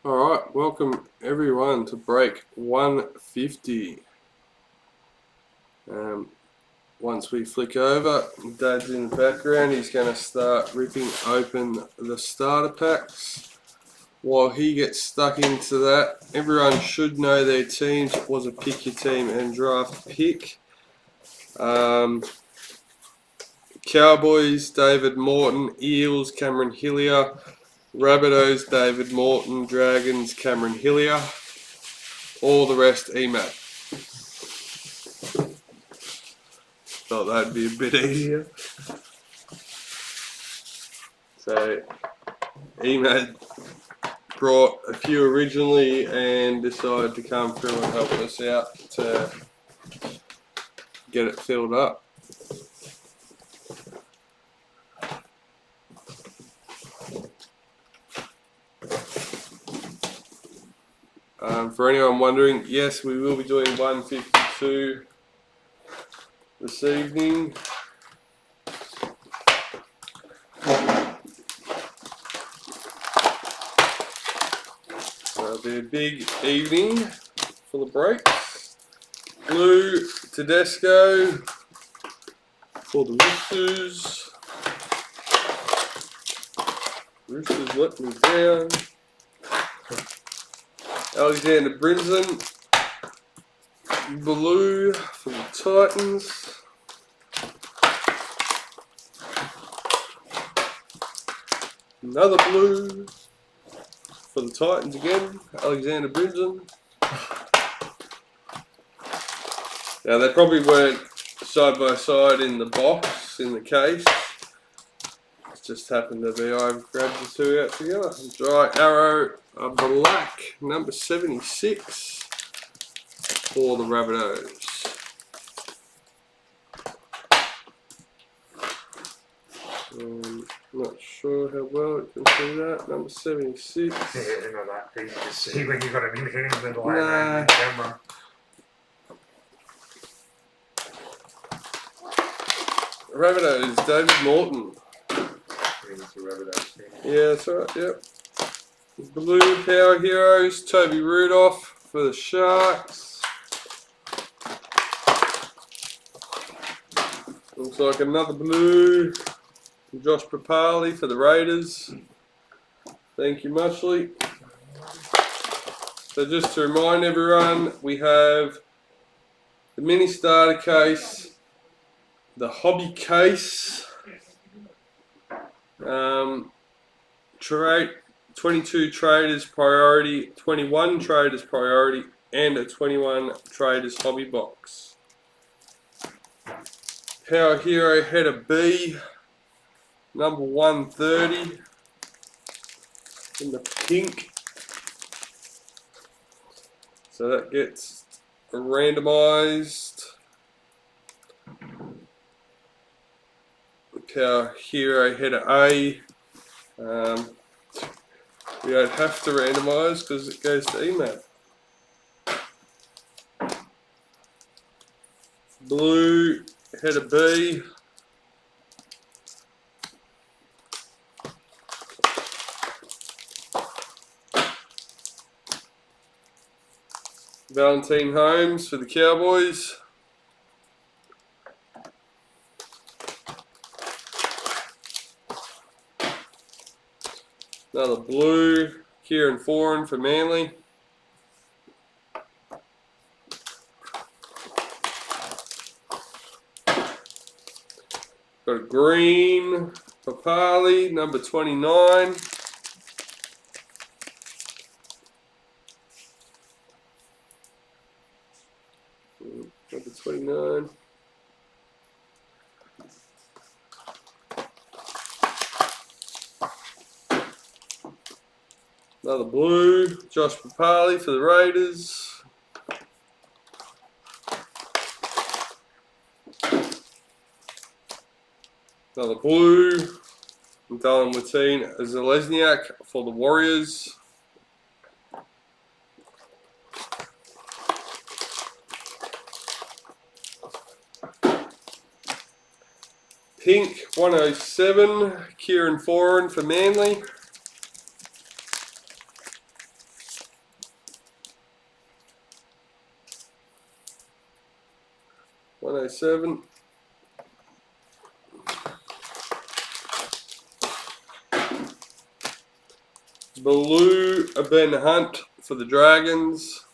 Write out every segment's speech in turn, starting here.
Alright, welcome everyone to break 150. Once we flick over, Dad's in the background, he's going to start ripping open the starter packs. While he gets stuck into that, everyone should know their teams. It was a pick your team and draft pick. Cowboys, David Morton. Eels, Cameron Hillier. Rabbitohs, David Morton. Dragons, Cameron Hillier. All the rest, EMAT. Thought that'd be a bit easier. So, EMAT brought a few originally and decided to come through and help us out to get it filled up. For anyone wondering, yes, we will be doing 152 this evening. So it'll be a big evening for the breaks. Blue Tedesco for the Roosters. Roosters let me down. Alexander Brinson, blue for the Titans. Another blue for the Titans again, Alexander Brinson. Now they probably weren't side by side in the box, in the case. It just happened to be I grabbed the two out together. Dry Arrow, black, number 76 for the Rabbitohs. Not sure how well it can see that. Number 76. Yeah, not that easy to see when you've got it in hand and like Nah. the camera. Rabbitohs, David Morton. Yeah, that's right, yep. Blue Power Heroes, Toby Rudolph for the Sharks. Looks like another blue. Josh Papali for the Raiders. Thank you muchly. So just to remind everyone, we have the mini starter case, the hobby case, 22 Traders Priority, 21 Traders Priority, and a 21 Traders Hobby Box. Power Hero Header B, number 130 in the pink. So that gets randomized. Power Hero Header A. We don't have to randomise because it goes to EMAT. Blue Header B. Valentine Holmes for the Cowboys. Another blue, Kieran Foran for Manly. Got a green, Papali, number 29. Number 29. Another blue, Josh Papali for the Raiders. Another blue, Dylan Watine Zelezniak for the Warriors. Pink 107, Kieran Foran for Manly. 107. Blue Ben Hunt for the Dragons.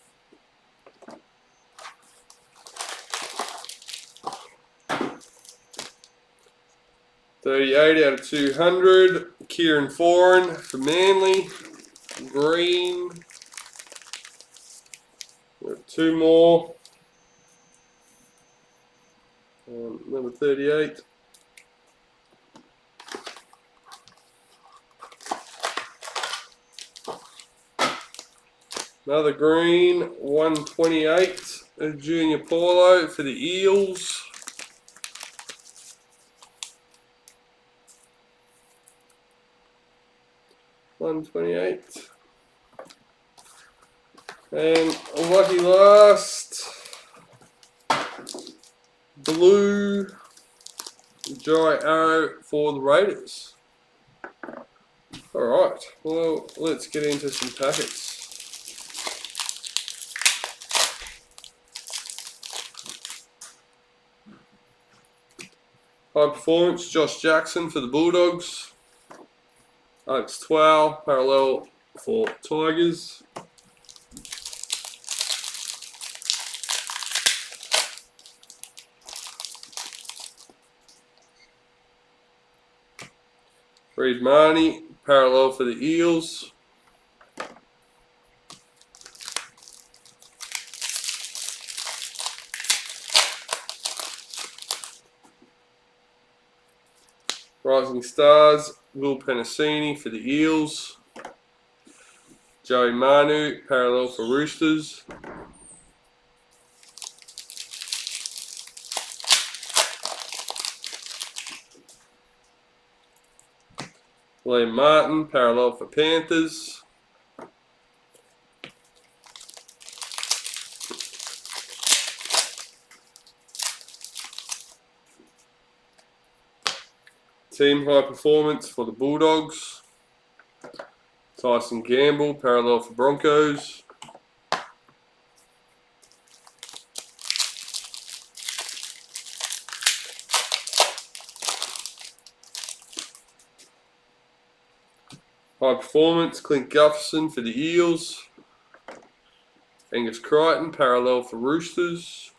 $38 out of 200. Kieran Foran for Manly. Green. Got 2 more. Number 38. Another green, 128. Junior Paulo for the Eels. $128. And a lucky last, blue Jai Arrow for the Raiders. Alright, well, let's get into some packets. High performance, Josh Jackson for the Bulldogs. Alex Twal, parallel for Tigers. Reid Marnie, parallel for the Eels. Rising Stars, Will Penasini for the Eels. Joey Manu, parallel for Roosters. Liam Martin, parallel for Panthers. Team high performance for the Bulldogs. Tyson Gamble, parallel for Broncos. High performance, Clint Gutherson for the Eels. Angus Crichton, parallel for Roosters.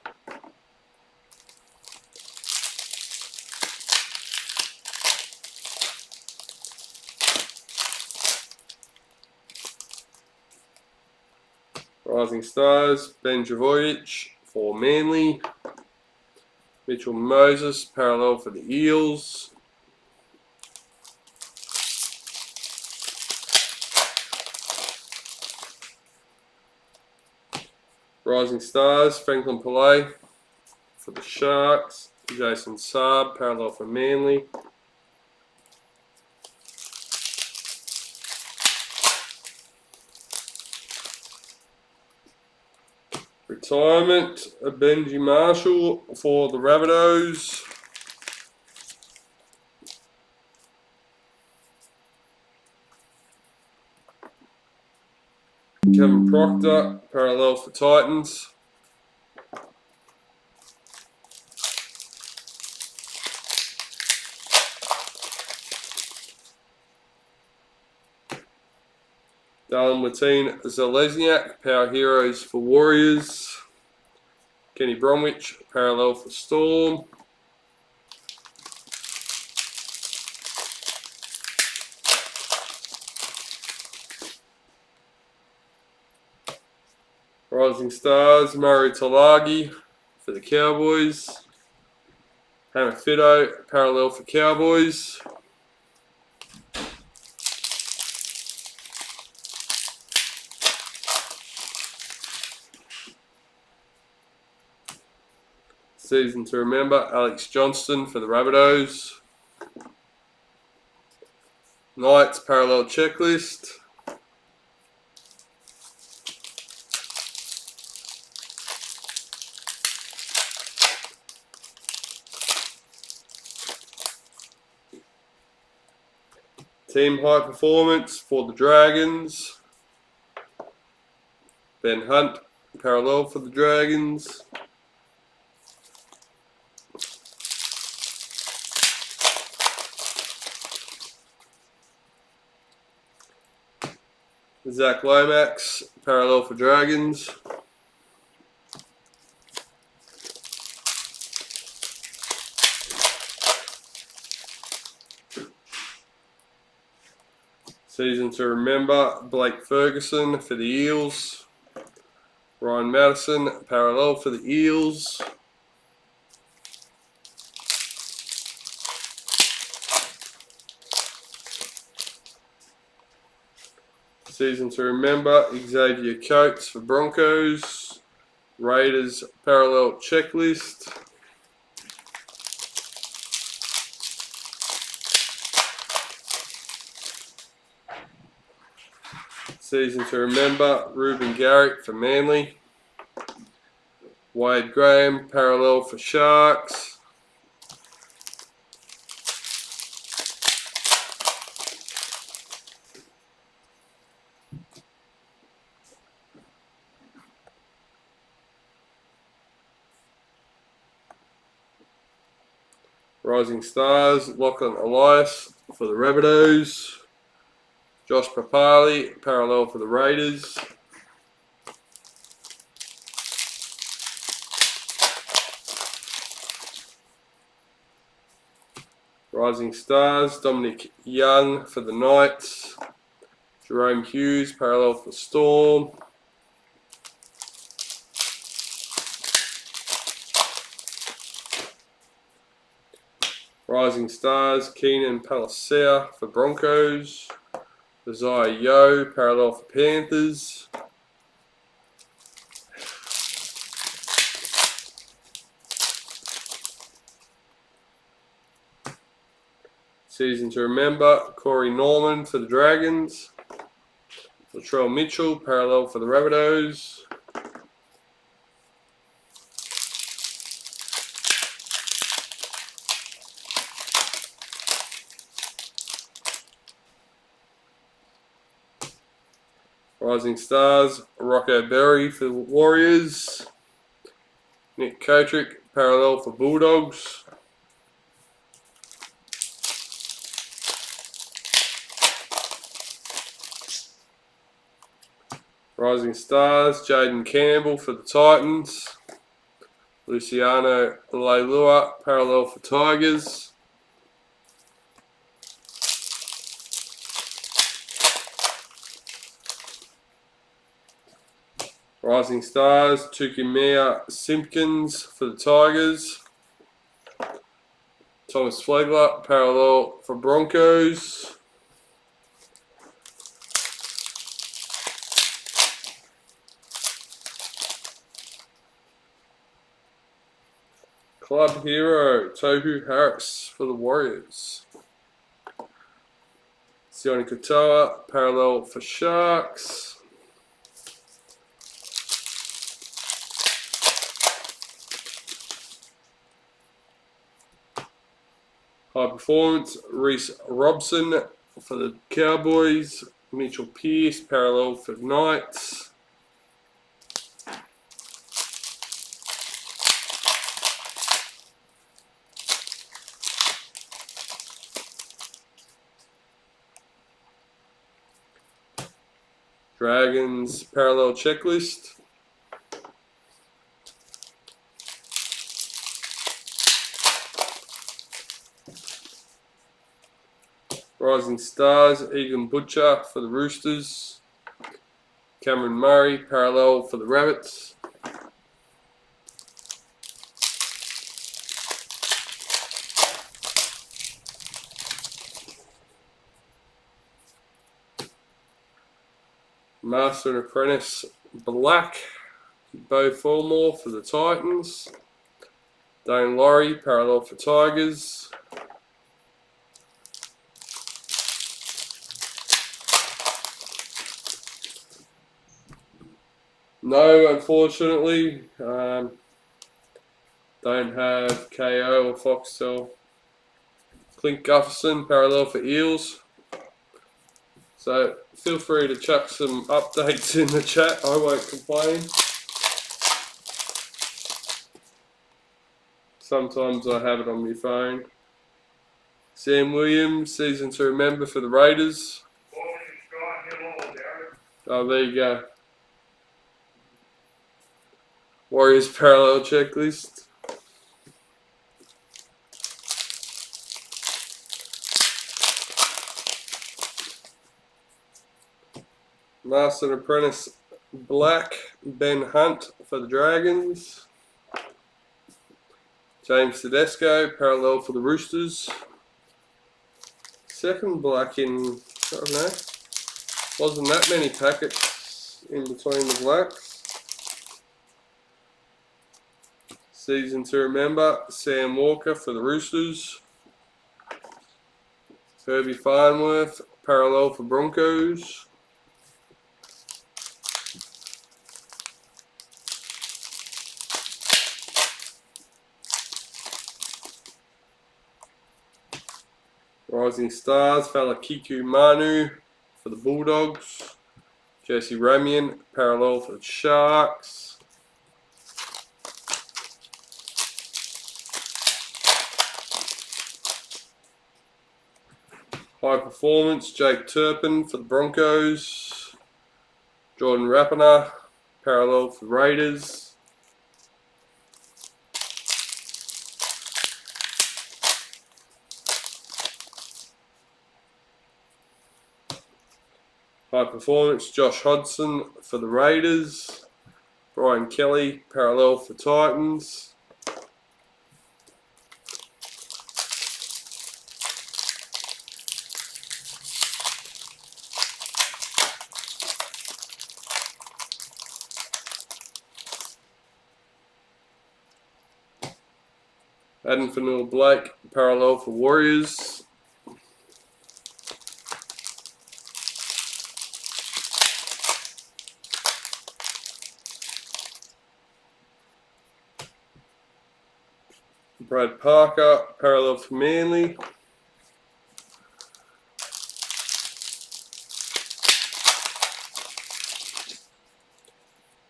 Rising Stars, Ben Travojevic for Manly. Mitchell Moses, parallel for the Eels. Rising Stars, Franklin Pillay for the Sharks. Jason Saab, parallel for Manly. Retirement, Benji Marshall for the Rabbitohs. Kevin Proctor, parallel for Titans. Darren Watine Zalesniak, Power Heroes for Warriors. Kenny Bromwich, parallel for Storm. Rising Stars, Murray Talagi for the Cowboys. Hammer Fido, parallel for Cowboys. Season to remember, Alex Johnston for the Rabbitohs. Knights, parallel checklist. Team high performance for the Dragons. Ben Hunt, parallel for the Dragons. Zach Lomax, parallel for Dragons. Season to remember, Blake Ferguson for the Eels. Ryan Madison, parallel for the Eels. Season to remember, Xavier Coates for Broncos. Raiders parallel checklist. Season to remember, Ruben Garrick for Manly. Wade Graham parallel for Sharks. Rising Stars, Lachlan Elias for the Rabbitohs. Josh Papali, parallel for the Raiders. Rising Stars, Dominic Young for the Knights. Jerome Hughes, parallel for Storm. Rising Stars, Keenan Palacia for Broncos. Isaiah Yo, parallel for Panthers. Season to remember, Corey Norman for the Dragons. Latrell Mitchell, parallel for the Rabbitohs. Rising Stars, Rocco Berry for the Warriors. Nick Kotrick, parallel for Bulldogs. Rising Stars, Jaden Campbell for the Titans. Luciano Leilua, parallel for Tigers. Rising Stars, Tukimea Simpkins for the Tigers. Thomas Flegler, parallel for Broncos. Club Hero, Tohu Harris for the Warriors. Sione Katoa, parallel for Sharks. High Performance, Reece Robson for the Cowboys. Mitchell Pearce, parallel for Knights. Dragons, parallel checklist. Rising Stars, Egan Butcher for the Roosters. Cameron Murray, parallel for the Rabbits. Master and Apprentice Black, Beau Fulmore for the Titans. Dane Laurie, parallel for Tigers. No, unfortunately, don't have KO or Foxtel. Clint Gufferson, parallel for Eels. So feel free to chuck some updates in the chat, I won't complain. Sometimes I have it on my phone. Sam Williams, season to remember for the Raiders. Oh, there you go. Warriors parallel checklist. Master and Apprentice Black, Ben Hunt for the Dragons. James Tedesco, parallel for the Roosters. Second black in, I don't know, wasn't that many packets in between the blacks. Season to remember, Sam Walker for the Roosters. Herbie Farnworth, parallel for Broncos. Rising Stars, Falakiku Manu for the Bulldogs. Jesse Ramian, parallel for the Sharks. High Performance, Jake Turpin for the Broncos. Jordan Rapana, parallel for the Raiders. High Performance, Josh Hodgson for the Raiders. Brian Kelly, parallel for Titans. Adam Fanua Blake, parallel for Warriors. Brad Parker, parallel for Manly.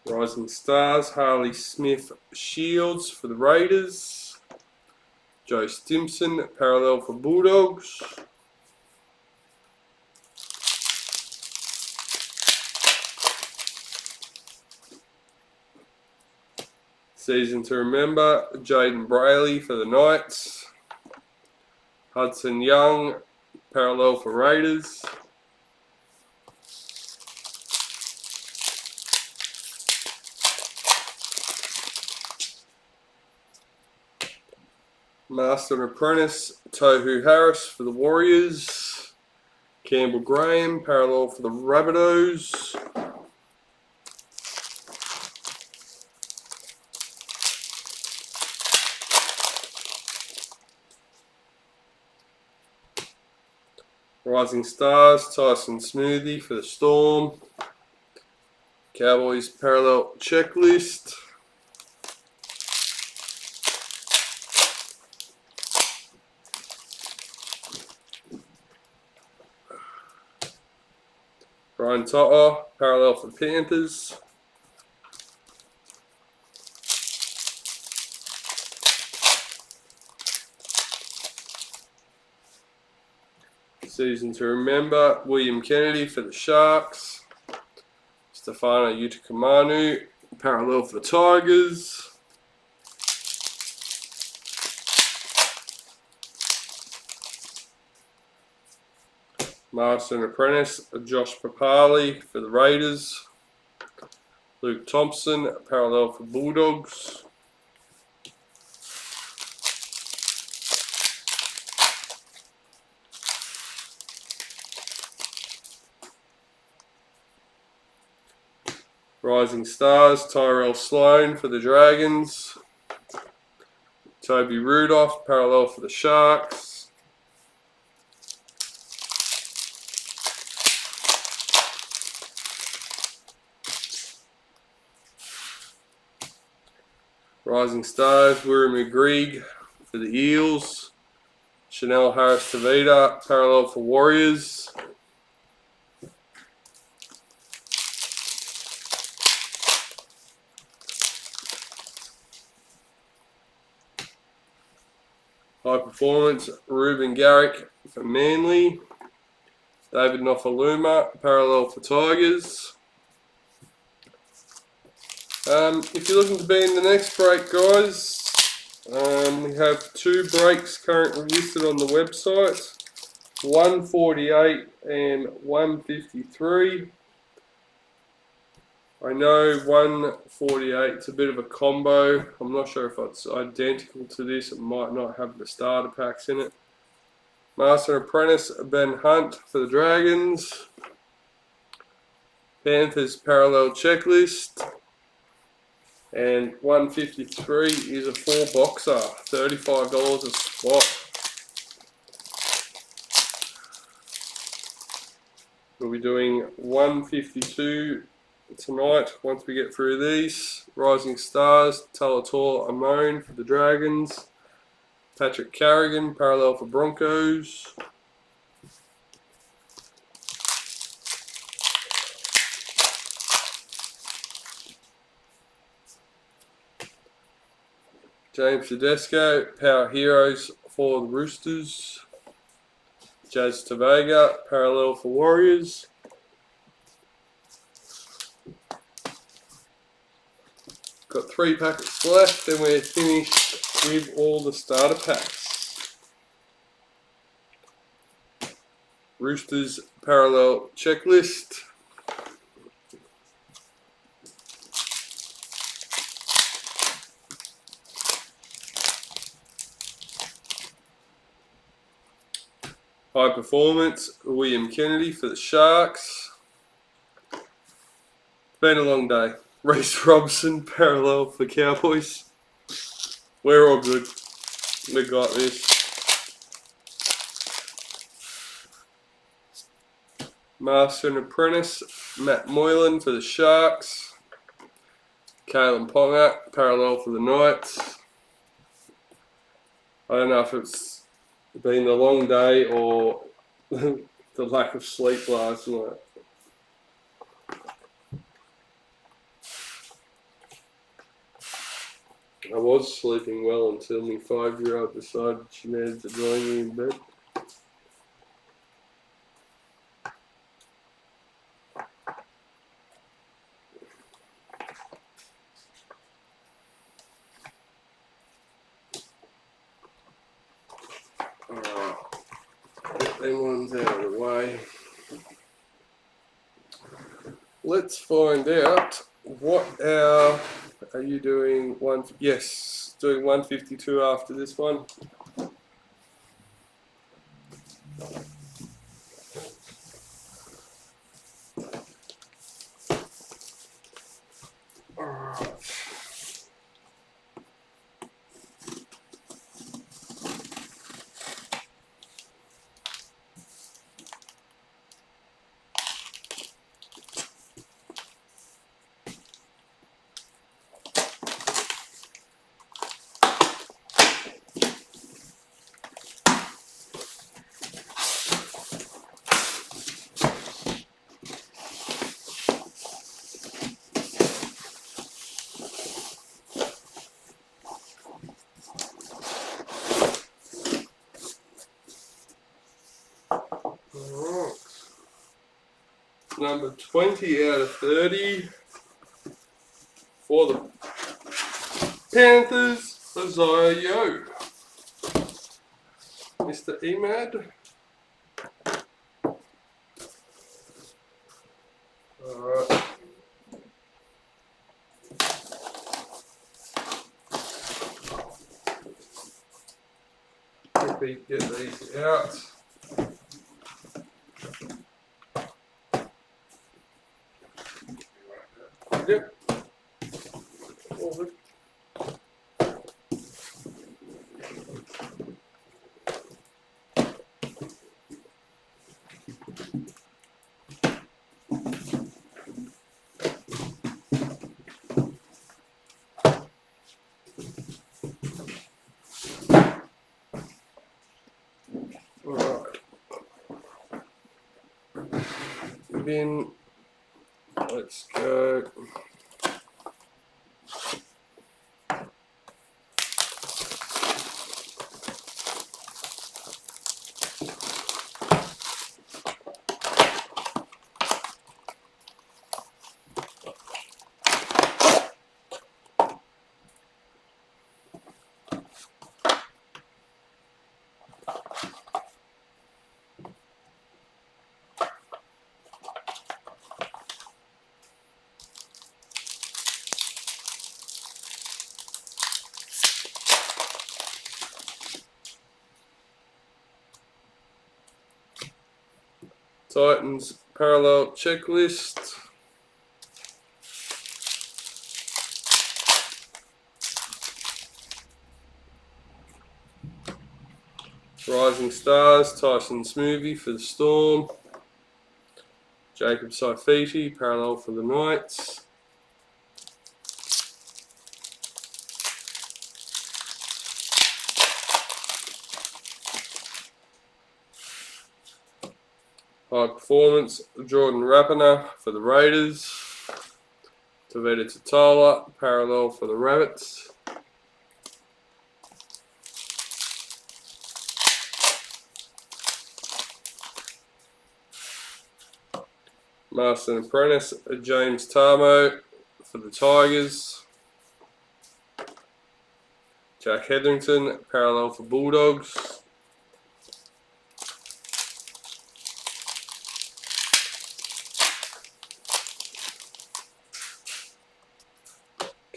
Rising Stars, Harley Smith Shields for the Raiders. Joe Stimson, parallel for Bulldogs. Season to remember, Jaden Brayley for the Knights. Hudson Young, parallel for Raiders. Master and Apprentice, Tohu Harris for the Warriors. Campbell Graham, parallel for the Rabbitohs. Rising Stars, Tyson Smoothie for the Storm. Cowboys parallel checklist. Brian Totter, parallel for Panthers. Season to remember, William Kennedy for the Sharks. Stefano Utikamanu, parallel for the Tigers. Master and Apprentice, Josh Papali for the Raiders. Luke Thompson, parallel for Bulldogs. Rising Stars, Tyrell Sloan for the Dragons. Toby Rudolph, parallel for the Sharks. Rising Stars, Wirra McGreeg for the Eels. Chanel Harris-Tavita, parallel for Warriors. High Performance, Ruben Garrick for Manly. David Nofaluma, parallel for Tigers. If you're looking to be in the next break, guys, we have 2 breaks currently listed on the website, 148 and 153. I know 148 is a bit of a combo. I'm not sure if it's identical to this. It might not have the starter packs in it. Master and Apprentice, Ben Hunt for the Dragons. Panthers Parallel Checklist. And 153 is a 4-boxer, $35 a spot. We'll be doing 152 tonight once we get through these. Rising Stars, Talator Amon for the Dragons. Patrick Carrigan, Parallel for Broncos. James Tedesco, Power Heroes for the Roosters. Jazz Tavega, Parallel for Warriors. Got 3 packets left and we're finished with all the starter packs. Roosters Parallel Checklist. High Performance, William Kennedy for the Sharks. Been a long day. Reece Robson, Parallel for the Cowboys. We're all good. We got this. Master and Apprentice, Matt Moylan for the Sharks. Kalen Ponga, Parallel for the Knights. I don't know if it's been the long day or the lack of sleep last night. I was sleeping well until my 5-year-old decided she needed to join me in bed. Alright, get them ones out of the way. Let's find out what our... Are you doing one? Yes, doing 152 after this one. Alright. Number 20 out of 30 for the Panthers, Isaiah Yo. Mr. Emad. Alright. Quickly get these out. Yep. All good. All right. Then let's go. Titans parallel checklist. Rising Stars, Tyson Smoothie for the Storm. Jacob Saifiti, parallel for the Knights. High Performance, Jordan Rapiner for the Raiders. Tavita Totola, parallel for the Rabbits. Master and Apprentice, James Tarmo for the Tigers. Jack Hetherington, parallel for Bulldogs.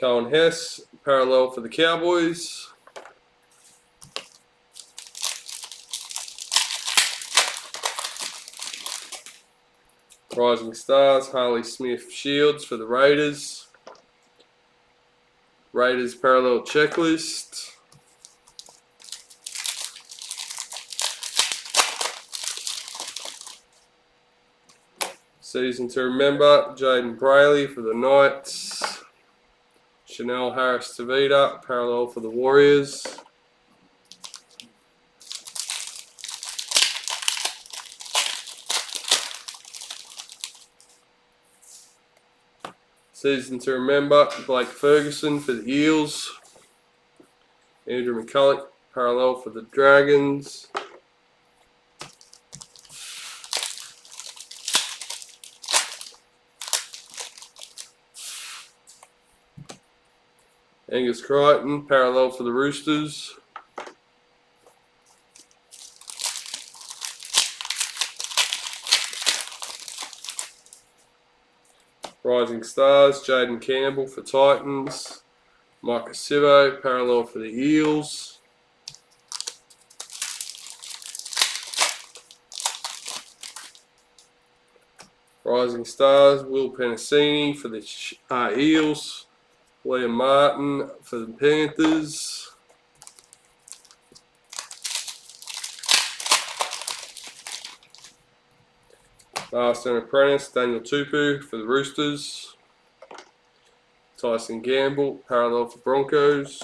Cohen Hess, parallel for the Cowboys. Rising Stars, Harley Smith Shields for the Raiders. Raiders parallel checklist. Season to remember, Jaden Brayley for the Knights. Chanel Harris Tavita, parallel for the Warriors. Season to remember, Blake Ferguson for the Eels. Andrew McCulloch, parallel for the Dragons. Angus Crichton, parallel for the Roosters. Rising Stars, Jaden Campbell for Titans. Micah Sivo, parallel for the Eels. Rising Stars, Will Penasini for the Eels. Liam Martin for the Panthers. Master and Apprentice, Daniel Tupu for the Roosters. Tyson Gamble, parallel for Broncos.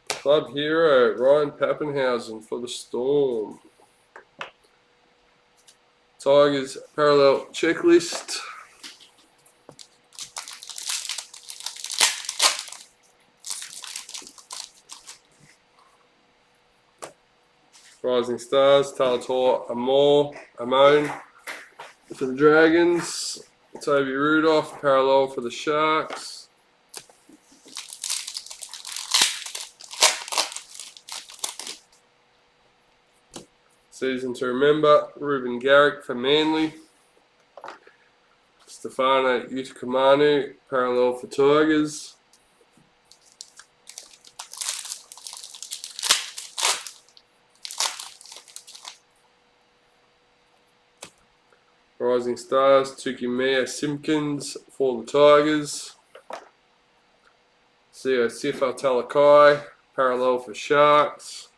Club hero, Ryan Pappenhausen for the Storm. Tigers parallel checklist. Rising Stars, Talator Amon for the Dragons. Toby Rudolph, parallel for the Sharks. Season to remember, Ruben Garrick for Manly. Stefano Utakamanu, parallel for Tigers. Rising Stars, Tukimea Simpkins for the Tigers. Sio Sifa Talakai, parallel for Sharks.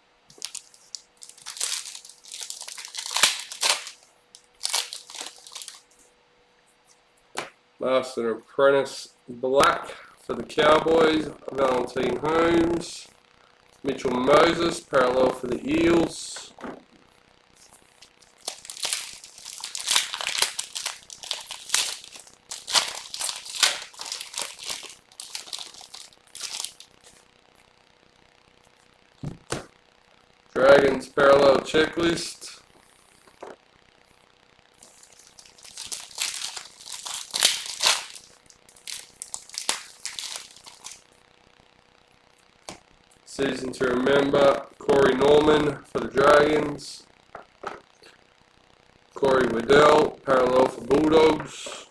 Master and Apprentice Black for the Cowboys, Valentine Holmes. Mitchell Moses, parallel for the Eels. Dragons parallel checklist. Season to remember, Corey Norman for the Dragons. Corey Waddell, parallel for Bulldogs.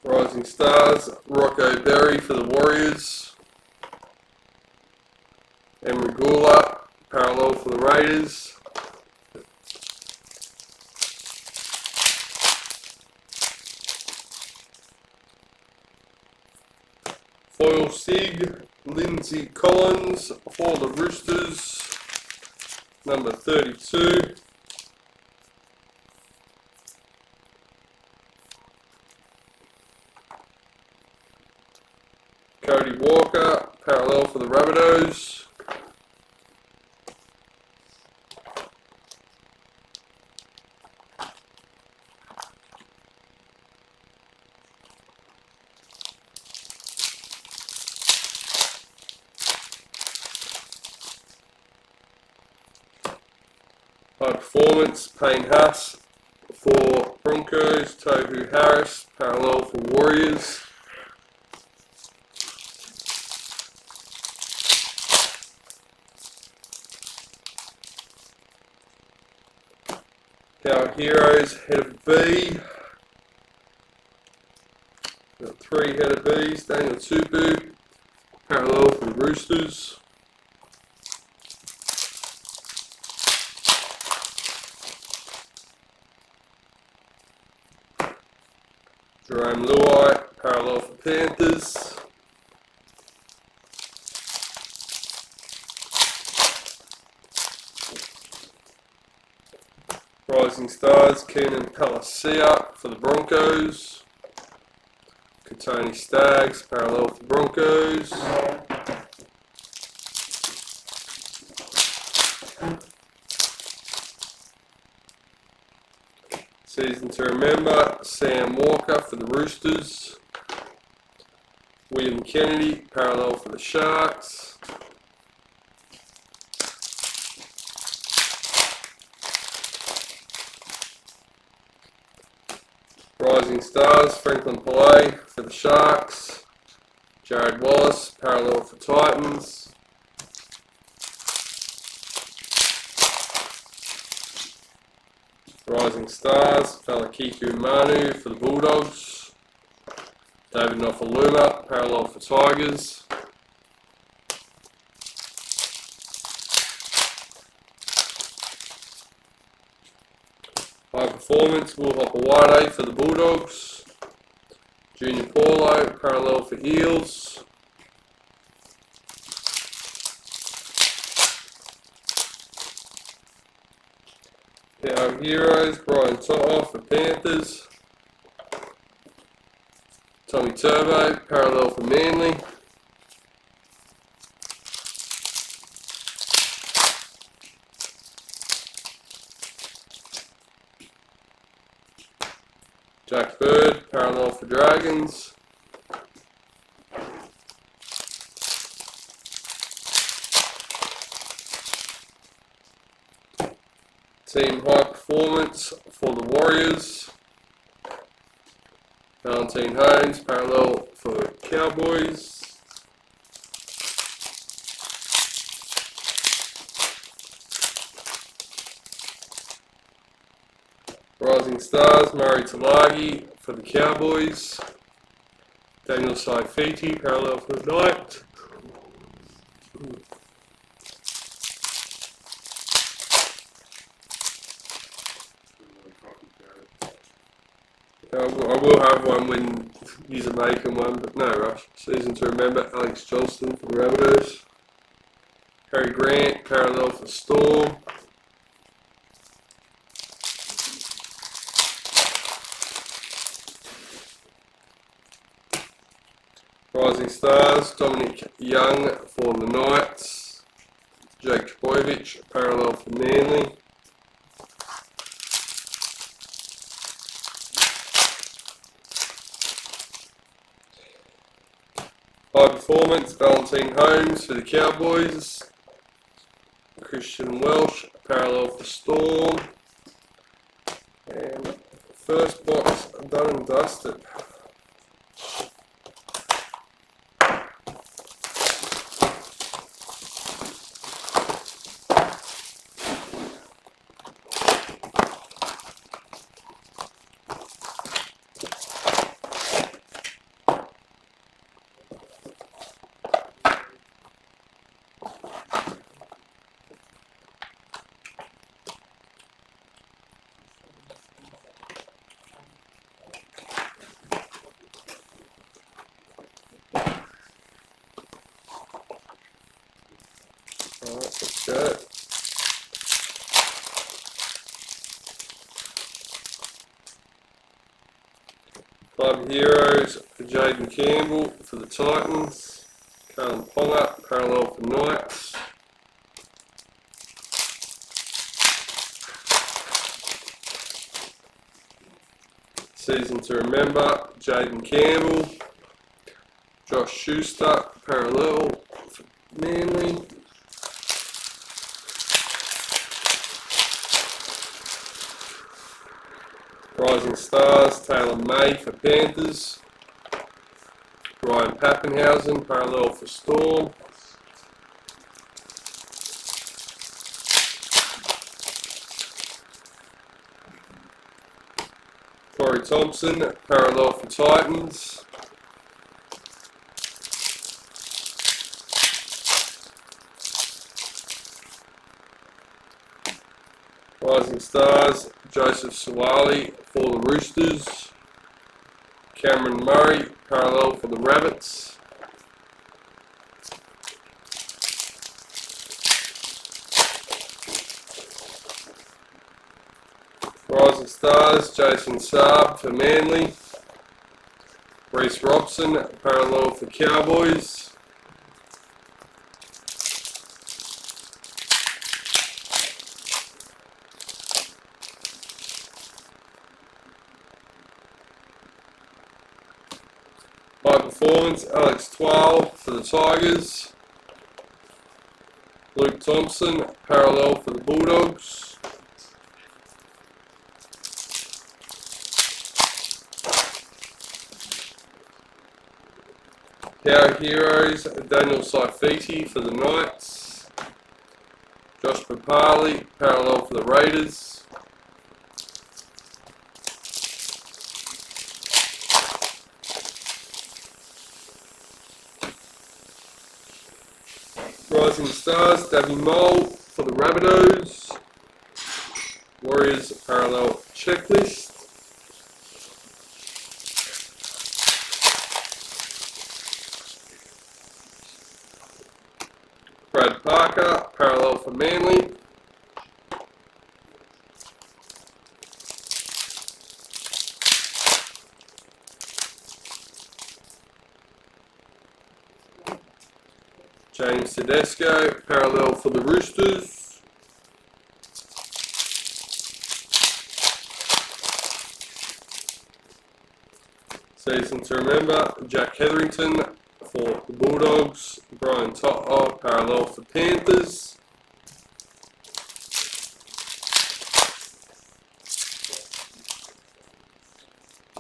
Rising Stars, Rocco Berry for the Warriors. Emery Gula, parallel for the Raiders. Foil Sig, Lindsay Collins for the Roosters, number 32. Cody Walker, parallel for the Rabbitohs. High Performance, Payne Haas for Broncos. Tohu Harris, parallel for Warriors. Our Heroes, head of B. Got 3 head of Bs. Daniel Tupu, parallel for the Roosters. Jerome Luai, parallel for Panthers. Rising Stars, Keenan Palacia for the Broncos. Katoni Staggs, parallel for the Broncos. Season to Remember, Sam Walker for the Roosters. William Kennedy, parallel for the Sharks. Rising Stars, Franklin Pillay for the Sharks. Jared Wallace, parallel for Titans. Rising Stars, Falakiku Manu for the Bulldogs. David Nofaluma, parallel for Tigers. High Performance, Will Hopper-Wade for the Bulldogs. Junior Paulo, parallel for Eels. Our Heroes, Brian To'o for Panthers. Tommy Turbo, parallel for Manly. Jack Bird, parallel for Dragons. Team High Performance for the Warriors. Valentine Holmes, parallel for the Cowboys. Rising Stars, Murray Talagi for the Cowboys. Daniel Saifiti, parallel for the Knights. I will have one when he's making one, but no rush. Season to Remember, Alex Johnston for the Rabbitohs. Harry Grant, parallel for Storm. Rising Stars, Dominic Young for the Knights. Jake Trbojevic, parallel for Manly. High Performance, Valentine Holmes for the Cowboys. Christian Welsh, parallel for Storm. And first box done and dusted. Go. Club Heroes for Jaden Campbell for the Titans. Callum Ponga, parallel for Knights. Season to remember, Jaden Campbell. Josh Schuster, parallel for Manly. Rising Stars, Taylor May for Panthers. Ryan Pappenhausen, parallel for Storm. Corey Thompson, parallel for Titans. Rising Stars, Joseph Suwali for the Roosters. Cameron Murray, parallel for the Rabbits. Rising Stars, Jason Saab for Manly. Reece Robson, parallel for Cowboys. High performance, Alex 12 for the Tigers. Luke Thompson, parallel for the Bulldogs. Power Heroes, Daniel Saifiti for the Knights. Josh Papali, parallel for the Raiders. Rising Stars, Davy Mole for the Rabbitohs. Warriors parallel checklist. Brad Parker, parallel for Manly. James Tedesco, parallel for the Roosters. Season to remember, Jack Hetherington for the Bulldogs. Brian To'o, parallel for Panthers.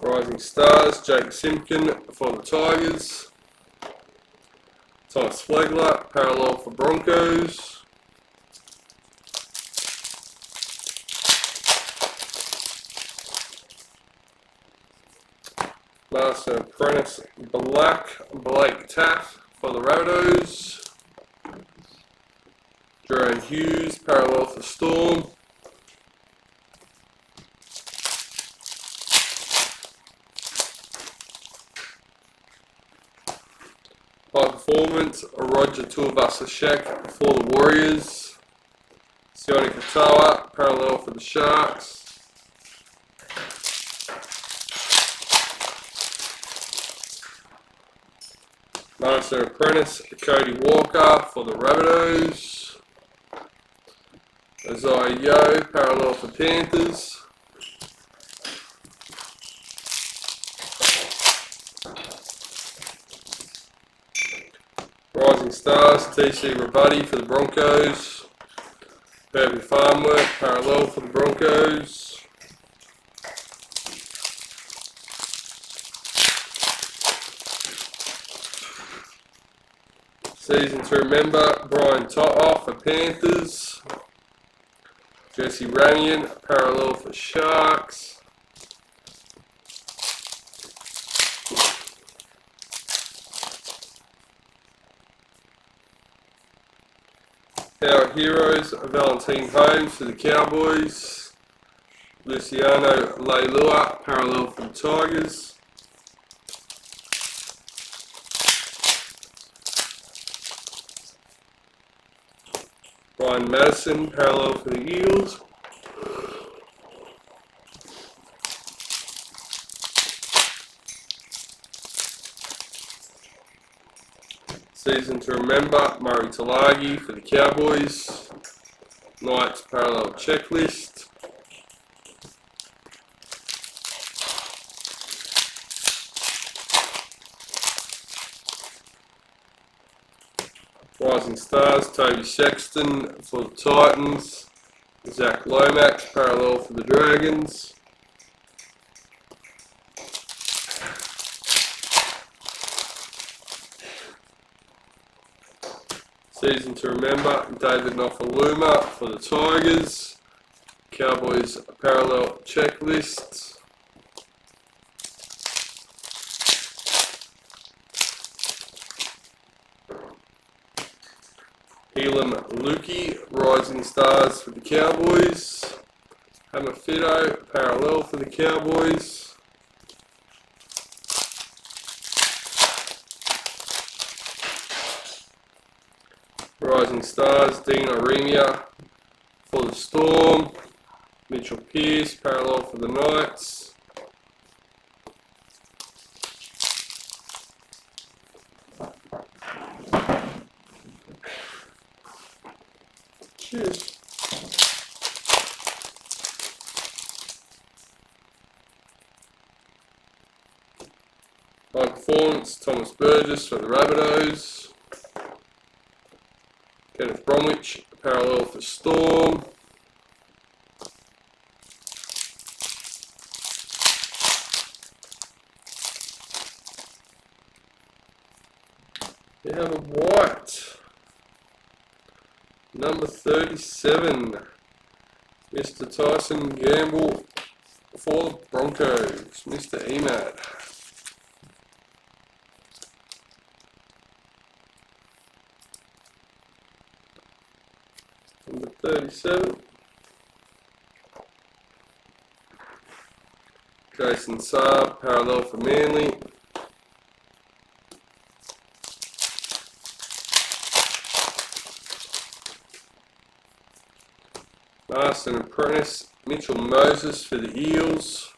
Rising Stars, Jake Simpkin for the Tigers. Tice Flegler, parallel for Broncos. Master Apprentice Blake Taff for the Rabbitohs. Jerome Hughes, parallel for Storm. High performance, Roger Tuivasa-Sheck for the Warriors. Sione Katoa, parallel for the Sharks. Master Apprentice, Cody Walker for the Rabbitohs. Isaiah Yeo, parallel for Panthers. Rising Stars, TC Rabuddy for the Broncos. Herbie Farmworth, parallel for the Broncos. Season to remember, Brian To'o for Panthers. Jesse Ranian, parallel for Sharks. Our Heroes, Valentine Holmes for the Cowboys. Luciano Leilua, parallel for the Tigers. Ryan Madison, parallel for the Eels. Season to remember, Murray Talagi for the Cowboys. Knights parallel checklist. Rising Stars, Toby Sexton for the Titans. Zach Lomax, parallel for the Dragons. Season to remember, David Nofaluma for the Tigers. Cowboys parallel checklist. Elam Lukey, Rising Stars for the Cowboys. Hamafito, parallel for the Cowboys. Rising Stars, Dean Oremia for the Storm. Mitchell Pearce, parallel for the Knights. Cheers. High performance, Thomas Burgess for the Rabbitohs. Kenneth Bromwich, parallel for Storm. We have a white. Number 37, Mr. Tyson Gamble for the Broncos, Mr. Emad. Number 37, Jason Saab, parallel for Manly. Marston Apprentice, Mitchell Moses for the Eels.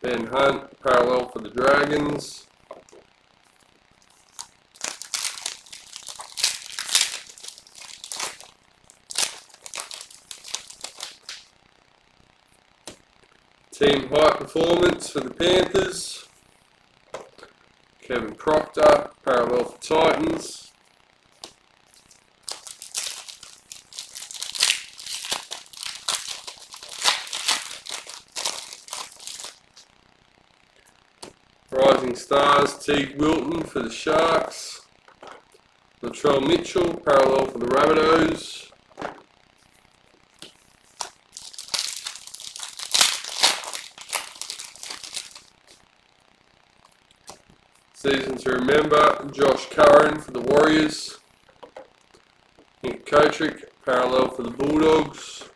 Ben Hunt, parallel for the Dragons. Team High Performance for the Panthers. Kevin Proctor, parallel for Titans. Rising Stars, Teague Wilton for the Sharks. Latrell Mitchell, parallel for the Rabbitohs. Season to remember, Josh Curran for the Warriors. Nick Kotrick, parallel for the Bulldogs.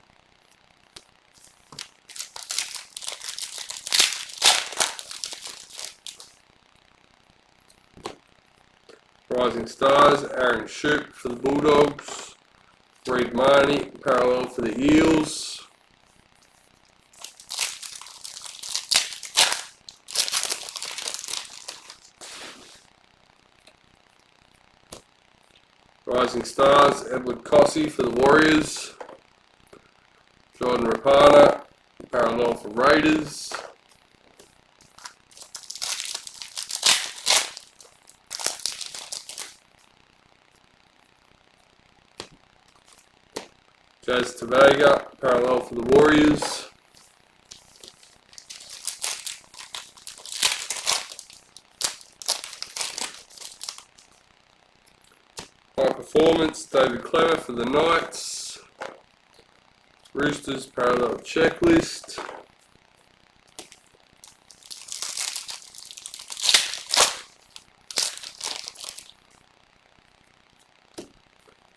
Rising Stars, Aaron Shoop for the Bulldogs. Reid Marnie, parallel for the Eels. Rising Stars, Edward Cossey for the Warriors. Jordan Rapana, parallel for Raiders. Jazz Tavega, parallel for the Warriors. High Performance, David Clemmer for the Knights. Roosters, parallel checklist.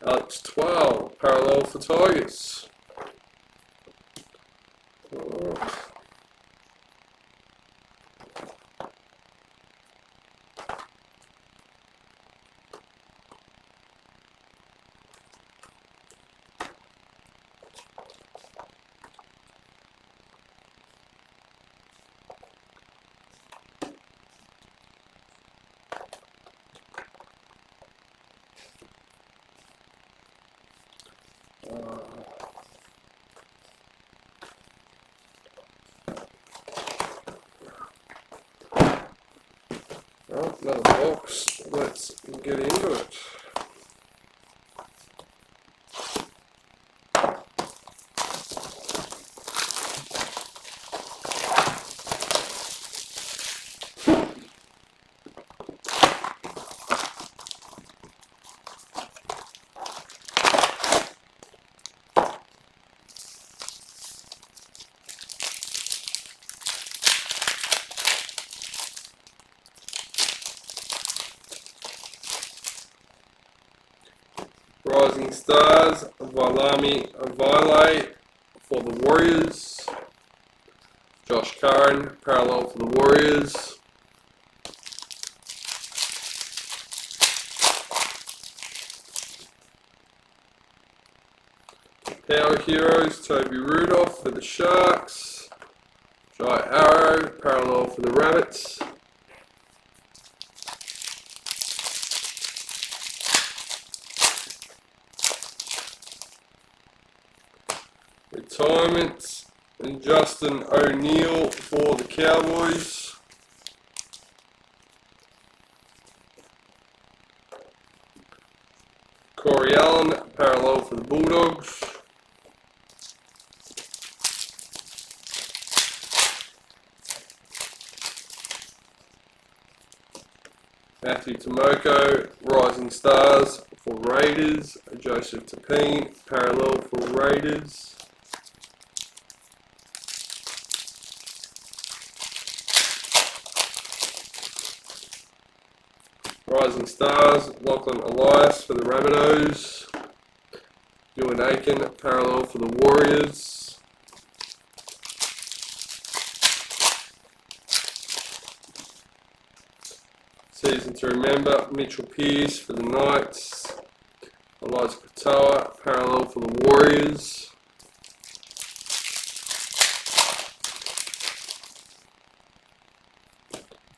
Alex 12, parallel for Tigers. Oh, another box. Let's get into it. Rising Stars, Vailami Vaile for the Warriors. Josh Curran, parallel for the Warriors. Power Heroes, Toby Rudolph for the Sharks. Jai Arrow, parallel for the Rabbits. Retirements, and Justin O'Neill for the Cowboys. Corey Allen, parallel for the Bulldogs. Matthew Tomoko, Rising Stars for Raiders. Joseph Tapine, parallel for Raiders. Rising Stars, Lachlan Elias for the Rabbitohs. Ewan Aiken, parallel for the Warriors. Season to Remember, Mitchell Pearce for the Knights. Eliza Katoa, parallel for the Warriors.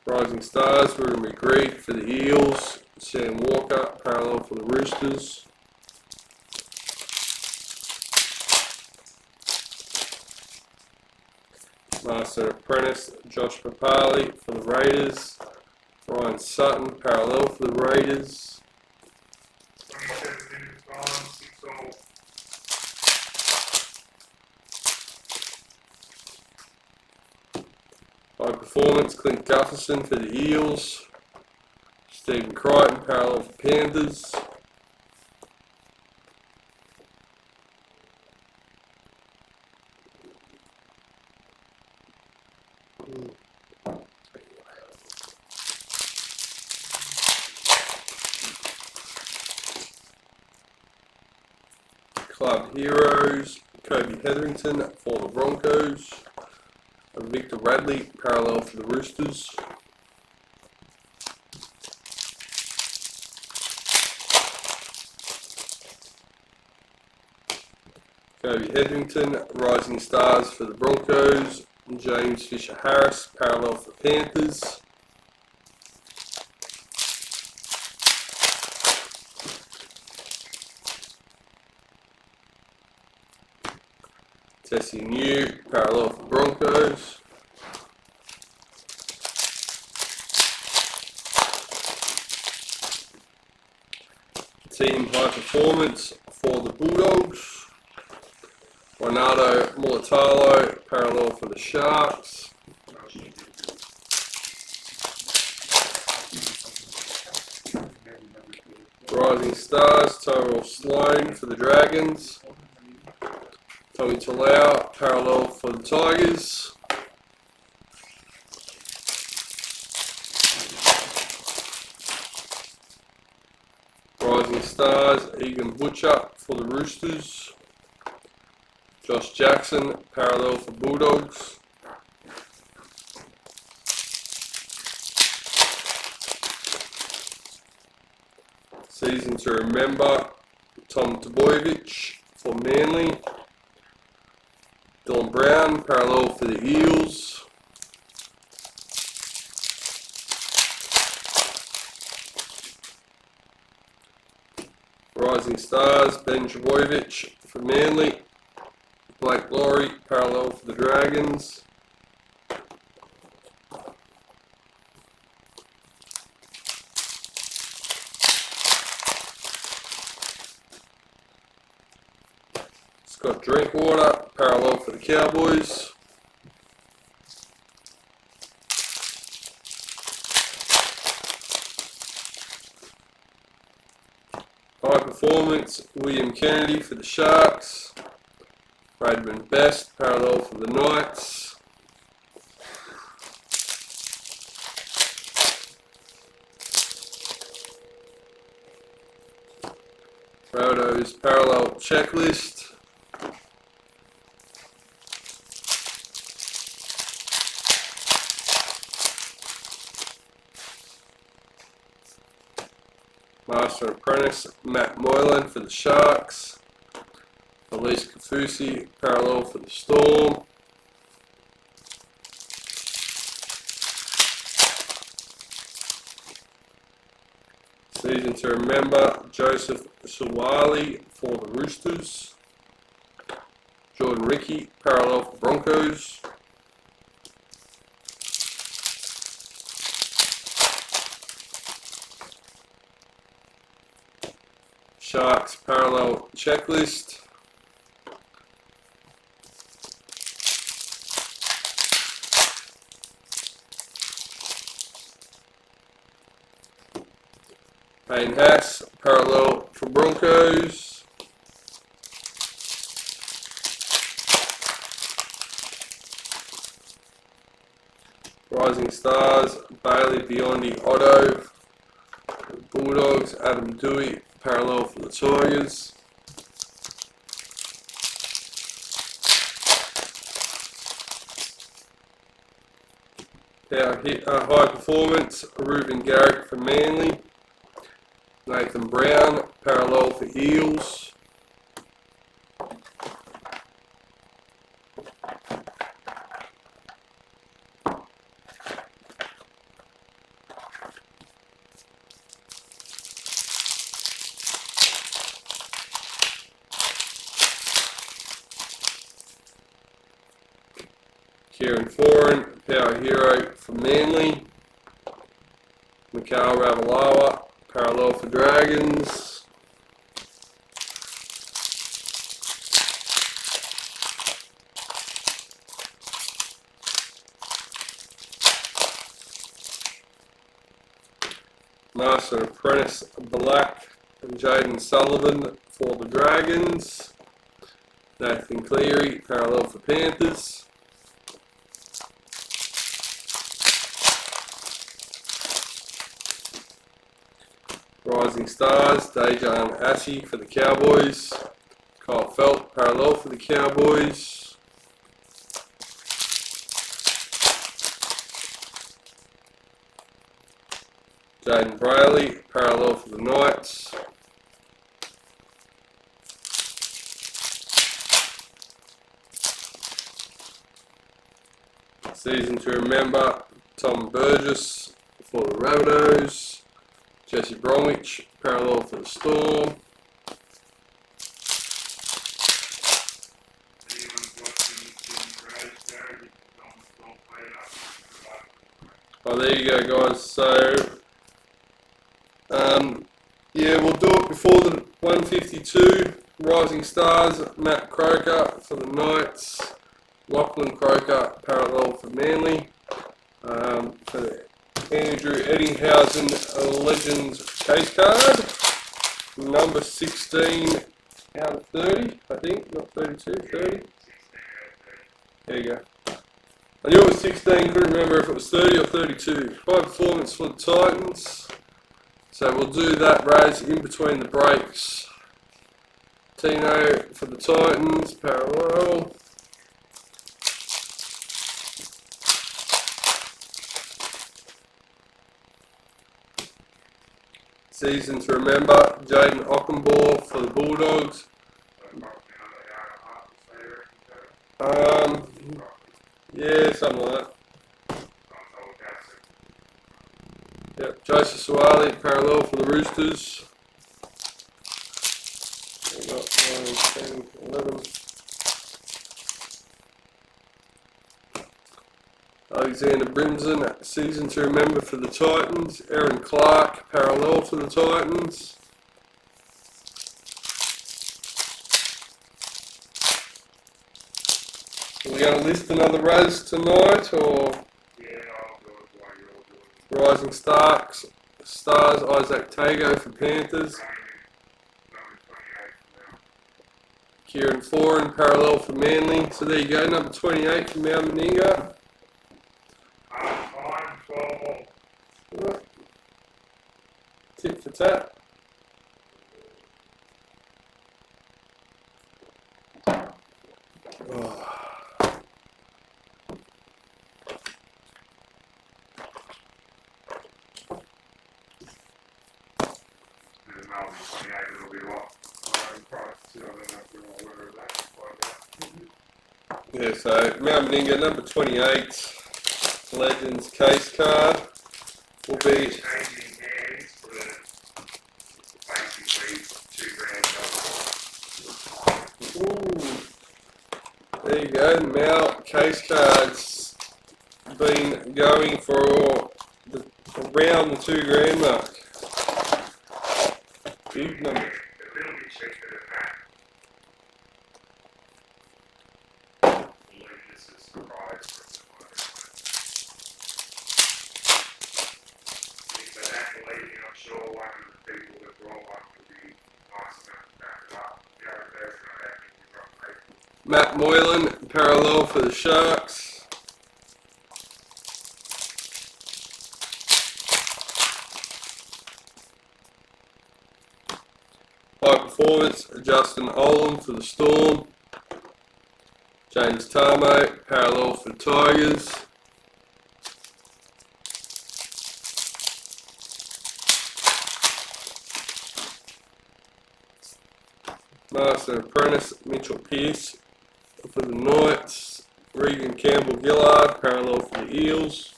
Rising Stars, William McGreed for the Eels. Sam Walker, parallel for the Roosters. Master Apprentice, Josh Papali for the Raiders. Ryan Sutton, parallel for the Raiders. 27 minutes gone, 6-all. High Performance, Clint Gufferson for the Eels. Stephen Crichton, parallel for Panthers. Club Heroes, Kobe Hetherington for the Broncos. And Victor Radley, parallel for the Roosters. Kobe Hetherington, Rising Stars for the Broncos. And James Fisher Harris, parallel for Panthers. Tessie New, parallel for Broncos. Team High Performance for the Bulldogs. Ronaldo Mulatalo, parallel for the Sharks. Rising Stars, Tyrell Sloan for the Dragons. Tommy Talau, parallel for the Tigers. Rising Stars, Egan Butcher for the Roosters. Josh Jackson, parallel for Bulldogs. Season to Remember, Tom Tebojevic for Manly. Dylan Brown, parallel for the Eels. Rising Stars, Ben Trbojevic for Manly. Blake Laurie, parallel for the Dragons. Scott Drinkwater, parallel for the Cowboys. High performance, William Kennedy for the Sharks. Bradman Best, parallel for the Knights. Rabbitohs parallel checklist. Master Apprentice, Matt Moylan for the Sharks. Elise Kafusi, parallel for the Storm. Season to remember, Joseph Suwali for the Roosters. Jordan Ricky, parallel for Broncos. Sharks parallel checklist. Payne Haas, parallel for Broncos. Rising Stars, Bailey Biondi Otto. Bulldogs, Adam Dewey, parallel for the Tigers. High performance, Reuben Garrick for Manly. Nathan Brown, parallel for Eels. Kieran Foran, power hero for Manly. Mikhail Ravalawa, parallel for Dragons. Master Apprentice Black and Jaden Sullivan for the Dragons. Nathan Cleary, parallel for Panthers. Rising Stars, Dejan Assi for the Cowboys. Kyle Felt, parallel for the Cowboys. Jaden Brayley, parallel for the Knights. Season to remember, Tom Burgess for the Rabbitohs. Jesse Bromwich, parallel for the Storm. Oh, there you go, guys. So, yeah, we'll do it before the 152. Rising Stars, Matt Croker for the Knights. Lachlan Croker, parallel for Manly. For the Andrew Eddinghausen Legends case card, number 16 out of 30, I think, not 32, 30. There you go. I knew it was 16, couldn't remember if it was 30 or 32. High performance for the Titans. So we'll do that race in between the breaks. Tino for the Titans, parallel. Season to remember, Jaden Ockenbaugh for the Bulldogs. Yeah, something like that. Yep, Joseph Suwali, parallel for the Roosters. 9, 10, 11. Alexander Brimson, season to remember for the Titans. Aaron Clark, parallel for the Titans. Are we going to list another Raz tonight, or? Yeah, I'll do it while you're doing it. Rising Stars, Isaac Tago for Panthers. Number 28 now. Kieran Foran, parallel for Manly. So there you go, number 28 for Mount Meninga. Time 12. Right. Tip for tat. Oh. And now 28 it'll be what? Price, I don't know if we're all aware of that. Yeah, so Mount Meninga, number 28. Legends case card will be. Changing hands for basically $2 grand. Ooh. There you go, Mount case cards been going for around the $2 grand mark. Big number. A little bit cheaper than that. I believe this is the price for but actually, I'm sure one of the people that brought one would be nice enough to back it up. The other person I don't think is on paper. Matt Moylan, parallel for the Sharks. High performance, Justin Olam for the Storm. James Tamo, parallel for the Tigers. Master Apprentice, Mitchell Pearce for the Knights. Regan Campbell Gillard, parallel for the Eels.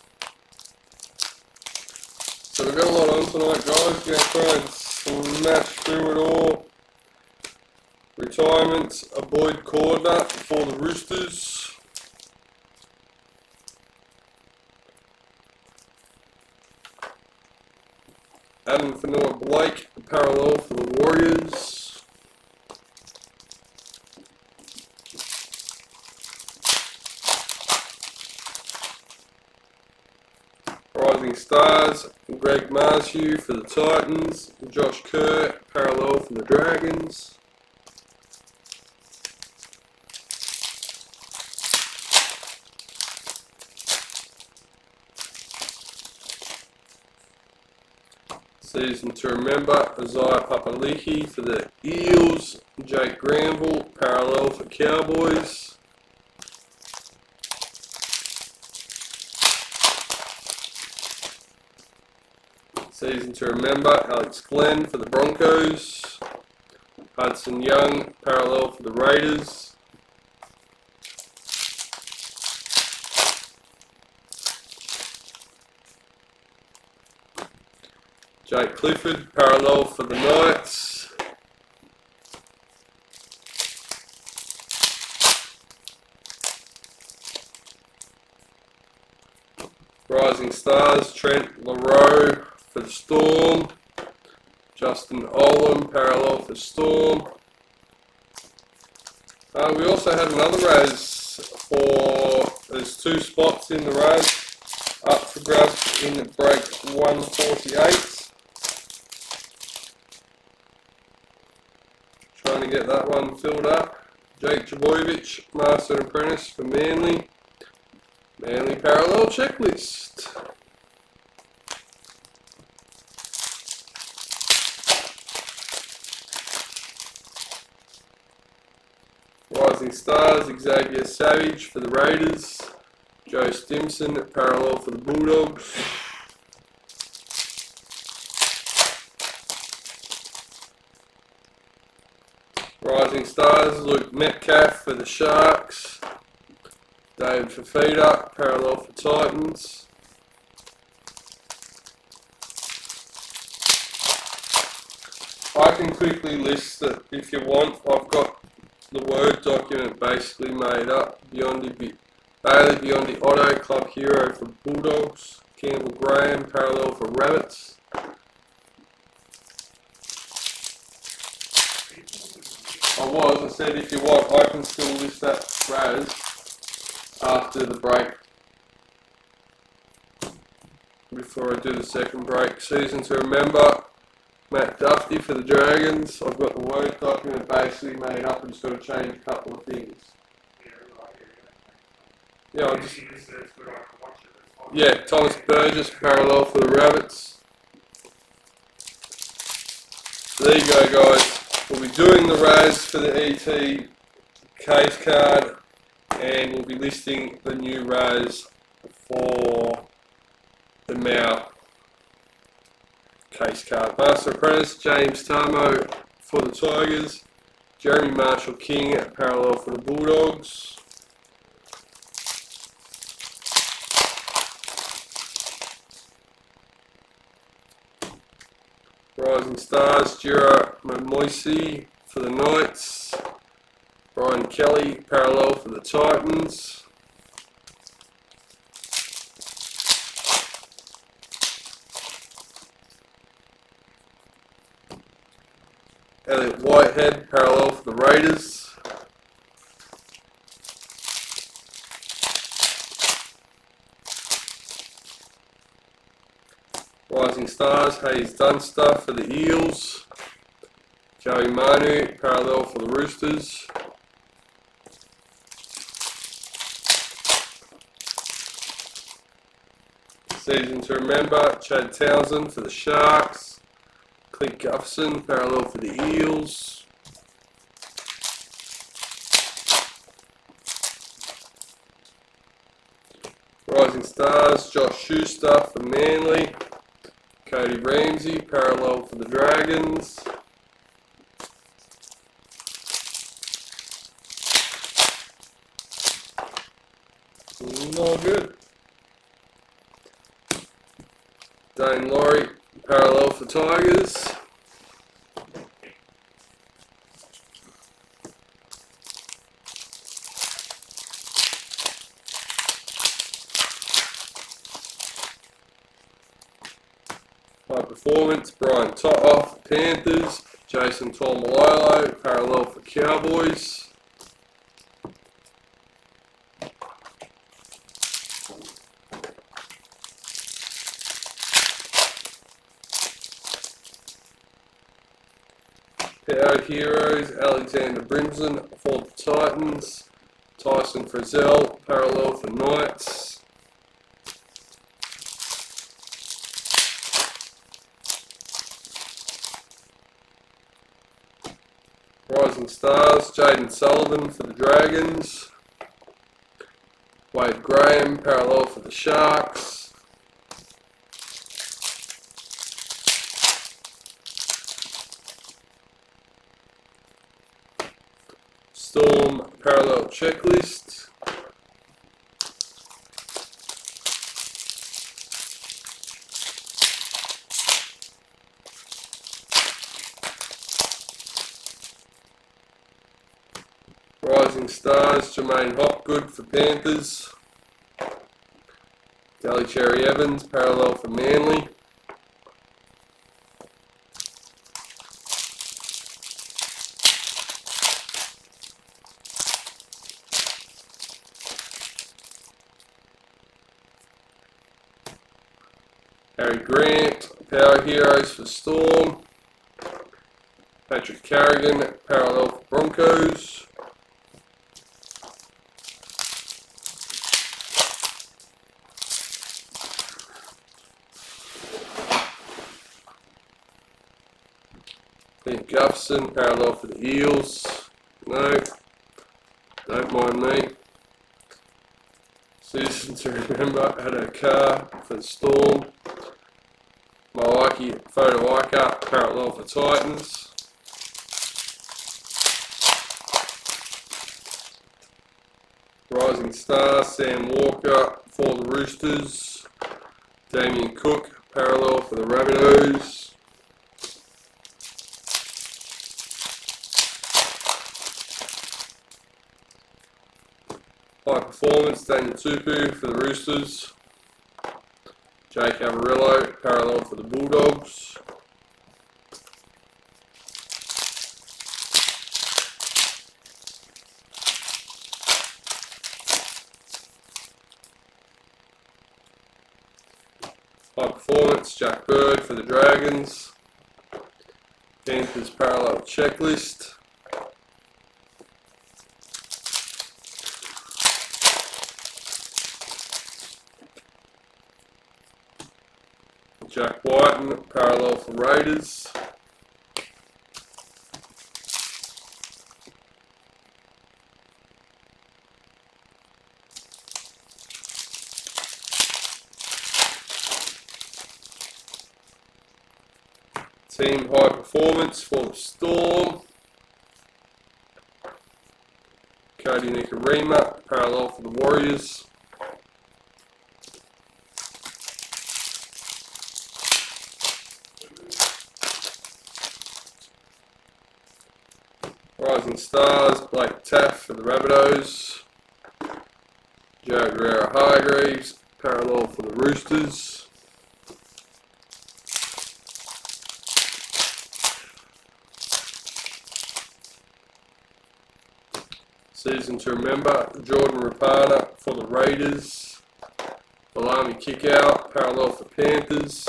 So we've got a lot on tonight, guys. We're going to try and smash through it all. Retirements, a Boyd Cordner for the Roosters. Adam Fanua Blake, parallel for the Warriors. Rising Stars, Greg Marshew for the Titans. Josh Kerr, parallel for the Dragons. Season to remember, Isaiah Papali'i for the Eels. Jake Granville, parallel for Cowboys. Season to remember, Alex Glenn for the Broncos. Hudson Young, parallel for the Raiders. Jake Clifford, parallel for the Knights. Rising Stars, Trent LaRoe for the Storm. Justin Olam, parallel for Storm. We also had another Raz for, there's 2 spots in the Raz up for grabs in break 148. Trying to get that one filled up. Jake Trbojevic, Master and Apprentice for Manly. Manly parallel checklist. Rising Stars, Xavier Savage for the Raiders. Joe Stimson, parallel for the Bulldogs. Rising Stars, Luke Metcalf for the Sharks. David Fafita, parallel for Titans. I can quickly list it if you want. I've got the Word document basically made up. Bailey Biondi Auto, Club Hero for Bulldogs. Campbell Graham, Parallel for Rabbits. I said if you want, I can still list that Raz after the break. Before I do the second break. Season to remember. Matt Duffy for the Dragons. I've got the Word document basically made up and just got to change a couple of things. Yeah, Thomas Burgess, Parallel for the Rabbits. So there you go, guys. We'll be doing the Raz for the ET case card, and we'll be listing the new Raz for the Mau case card. Master Apprentice, James Tarmo for the Tigers. Jeremy Marshall King at Parallel for the Bulldogs. Rising Stars, Jura Momoisi for the Knights. Brian Kelly, Parallel for the Titans. Elliot Whitehead, Parallel for the Raiders. Rising Stars, Hayes Dunster for the Eels. Joey Manu, Parallel for the Roosters. Season to remember, Chad Townsend for the Sharks. Clint Gufferson, Parallel for the Eels. Rising Stars, Josh Schuster for Manly. Cody Ramsey, Parallel for the Dragons. Not good. Dane Laurie, Parallel for Tigers. High Performance, Brian Totoff, Panthers. Jason Taumalolo, Parallel for Cowboys. Power Heroes, Alexander Brimson for the Titans. Tyson Frizzell, Parallel for Knights. Rising Stars, Jaden Sullivan for the Dragons. Wade Graham, Parallel for the Sharks. Storm, Parallel Checklist. Rising Stars, Jermaine Hopgood for Panthers. Gally Cherry Evans, Parallel for Manly. Harry Grant, Power Heroes for Storm. Patrick Carrigan, Parallel for Broncos. Clint Gufferson, Parallel for the Eels. No, don't mind me. Season to remember, Addo Carr for the Storm. Mawaiki Fodawaika, Parallel for Titans. Rising Star, Sam Walker for the Roosters. Damien Cook, Parallel for the Rabbitohs. High Performance, Daniel Tupu for the Roosters. Jake Averillo, parallel for the Bulldogs. High Performance, Jack Bird for the Dragons. Panthers parallel checklist. Jack Whiten, parallel for Raiders. Team High Performance for the Storm. Cody Nicarima, parallel for the Warriors. Rising Stars, Blake Taff for the Rabbitohs. Joe Guerrero Hargreaves, parallel for the Roosters. Season to remember, Jordan Rapana for the Raiders. Balami Kickout, parallel for Panthers.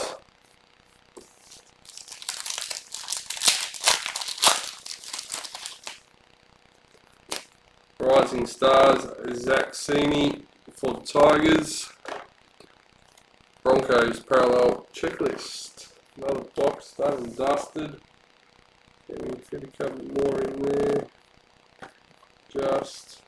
Rising Stars, Zach Sini for the Tigers. Broncos parallel checklist. Another box done and dusted. Getting fit a couple more in there. Just.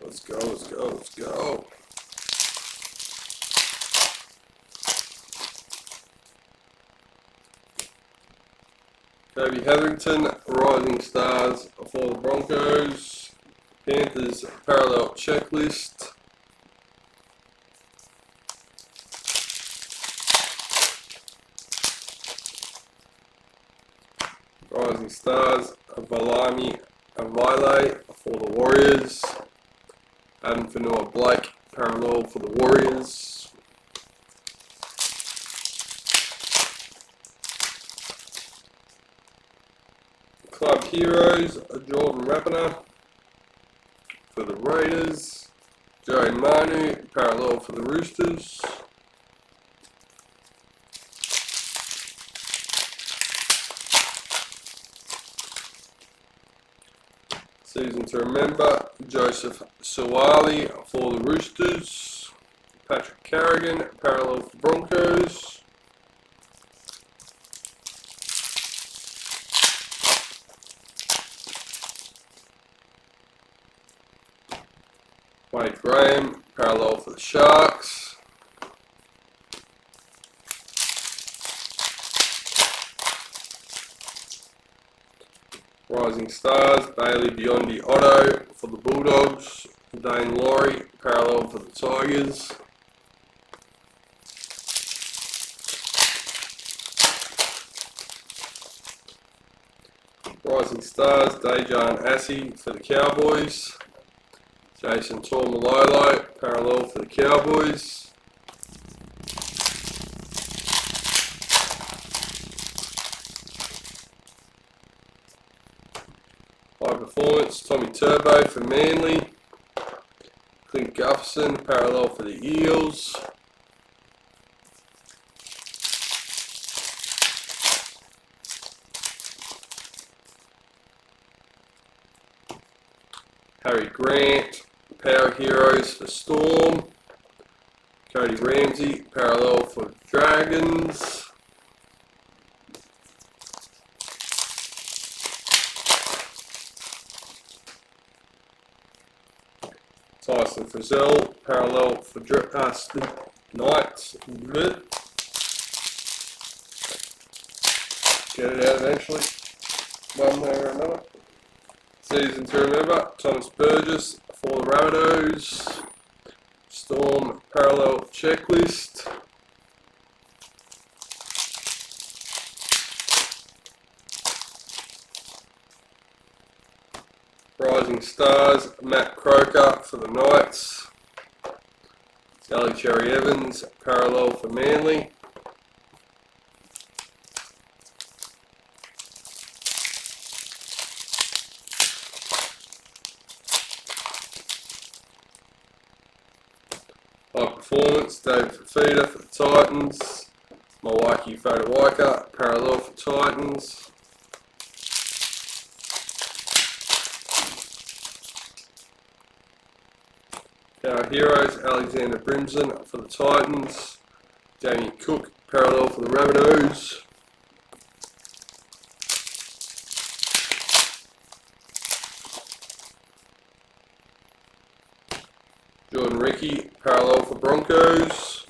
Let's go, let's go, let's go. Kobe Hetherington, Rising Stars for the Broncos. Panthers parallel checklist. Rising Stars, Valami Avile for the Warriors. Adam Fanua Blake, parallel for the Warriors. Club Heroes, Jordan Rapana for the Raiders. Joey Manu, parallel for the Roosters. Season to remember, Joseph Suwali for the Roosters. Patrick Carrigan, parallel for Broncos. Wade Graham, parallel for the Sharks. Rising Stars, Bailey Biondi Otto for the Bulldogs. Dane Laurie, parallel for the Tigers. Rising Stars, Dejan Assi for the Cowboys. Jason Tormalolo, parallel for the Cowboys. High Performance, Tommy Turbo for Manly. Clint Gufferson, parallel for the Eels. Harry Grant, Power Heroes for Storm. Cody Ramsey, parallel for Dragons. Tyson Frizzell, parallel for Knights. Get it out eventually, one way or another. Season to remember, Thomas Burgess for the Rabbitohs. Storm parallel checklist. Rising Stars, Matt Croker for the Knights. Sally Cherry Evans, parallel for Manly. High Performance, David Fafita for the Titans. Mawaki Fodawaika, parallel for Titans. Our Heroes, Alexander Brimson for the Titans. Jamie Cook, parallel for the Rabbitohs. Jordan Ricky, parallel for Broncos.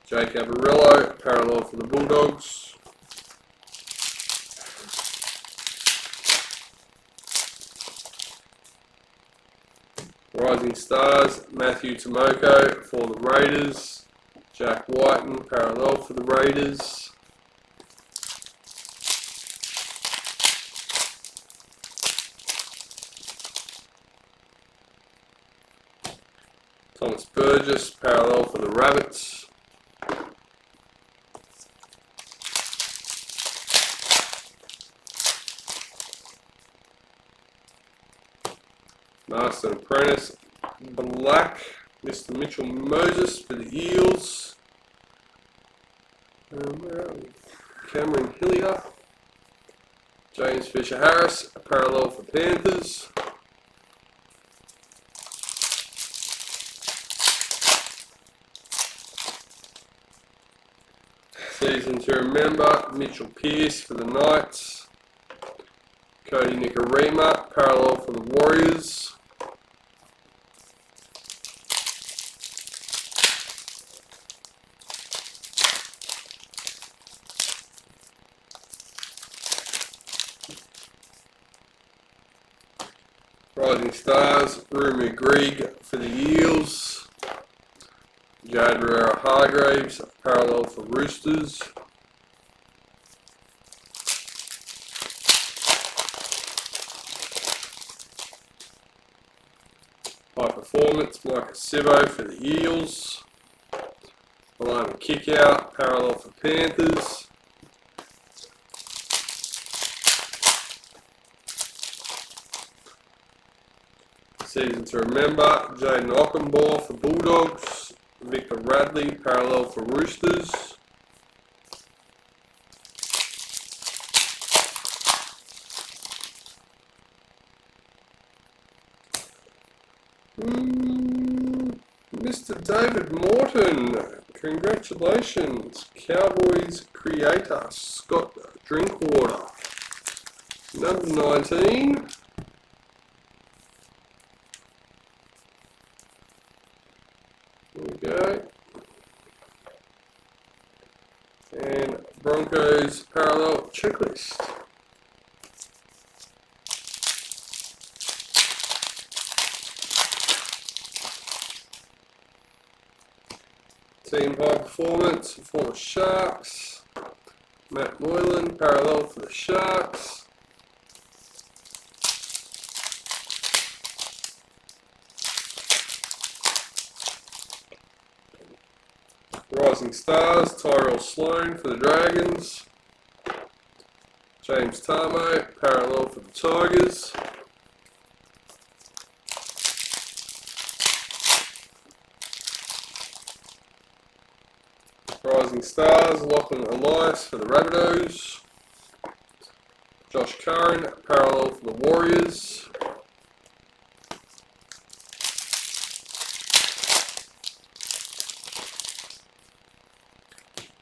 Jake Averillo, parallel for the Bulldogs. Rising Stars, Matthew Tomoko for the Raiders. Jack Whiten, parallel for the Raiders. Thomas Burgess, parallel for the Rabbits. Master Apprentice, Black, Mr. Mitchell Moses for the Eels. Where are we? Cameron Hillier. James Fisher Harris, parallel for Panthers. Season to remember, Mitchell Pearce for the Knights. Cody Nikorima, parallel for the Warriors. Rising Stars, Rumi Grieg for the Eels. Jade Rivera Hargraves, parallel for Roosters. High Performance, Micah Sivo for the Eels. Alana Kickout, parallel for Panthers. Season to remember, Jaden Ockenbaugh for Bulldogs. Victor Radley, parallel for Roosters. Mr. David Morton, congratulations. Cowboys creator, Scott Drinkwater. Number 19. There we go. And Broncos parallel checklist. Team High Performance, former Sharks. Matt Moylan, parallel for the Sharks. Rising Stars, Tyrell Sloan for the Dragons. James Tamo, parallel for the Tigers. Rising Stars, Lachlan Elias for the Rabbitohs. Josh Curran, parallel for the Warriors.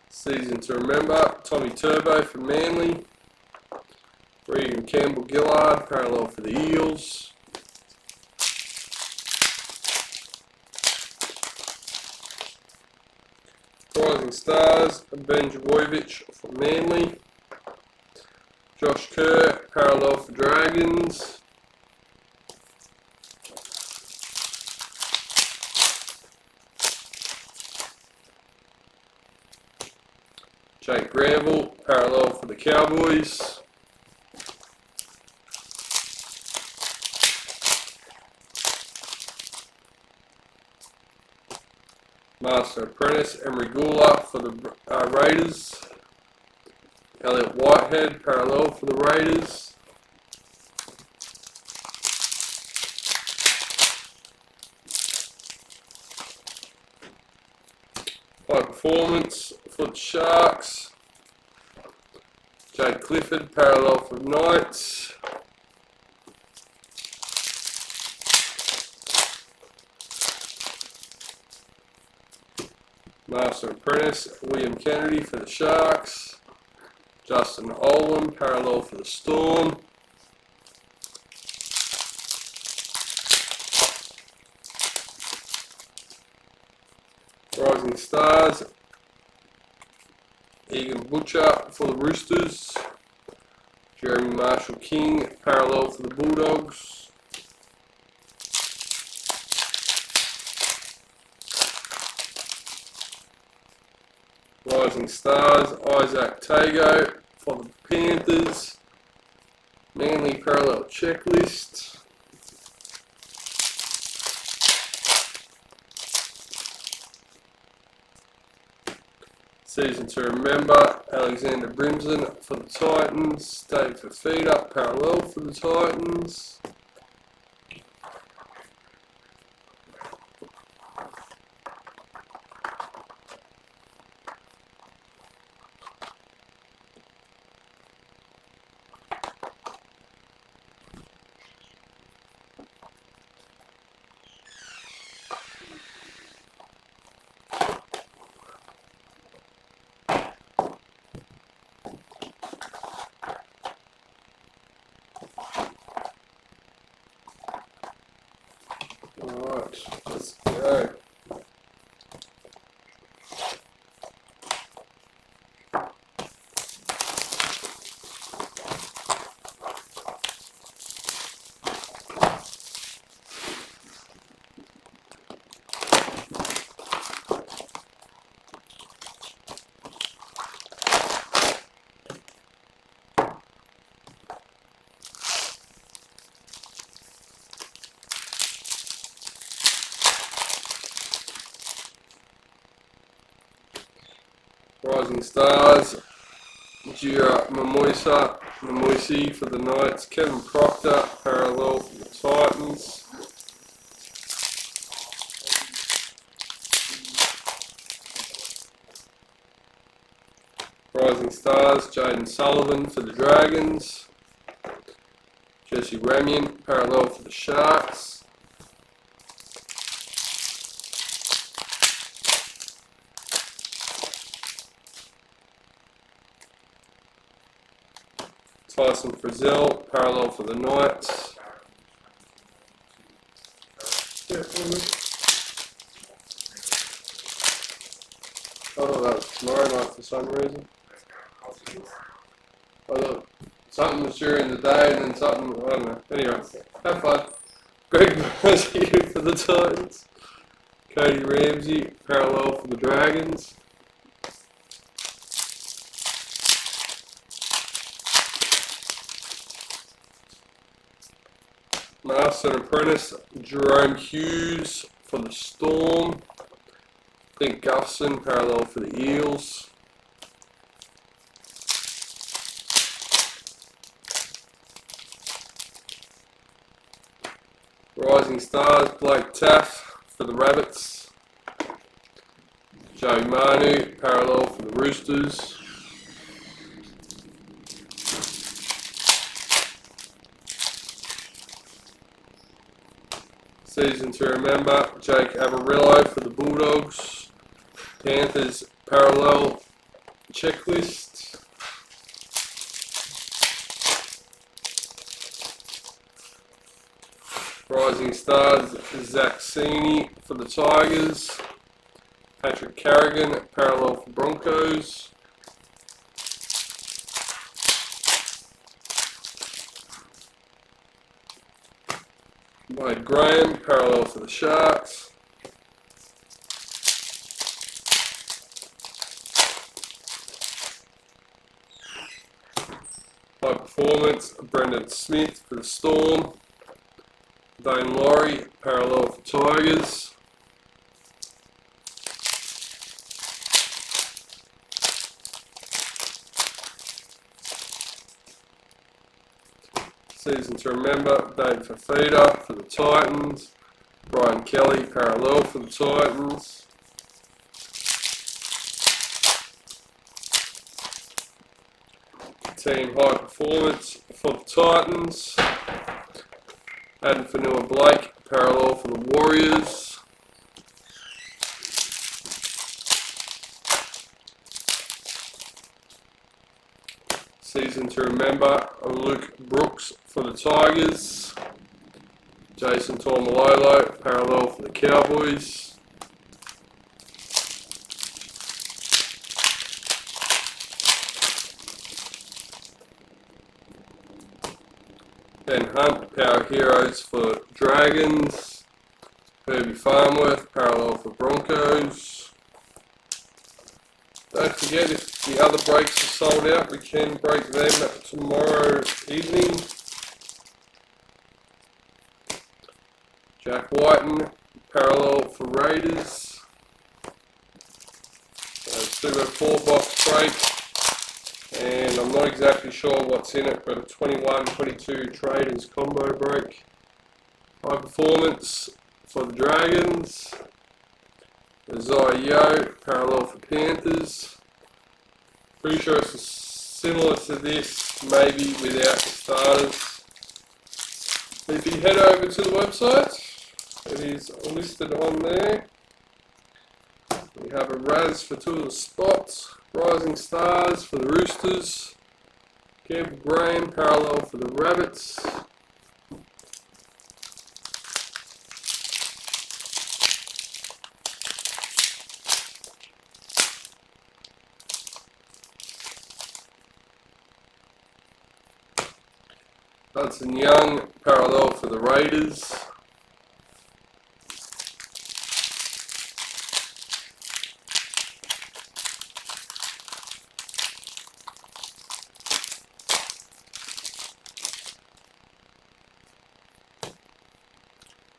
Season to remember, Tommy Turbo for Manly. Regan Campbell Gillard, parallel for the Eels. Rising Stars, Ben Javovic for Manly. Josh Kerr, parallel for Dragons. Jake Granville, parallel for the Cowboys. Master Apprentice, Emery Gula for the Raiders. Elliot Whitehead, parallel for the Raiders. High Performance for the Sharks. Jake Clifford, parallel for the Knights. Master Apprentice, William Kennedy for the Sharks. Justin Olam, parallel for the Storm. Rising Stars, Egan Butcher for the Roosters. Jeremy Marshall King, parallel for the Bulldogs. Rising Stars, Isaac Tago for the Panthers. Manly parallel checklist. Season to remember, Alexander Brimson for the Titans. Dave Fafita, parallel for the Titans. Alright, let's go. Rising Stars, Jira Mamoisi for the Knights. Kevin Proctor, parallel for the Titans. Rising Stars, Jaden Sullivan for the Dragons. Jesse Ramian, parallel for the Sharks. Tyson Frizzell, parallel for the Knights. I thought that was tomorrow night for some reason. I thought something was during the day and then something, I don't know. Anyway, have fun. Greg Murphy for the Titans. Cody Ramsey, parallel for the Dragons. Master and Apprentice, Jerome Hughes for the Storm. think Guffson, parallel for the Eels. Rising Stars, Blake Taff for the Rabbits. Joe Manu, parallel for the Roosters. Season to remember, Jake Averillo for the Bulldogs. Panthers parallel checklist. Rising Stars, Zach Sini for the Tigers. Patrick Carrigan, parallel for Broncos. Wade Graham, parallel for the Sharks. High performance, Brendan Smith for the Storm. Dane Laurie, parallel for Tigers. Season to remember, Dave Fafita for the Titans. Brian Kelly, parallel for the Titans. Team high performance for the Titans. Adam Fanua Blake, parallel for the Warriors. Season to remember, Luke Brooks for the Tigers. Jason Tormalolo, parallel for the Cowboys. Ben Hunt, Power Heroes for Dragons. Herbie Farmworth, parallel for Broncos. Don't forget, if the other breaks are sold out, we can break them tomorrow evening. Jack Whiten, parallel for Raiders. Super 4-box break, and I'm not exactly sure what's in it, but a 21-22 Traders combo break. High performance for the Dragons. Isaiah Yeo, parallel for Panthers. Pretty sure it's similar to this, maybe without the starters. If you head over to the website, it is listed on there. We have a Raz for 2 of the spots. Rising Stars for the Roosters. Campbell Graham, parallel for the Rabbits. Hudson Young, parallel for the Raiders.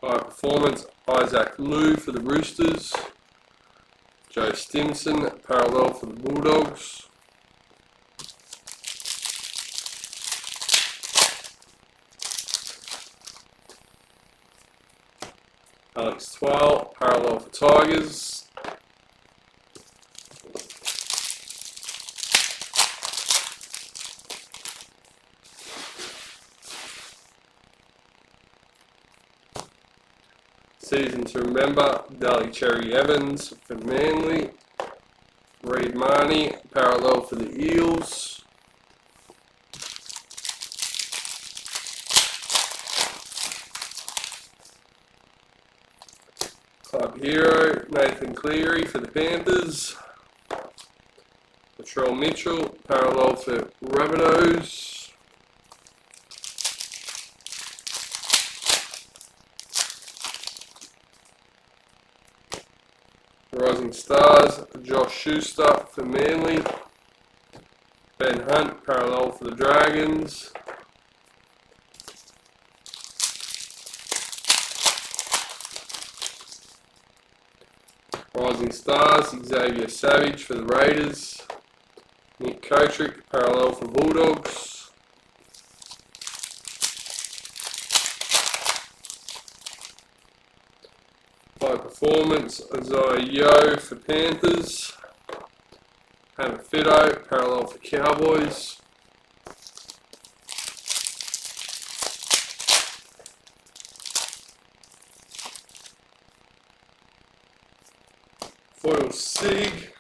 High performance, Isaac Liu for the Roosters. Joe Stimson, parallel for the Bulldogs. Alex Twal, parallel for Tigers. Season to remember, Dally Cherry Evans for Manly. Reid Marnie, parallel for the Eels. Club Hero, Nathan Cleary for the Panthers. Latrell Mitchell, parallel for Rabbitohs. Rising Stars, Josh Schuster for Manly. Ben Hunt, parallel for the Dragons. Rising Stars, Xavier Savage for the Raiders. Nick Kotrick, parallel for Bulldogs. By performance, Isaiah Yo for Panthers. Hannah Fido, parallel for Cowboys. Foil Sig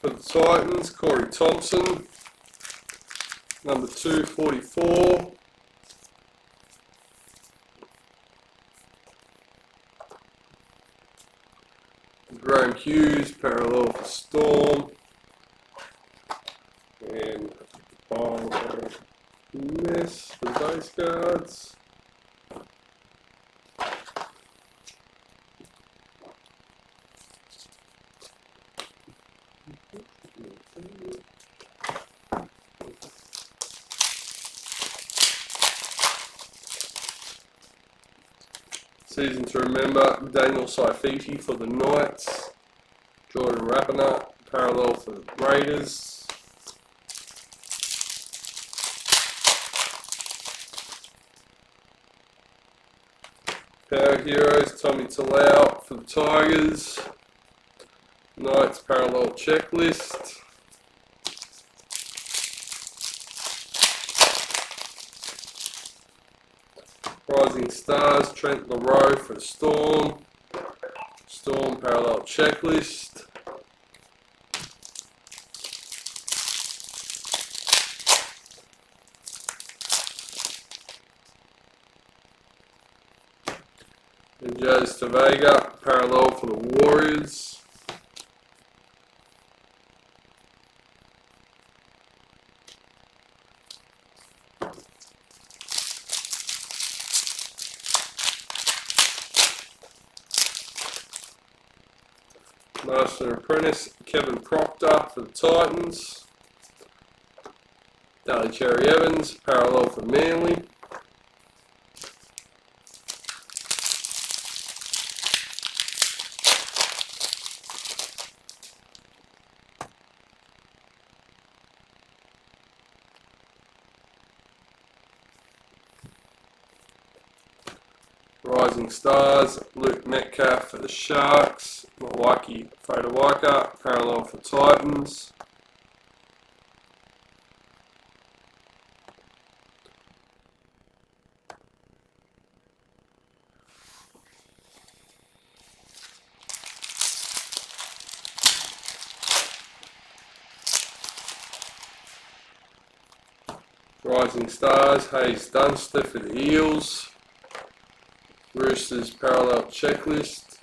for the Titans, Corey Thompson, number 244. Graham Hughes, parallel for Storm. And mess for the base cards. Season to remember, Daniel Saifiti for the Knights. Jordan Rapiner, parallel for the Raiders. Power Heroes, Tommy Talau for the Tigers. Knights parallel checklist. Rising Stars, Trent LaRoe for the Storm. Storm parallel checklist. And Jazz Tavega, parallel for the Warriors. Master and Apprentice, Kevin Proctor for the Titans. Daly Cherry Evans, parallel for Manly. Rising Stars, Luke Metcalf for the Sharks. Milwaukee Fodawaka, parallel for Titans. Rising Stars, Hayes Dunster for the Eels. Roosters parallel checklist.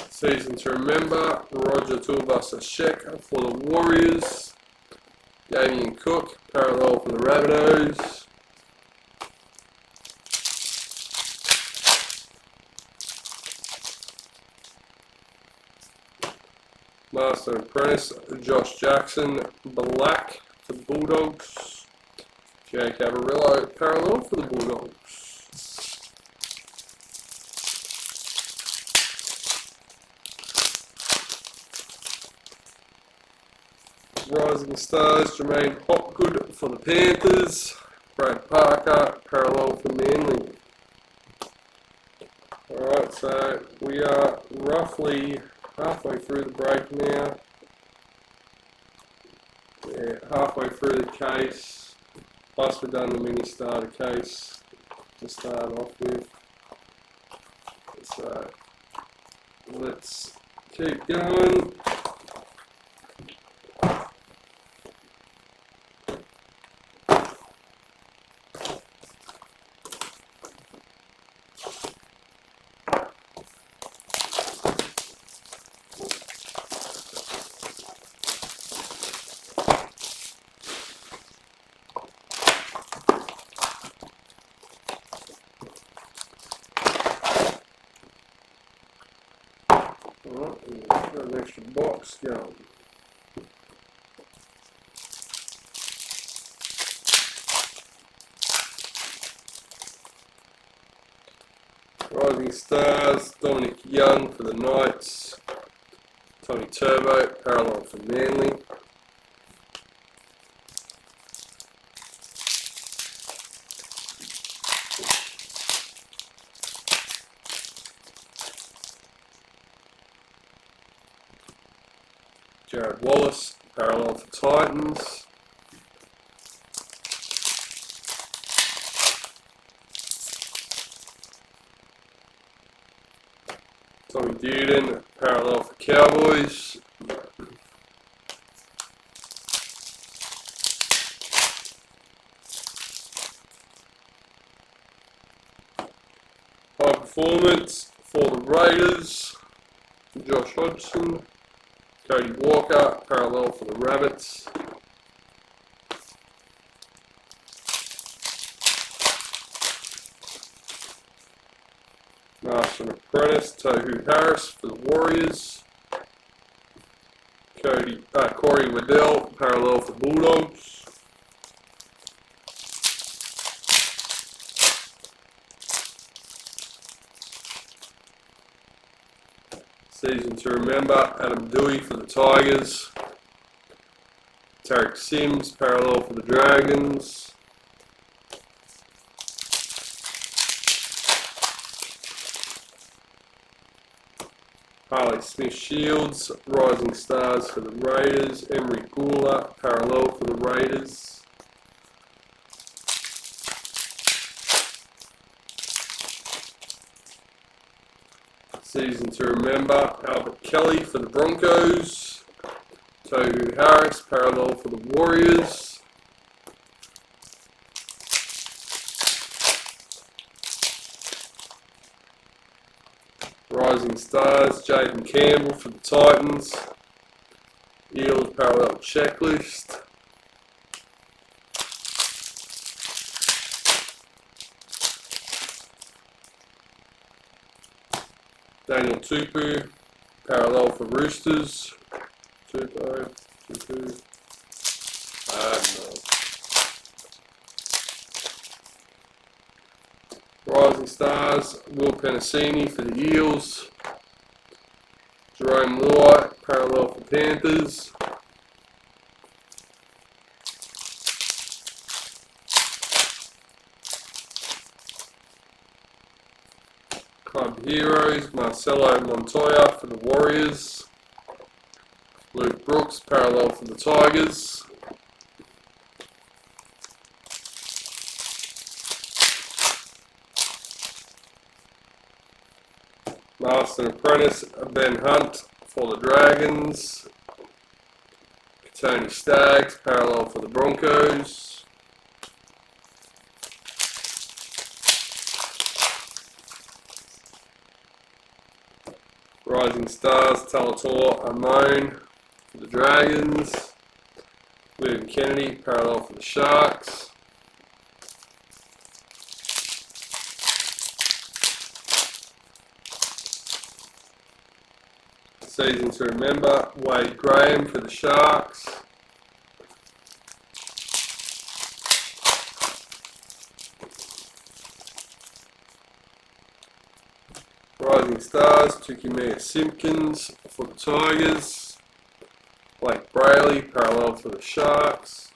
Season to remember, Roger Tuivasa-Sheck for the Warriors. Damien Cook, parallel for the Rabbitohs. Master and Apprentice, Josh Jackson, black for the Bulldogs. Jake Averillo, parallel for the Bulldogs. Rising Stars, Jermaine Hopgood for the Panthers. Brad Parker, parallel for Manly. Alright, so we are roughly halfway through the break now. Yeah, halfway through the case. Plus we've done the mini starter case to start off with. So let's keep going. Alright, got an extra box. box going. Rising Stars, Dominic Young for the Knights. Tommy Turbo, parallel for Manly. Jared Wallace, parallel for Titans. Tommy Duden, parallel for Cowboys. High performance for the Raiders. Josh Hodgson. Cody Walker, parallel for the Rabbits. Master and Apprentice, Tohu Harris for the Warriors. Corey Waddell, parallel for Bulldogs. Season to remember, Adam Dewey for the Tigers. Tarek Sims, parallel for the Dragons. Harley Smith Shields, Rising Stars for the Raiders. Emery Gula, parallel for the Raiders. Season to remember, Albert Kelly for the Broncos. Tohu Harris, parallel for the Warriors. Rising Stars, Jaden Campbell for the Titans. Eels parallel checklist. Daniel Tupu, parallel for Roosters. Tupu. Rising Stars, Will Penasini for the Eels. Jerome Luai, parallel for Panthers. Club Heroes, Marcelo Montoya for the Warriors. Luke Brooks, parallel for the Tigers. Master and Apprentice, Ben Hunt for the Dragons. Tony Staggs, parallel for the Broncos. Rising Stars, Talator Amone for the Dragons. William Kennedy, parallel for the Sharks. Season to remember, Wade Graham for the Sharks. Rising Stars, Tukimea Simpkins for the Tigers. Blake Brayley, parallel for the Sharks.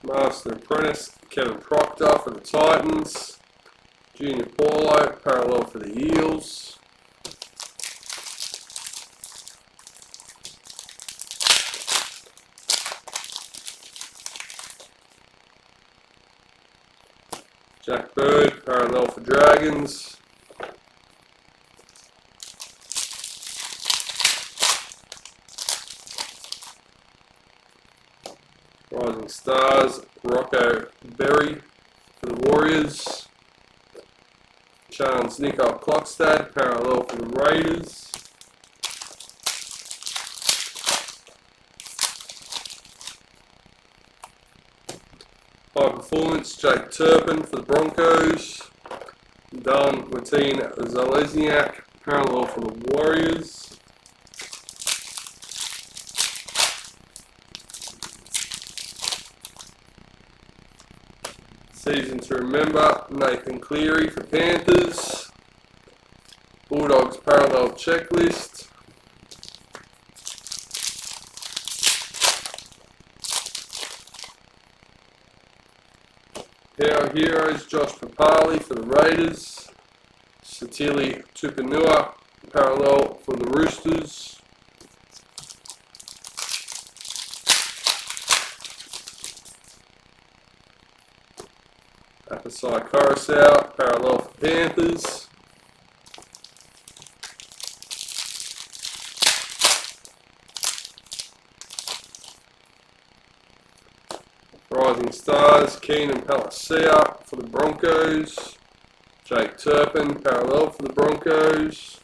Master and Apprentice, Kevin Proctor for the Titans. Junior Paulo, parallel for the Eels. Jack Bird, parallel for Dragons. Rising Stars, Rocco Berry for the Warriors. Charles Nico Klokstad, parallel for the Raiders. High performance, Jake Turpin for the Broncos. Done, Martin Zalesniak, parallel for the Warriors. Season to remember, Nathan Cleary for Panthers. Bulldogs parallel checklist. Power Heroes, Josh Papali for the Raiders. Satili Tupanua, parallel for the Roosters. Apasai Coruscant, parallel for Panthers. Rising Stars, Keenan Palacia for the Broncos. Jake Turpin, parallel for the Broncos.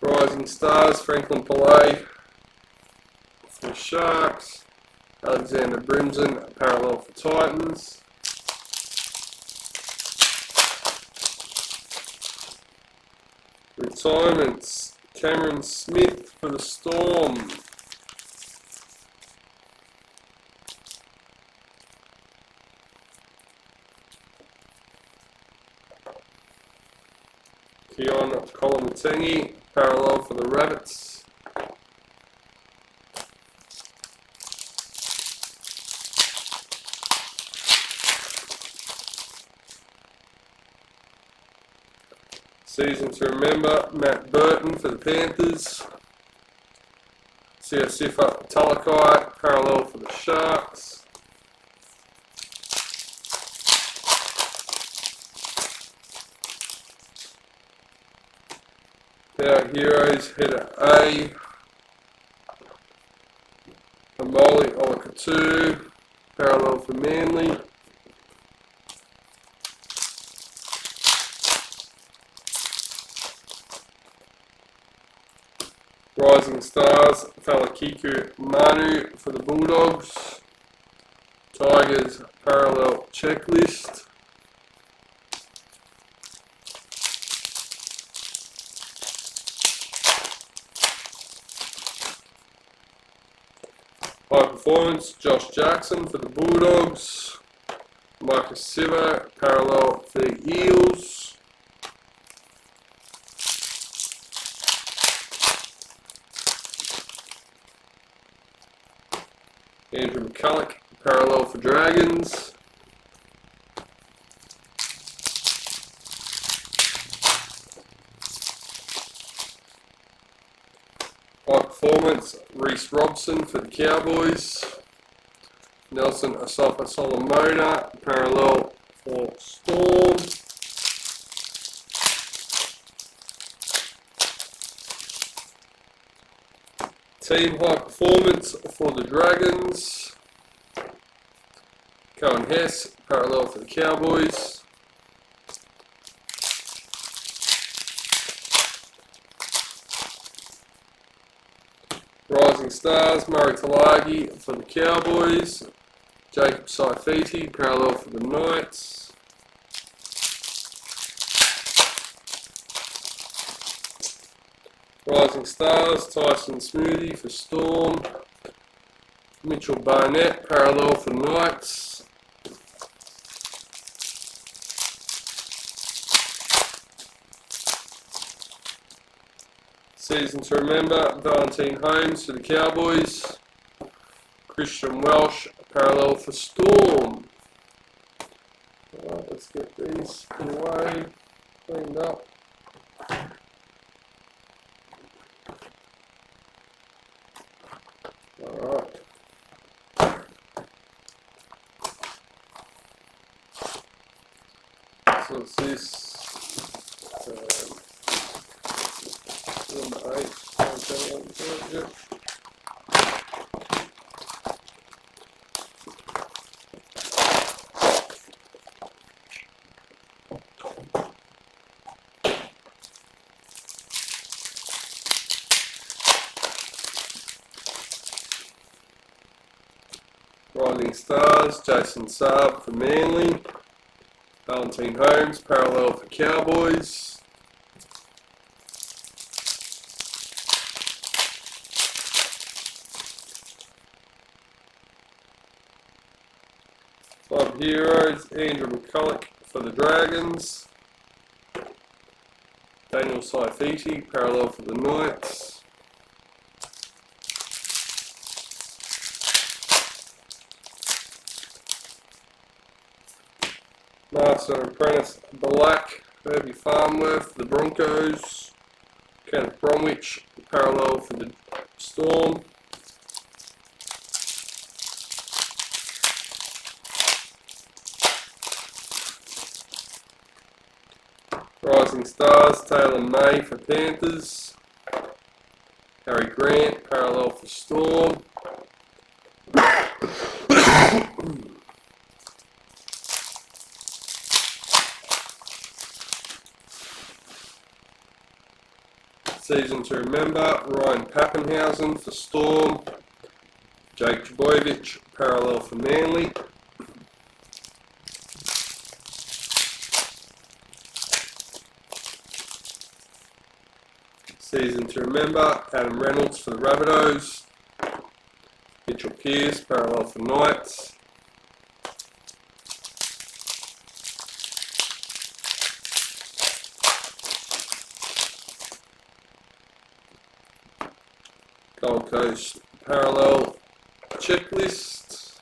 Rising Stars, Franklin Pillay for the Sharks. Alexander Brimson, parallel for Titans. Retirements, Cameron Smith for the Storm. Keon Kolomatangi, parallel for the Rabbits. Season to remember, Matt Burton for the Panthers. Siosifa Talakai, parallel for the Sharks. Power Heroes, header A. Amoli Olakatu, parallel for Manly. Rising Stars, Falakiku Manu for the Bulldogs. Tigers, parallel checklist. High performance, Josh Jackson for the Bulldogs. Marcus Sivo, parallel for the Eels. Andrew McCulloch, parallel for Dragons. High performance, Reece Robson for the Cowboys. Nelson Asafa Solomona, parallel for Storm. Team high performance for the Dragons. Cohen Hess, parallel for the Cowboys. Rising Stars, Murray Talagi for the Cowboys. Jacob Saifiti, parallel for the Knights. Rising Stars, Tyson Smoothie for Storm. Mitchell Barnett, parallel for Knights. Season to remember, Valentine Holmes for the Cowboys. Christian Welsh, parallel for Storm. Alright, let's get these away, cleaned up. Alright. So it's this number 8. Yep. Rising Stars, Jason Saab for Manly. Valentine Holmes, parallel for Cowboys. Club Heroes, Andrew McCulloch for the Dragons. Daniel Saifiti, parallel for the Knights. Master and Apprentice Black, Herbie Farmworth, the Broncos. Kenneth Bromwich, parallel for the Storm. Rising Stars, Taylor May for Panthers. Harry Grant, parallel for Storm. Season to Remember, Ryan Pappenhausen for Storm. Jake Trbojevic, parallel for Manly. Season to Remember, Adam Reynolds for the Rabbitohs. Mitchell Pearce, parallel for Knights. Gold Coast parallel checklist.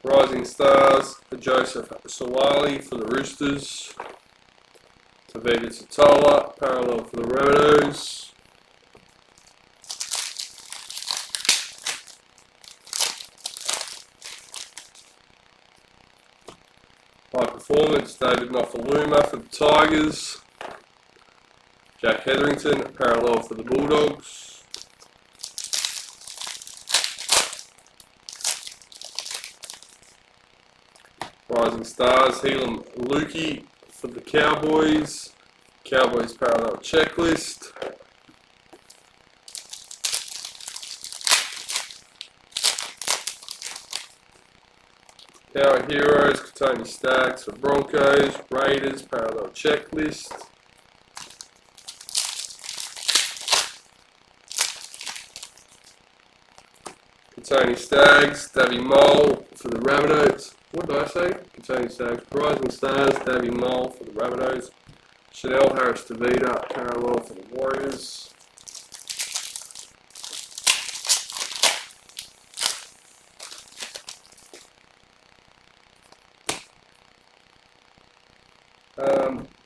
Rising Stars, Joseph Sawali for the Roosters. Tavita Satola, parallel for the Rabbitohs. High Performance, David Nofaluma for the Tigers. Jack Hetherington, parallel for the Bulldogs. Rising Stars, Helam Lukey for the Cowboys. Cowboys parallel checklist. Power Heroes, Katoni Staggs for Broncos. Raiders parallel checklist. Katoni Staggs, Davy Mole for the Rabbitohs. What did I say? Katoni Staggs, Rising Stars, Davy Mole for the Rabbitohs. Chanel Harris Tavita, parallel for the Warriors.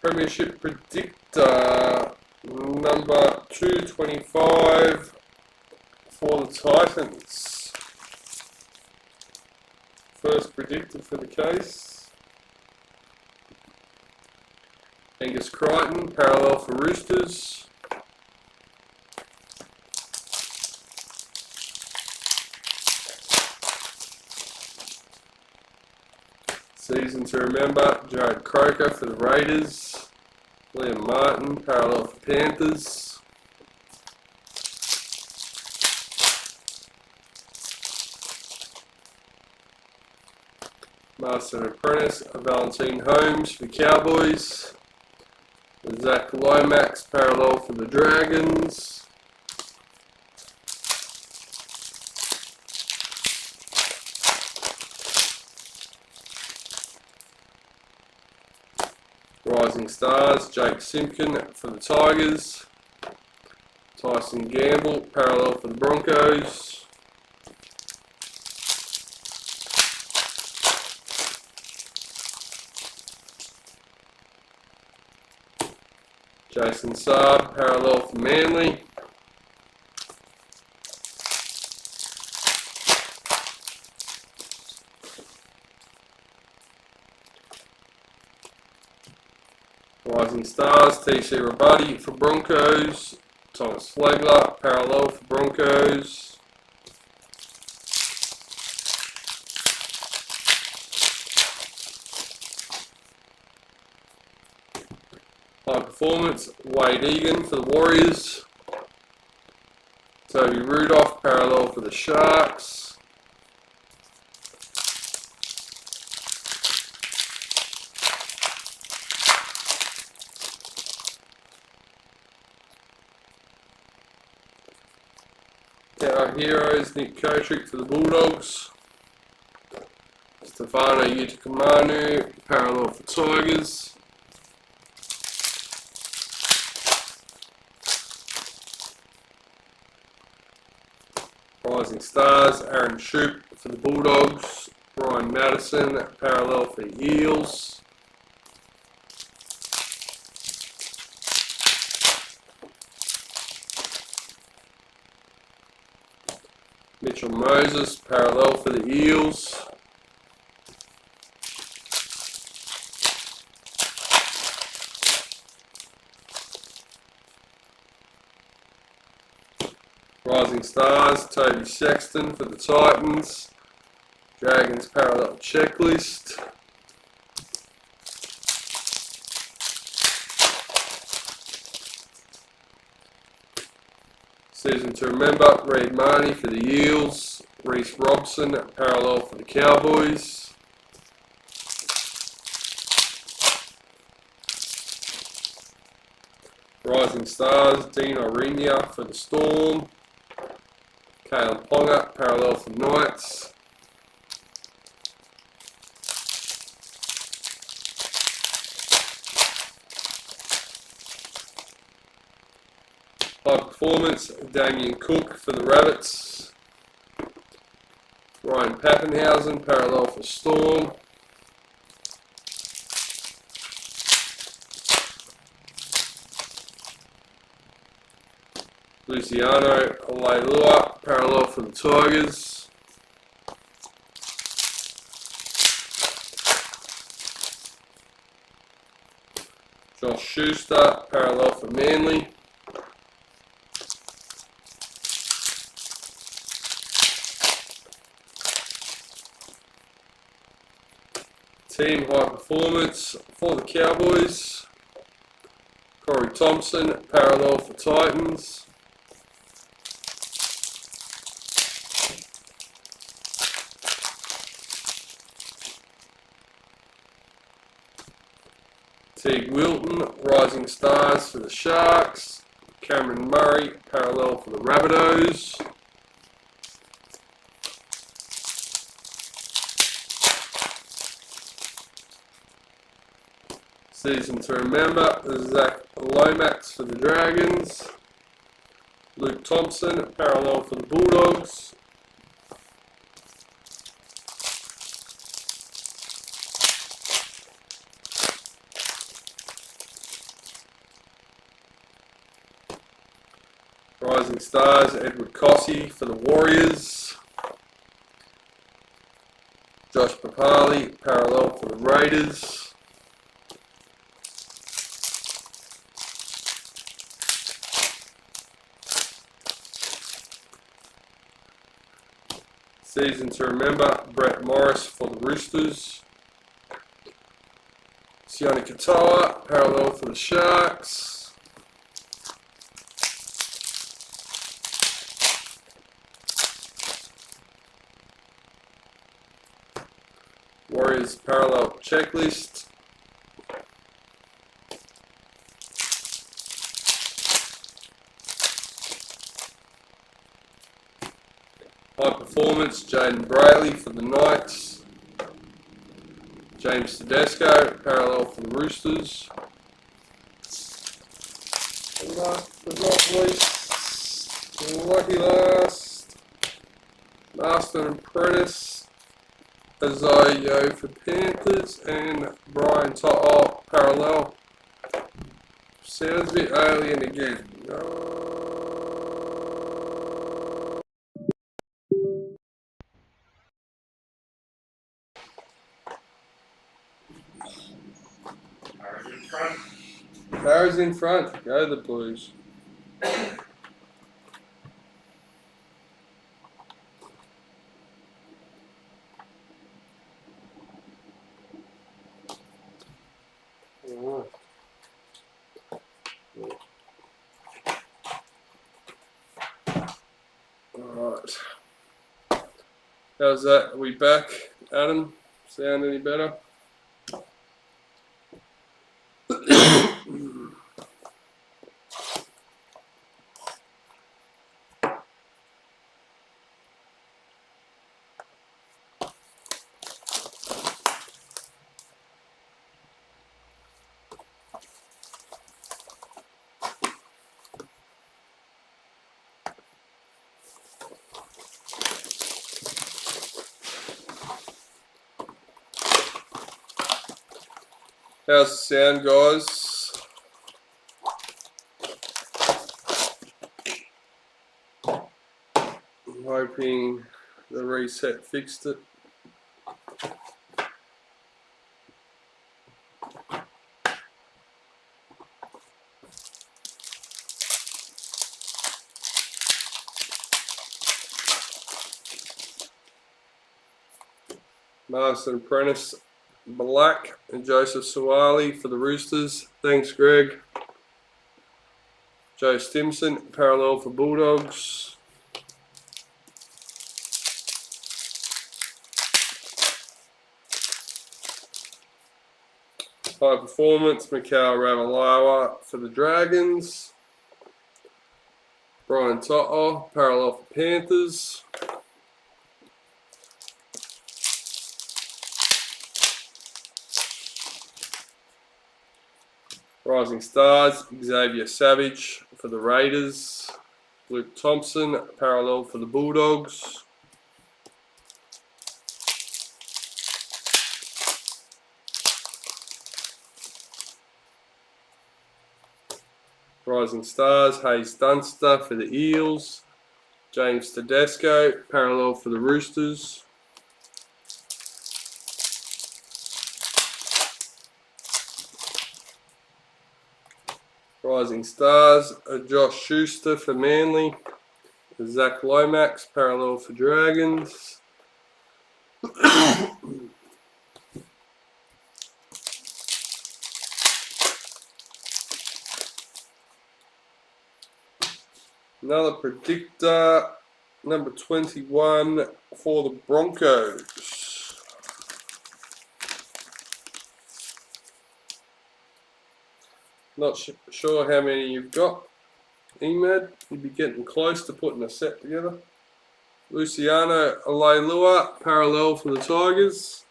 Premiership Predictor number 225 for the Titans. First predictor for the case. Angus Crichton, parallel for Roosters. Season to Remember, Jared Croker for the Raiders. Liam Martin, parallel for Panthers. Master and Apprentice, Valentine Holmes for Cowboys. Zach Lomax, parallel for the Dragons. Rising Stars, Jake Simpkin for the Tigers. Tyson Gamble, parallel for the Broncos. Jason Saab, parallel for Manly. Rising Stars, TC Rabadi for Broncos. Thomas Flegler, parallel for Broncos. High Performance, Wade Egan for the Warriors. Toby Rudolph, parallel for the Sharks. Our heroes, Nick Kotrick for the Bulldogs. Stefano Utikamanu, parallel for Tigers. Rising Stars, Aaron Shoup for the Bulldogs. Brian Madison, parallel for the Eels. Mitchell Moses, parallel for the Eels. Rising Stars, Toby Sexton for the Titans. Dragons parallel checklist. Season to remember, Reid Marnie for the Eels. Reece Robson, parallel for the Cowboys. Rising Stars, Dean Orinia for the Storm. Kale Ponga, parallel for Knights. High Performance, Damien Cook for the Rabbits. Ryan Pappenhausen, parallel for Storm. Luciano Leilua, parallel for the Tigers. Josh Schuster, parallel for Manly. Team High Performance for the Cowboys. Corey Thompson, parallel for Titans. Teague Wilton, Rising Stars for the Sharks. Cameron Murray, parallel for the Rabbitohs. Season to remember, Zach Lomax for the Dragons. Luke Thompson, parallel for the Bulldogs. Rising Stars, Edward Cossey for the Warriors. Josh Papali, parallel for the Raiders. Season to remember, Brett Morris for the Roosters. Sione Katoa, parallel for the Sharks. Warriors parallel checklist. High Performance, Jaden Brayley for the Knights. James Tedesco, parallel for the Roosters. And last but not least, lucky last and apprentice, Isaiah Yo for Panthers, and Brian To'o, parallel. Sounds a bit alien again. Barra's in front. Go the Blues. How's that? Are we back, Adam? Sound any better? How's the sound, guys? I'm hoping the reset fixed it. Marston Apprentice Black and Joseph Sawali for the Roosters. Thanks, Greg. Joe Stimson, parallel for Bulldogs. High Performance, Mikhail Ravalawa for the Dragons. Brian Toto, parallel for Panthers. Rising Stars, Xavier Savage for the Raiders. Luke Thompson, parallel for the Bulldogs. Rising Stars, Hayes Dunster for the Eels. James Tedesco, parallel for the Roosters. Rising Stars, Josh Schuster for Manly. Zach Lomax, parallel for Dragons. Another predictor, number 21 for the Broncos. Not sure how many you've got. Emad, you'd be getting close to putting a set together. Luciano Leilua, parallel for the Tigers.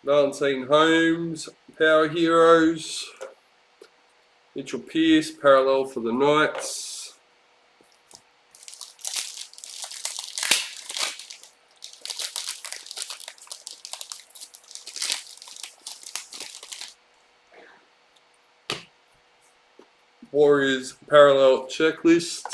Valentine Holmes, Power Heroes. Mitchell Pearce, parallel for the Knights. Warriors parallel checklist.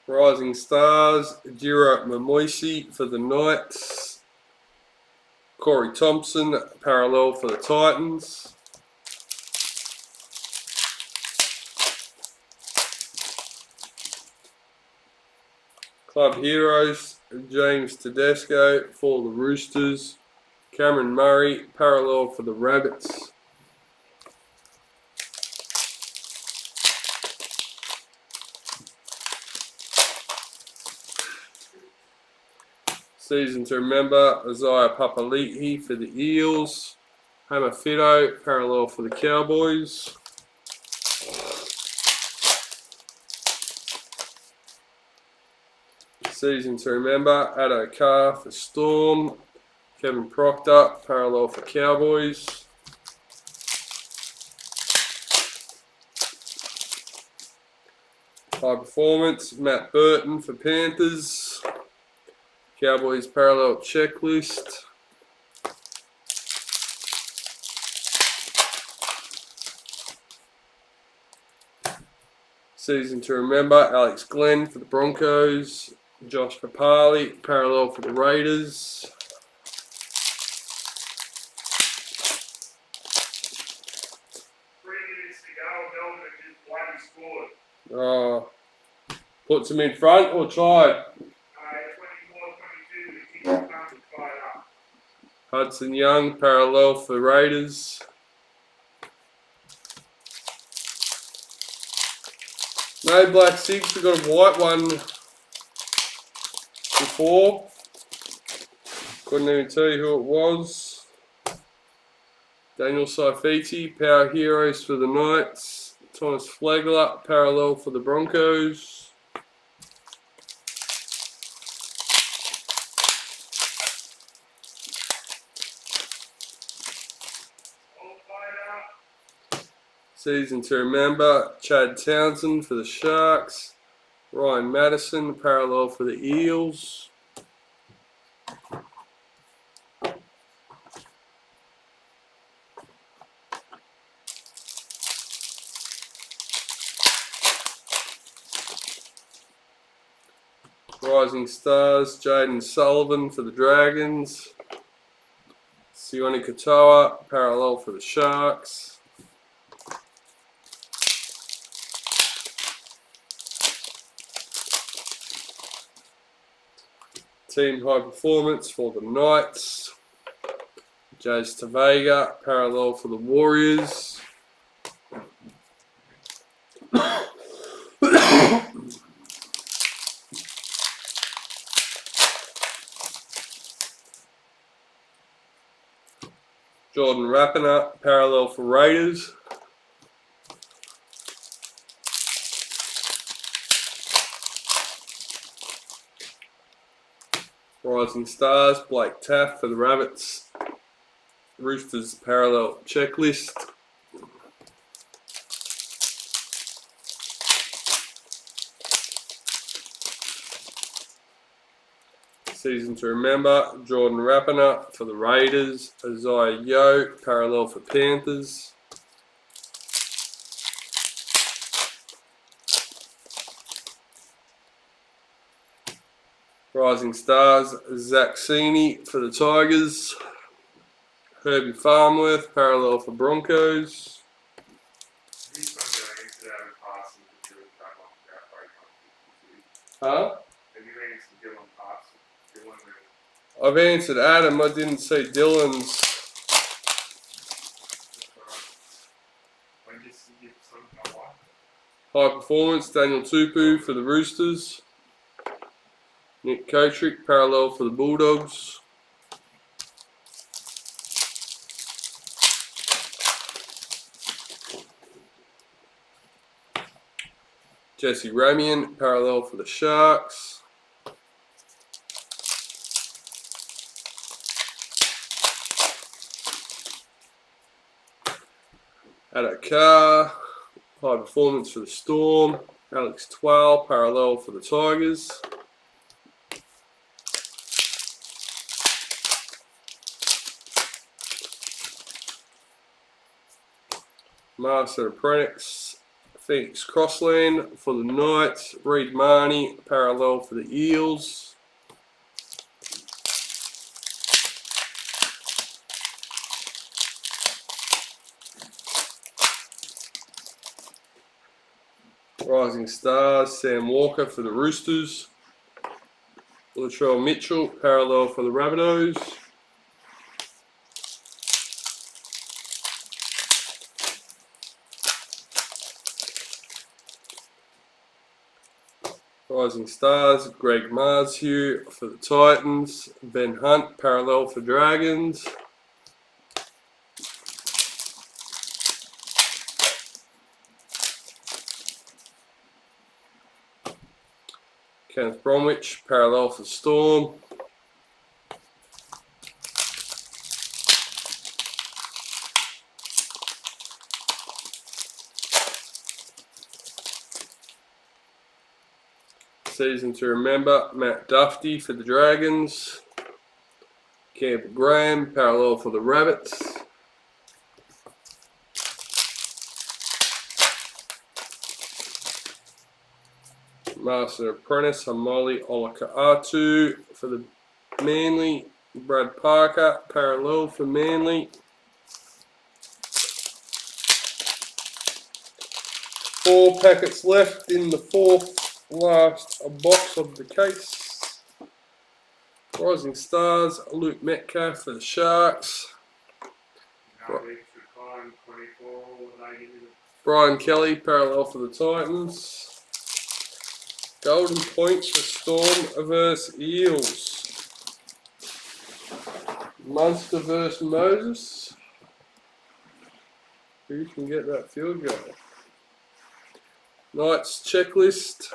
Rising Stars, Jira Mamoisi for the Knights. Corey Thompson, parallel for the Titans. Club Heroes, James Tedesco for the Roosters. Cameron Murray, parallel for the Rabbits. Season to remember, Isaiah Papali'i for the Eels. Hammer Fido, parallel for the Cowboys. Season to remember, Addo Carr for Storm. Kevin Proctor, parallel for Cowboys. High Performance, Matt Burton for Panthers. Cowboys parallel checklist. Season to remember, Alex Glenn for the Broncos. Josh Papali, parallel for the Raiders. 3 minutes to go, Melbourne just bloody scored. Oh, puts him in front or tried? 24-22. Hudson Young, parallel for Raiders. No black six, we got a white one before. Couldn't even tell you who it was. Daniel Saifiti, Power Heroes for the Knights. Thomas Flagler, parallel for the Broncos. Season to remember, Chad Townsend for the Sharks. Ryan Madison, parallel for the Eels. Rising Stars, Jaden Sullivan for the Dragons. Sione Katoa, parallel for the Sharks. Team High Performance for the Knights. Jace Tavega, parallel for the Warriors. Jordan Rapiner, parallel for Raiders. Rising Stars, Blake Taff for the Rabbits. Roosters parallel checklist. Season to remember, Jordan Rapiner for the Raiders. Isaiah Yeo, parallel for Panthers. Rising Stars, Zach Sini for the Tigers. Herbie Farmworth, parallel for Broncos. Huh? I've answered Adam, I didn't say Dylan's. High Performance, Daniel Tupu for the Roosters. Nick Kotrick, parallel for the Bulldogs. Jesse Ramian, parallel for the Sharks. Addo High Performance for the Storm. Alex Twal, parallel for the Tigers. Master Apprentice, Phoenix Crossland for the Knights. Reed Marnie, parallel for the Eels. Rising Stars, Sam Walker for the Roosters. Latrell Mitchell, parallel for the Rabbitohs. Rising Stars, Greg Marshew for the Titans. Ben Hunt, parallel for Dragons. Kenneth Bromwich, parallel for Storm. Season to remember, Matt Duffy for the Dragons. Campbell Graham, parallel for the Rabbits. Master Apprentice, Hamoli Olaka'atu for the Manly. Brad Parker, parallel for Manly. 4 packets left in the 4th last box of the case. Rising Stars, Luke Metcalf for the Sharks. Brian Kelly, parallel for the Titans. Golden points for Storm versus Eels. Munster versus Moses. Who can get that field goal? Knights checklist.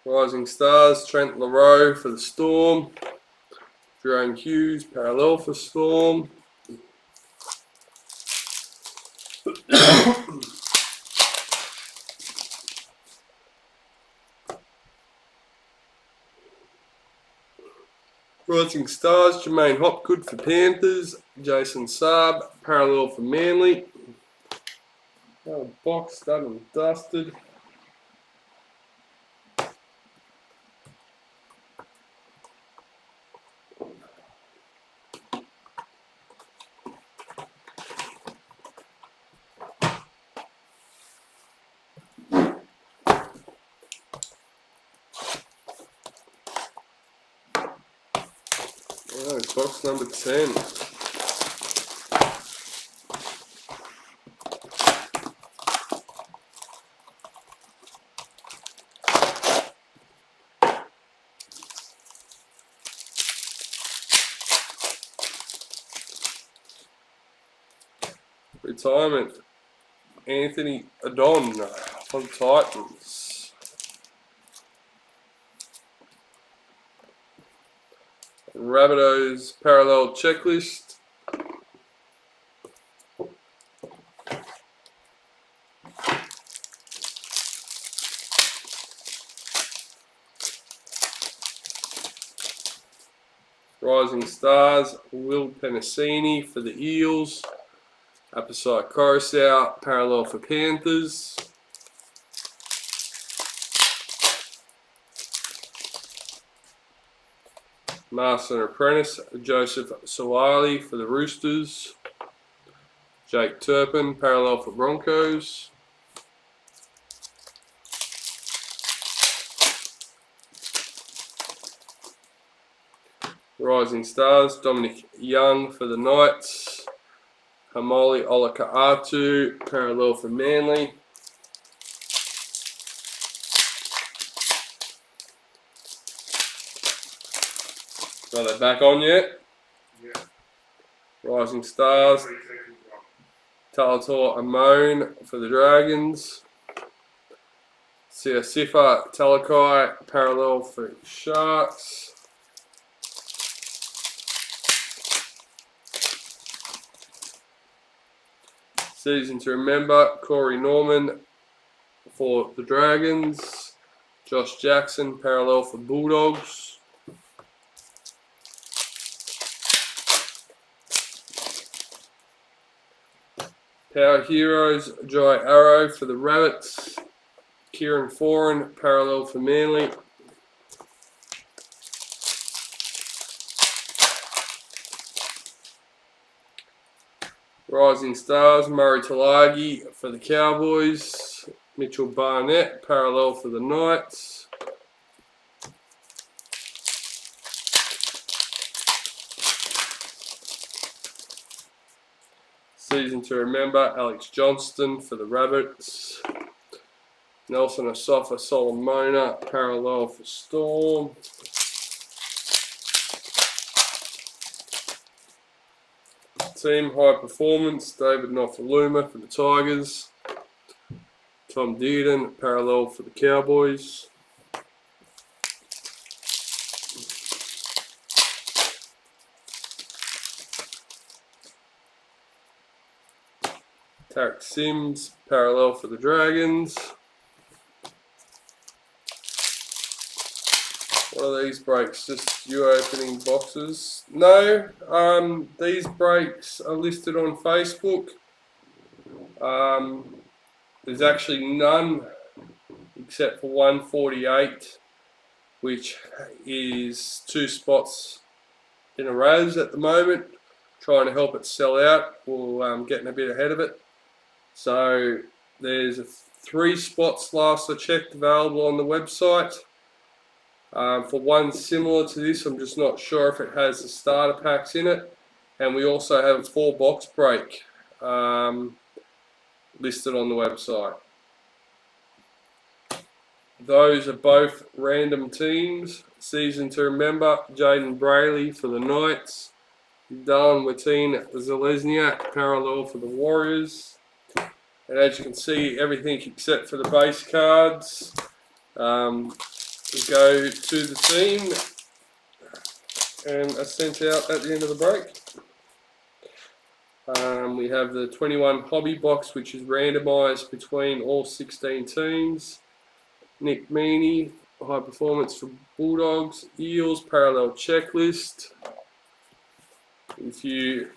Rising Stars, Trent LaRoe for the Storm. Jerome Hughes, parallel for Storm. Rising Stars, Jermaine Hopgood for Panthers. Jason Saab, parallel for Manly. Oh, box done and dusted. Oh, box number 10. Retirement. Anthony Adon on Titans. Rabbitohs parallel checklist. Rising Stars, Will Penasini for the Eels. Apposite Coruscant, parallel for Panthers. Master and Apprentice, Joseph Sawali for the Roosters. Jake Turpin, parallel for Broncos. Rising Stars, Dominic Young for the Knights. Hamoli Olaka'atu, parallel for Manly. Are they back on yet? Yeah. Rising Stars, Talator Amon for the Dragons. Sifa Talakai, parallel for Sharks. Season to remember, Corey Norman for the Dragons. Josh Jackson, parallel for Bulldogs. Power Heroes, Jai Arrow for the Rabbits. Kieran Foran, parallel for Manly. Rising Stars, Murray Talagi for the Cowboys. Mitchell Barnett, parallel for the Knights. Season to remember, Alex Johnston for the Rabbits. Nelson Asafa Solomona, parallel for Storm. Team High Performance, David Nofaluma for the Tigers. Tom Dearden, parallel for the Cowboys. Tarek Sims, parallel for the Dragons. What are these breaks? Just you opening boxes? No, these breaks are listed on Facebook. There's actually none except for 148, which is 2 spots in a rows at the moment. Trying to help it sell out. We're getting a bit ahead of it. So there's 3 spots last I checked available on the website. For one similar to this, I'm just not sure if it has the starter packs in it. And we also have a 4 box break listed on the website. Those are both random teams. Season to remember, Jaden Brayley for the Knights. Darren Zalesniak, parallel for the Warriors. And as you can see, everything except for the base cards go to the team and are sent out at the end of the break. We have the 21 hobby box, which is randomised between all 16 teams. Nick Meaney, high performance for Bulldogs. Eels, parallel checklist. If you're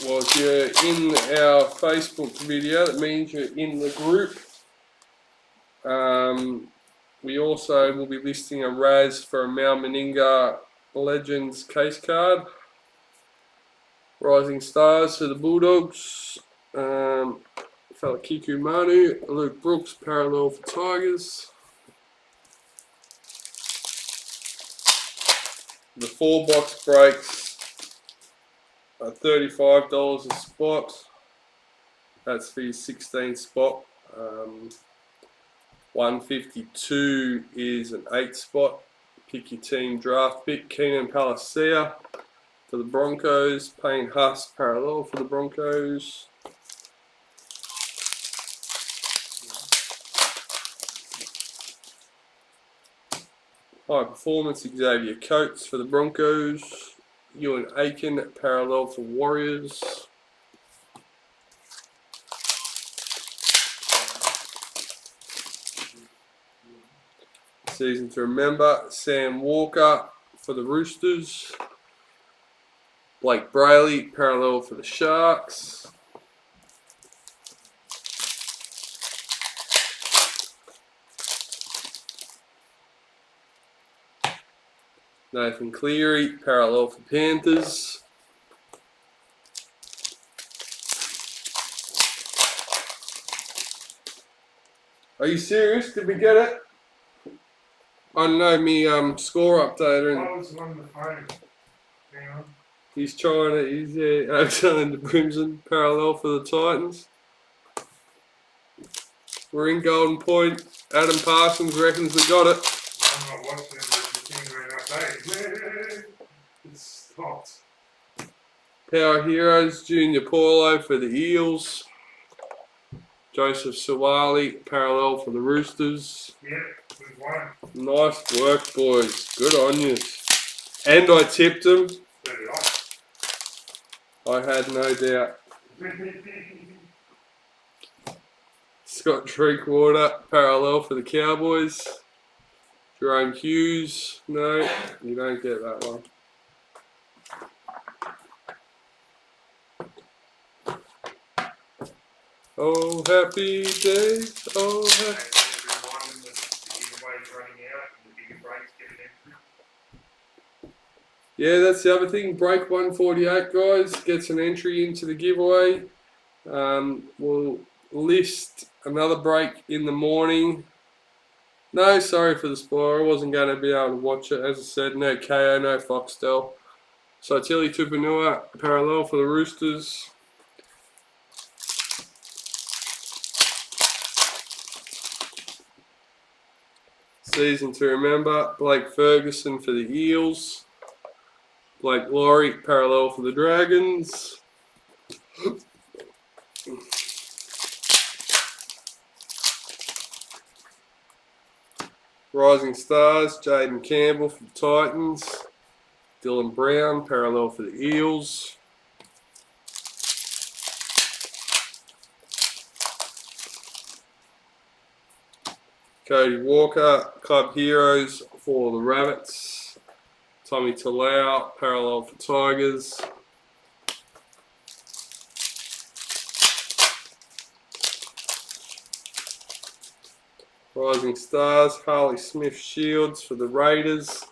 in our Facebook video, that means you're in the group. We also will be listing a Raz for a Mal Meninga Legends case card. Rising Stars for the Bulldogs. Fella Kiku Manu, Luke Brooks, parallel for Tigers. The 4 box breaks are $35 a spot. That's for your 16 spot. $152 is an 8 spot. Pick your team draft pick. Keenan Palacia for the Broncos. Payne Huss, parallel for the Broncos. High performance, Xavier Coates for the Broncos. Ewan Aiken, parallel for Warriors. Season to remember, Sam Walker for the Roosters. Blake Brayley, parallel for the Sharks. Nathan Cleary, parallel for Panthers. Are you serious? Did we get it? I know me score updater. I was on the phone. Hang on. He's trying to. He's Alexander Brimson, parallel for the Titans. We're in Golden Point. Adam Parsons reckons we got it. I'm not watching the thing going update. It's stopped. Power Heroes, Junior Paulo for the Eels. Joseph Sawali, parallel for the Roosters. Yeah, we've won. Nice work, boys. Good on you. And I tipped him. So did I had no doubt. Scott Treekwater, parallel for the Cowboys. Jerome Hughes, no, you don't get that one. Oh, happy days, oh, happy. Yeah, that's the other thing. Break 148, guys, gets an entry into the giveaway. We'll list another break in the morning. No, sorry for the spoiler. I wasn't going to be able to watch it. As I said, no KO, no Foxtel. So Tilly Tupanua, parallel for the Roosters. Season to remember, Blake Ferguson for the Eels. Blake Laurie, parallel for the Dragons. Rising Stars, Jaden Campbell for the Titans. Dylan Brown, parallel for the Eels. Cody Walker, Club Heroes for the Rabbits. Tommy Talau, parallel for Tigers. Rising Stars, Harley Smith Shields for the Raiders.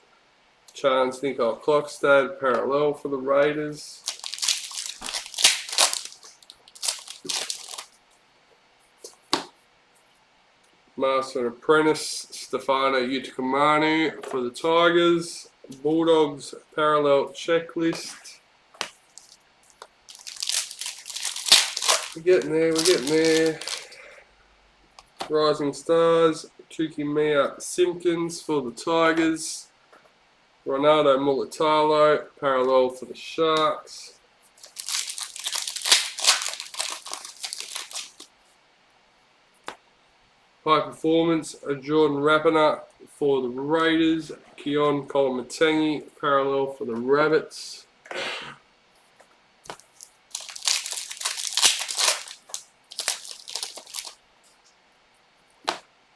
Chance Nicole Clockstad, parallel for the Raiders. Master and Apprentice, Stefano Utokumanu for the Tigers. Bulldogs parallel checklist. We're getting there. Rising Stars, Tukimiya Simpkins for the Tigers. Ronaldo Mulatalo, parallel for the Sharks. High Performance, Jordan Rapiner for the Raiders. Keon Kolomatangi, parallel for the Rabbits.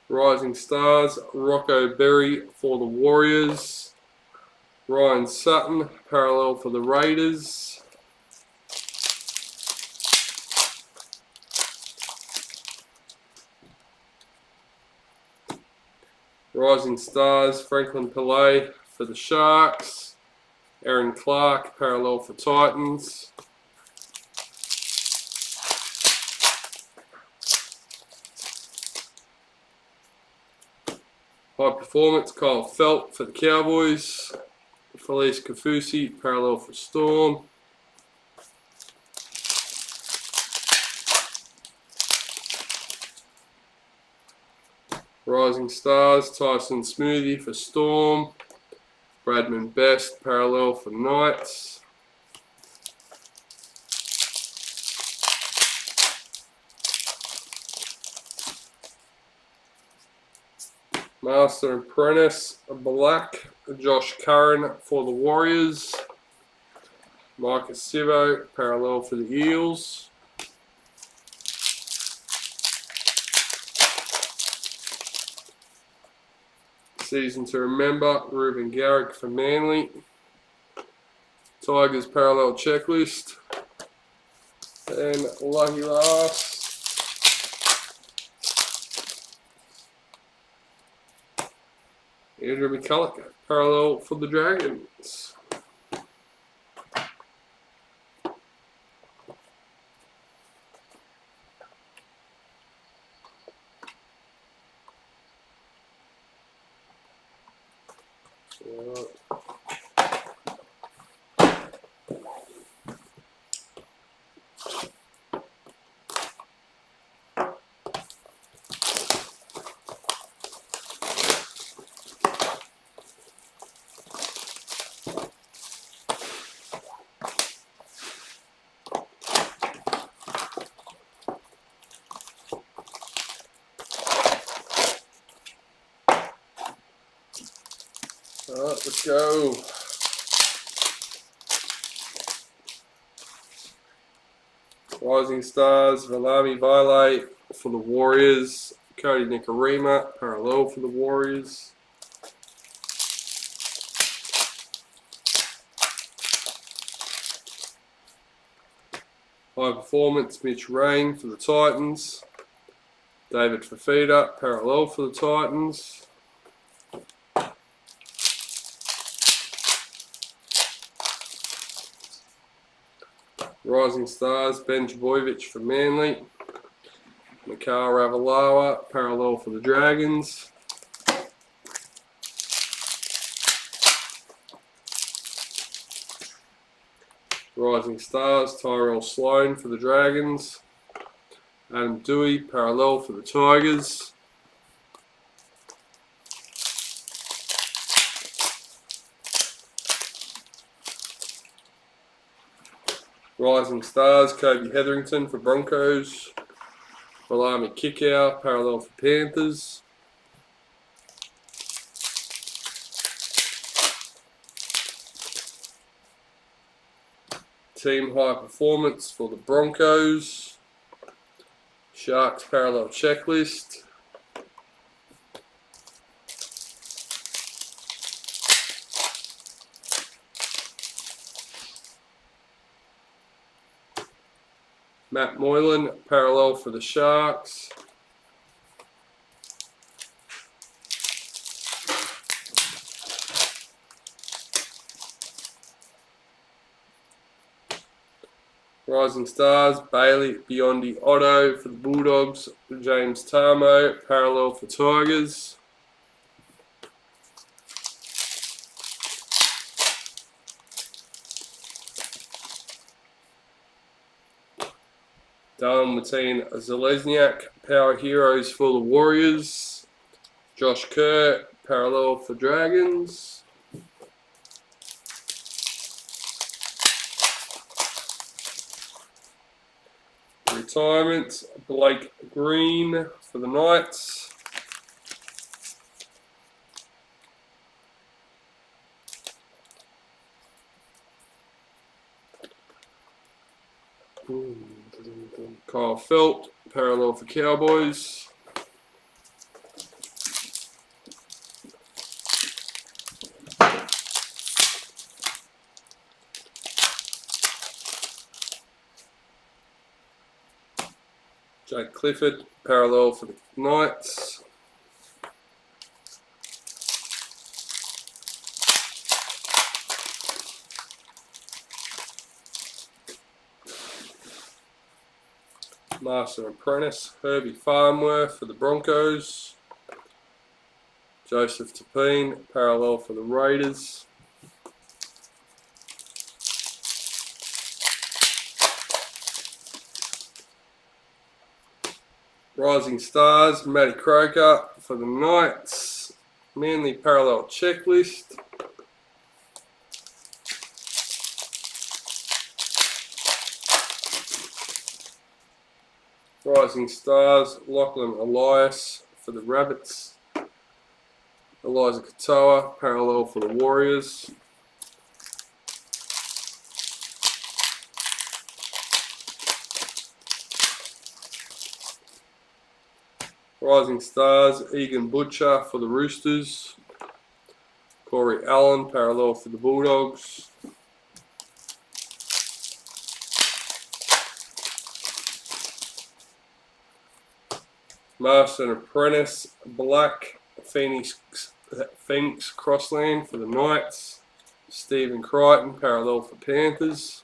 Rising Stars, Rocco Berry for the Warriors. Ryan Sutton, parallel for the Raiders. Rising Stars, Franklin Pillay for the Sharks. Aaron Clark, parallel for Titans. High Performance, Kyle Felt for the Cowboys. Felice Kafusi, parallel for Storm. Rising Stars, Tyson Smoothie for Storm. Bradman Best, parallel for Knights. Master and Apprentice, Black, Josh Curran for the Warriors. Marcus Sivo, parallel for the Eels. Season to Remember, Ruben Garrick for Manly. Tigers parallel checklist. And lucky last, Andrew McCulloch, parallel for the Dragons. Alright, let's go. Rising Stars, Valami Vile for the Warriors. Cody Nikarima, parallel for the Warriors. High Performance, Mitch Rain for the Titans. David Fafita, parallel for the Titans. Rising Stars, Ben Javovic for Manly. Mikhail Ravalawa, parallel for the Dragons. Rising Stars, Tyrell Sloan for the Dragons. Adam Dewey, parallel for the Tigers. Rising Stars, Kobe Hetherington for Broncos. Malami Kickout, parallel for Panthers. Team High Performance for the Broncos. Sharks parallel checklist. Matt Moylan, parallel for the Sharks. Rising Stars, Bailey Biondi Otto for the Bulldogs, James Tarmo, parallel for Tigers. Done between Zalesniak, Power Heroes for the Warriors, Josh Kerr, parallel for Dragons. Retirement, Blake Green for the Knights. Kyle Felt, parallel for Cowboys. Jake Clifford, parallel for the Knights. Master Apprentice, Herbie Farnworth for the Broncos. Joseph Tapine, parallel for the Raiders. Rising Stars, Matty Croker for the Knights. Manly parallel checklist. Rising Stars, Lachlan Elias for the Rabbits. Eliza Katoa, parallel for the Warriors. Rising Stars, Egan Butcher for the Roosters. Corey Allen, parallel for the Bulldogs. Master and Apprentice, Black, Phoenix Crossland for the Knights. Stephen Crichton, parallel for Panthers.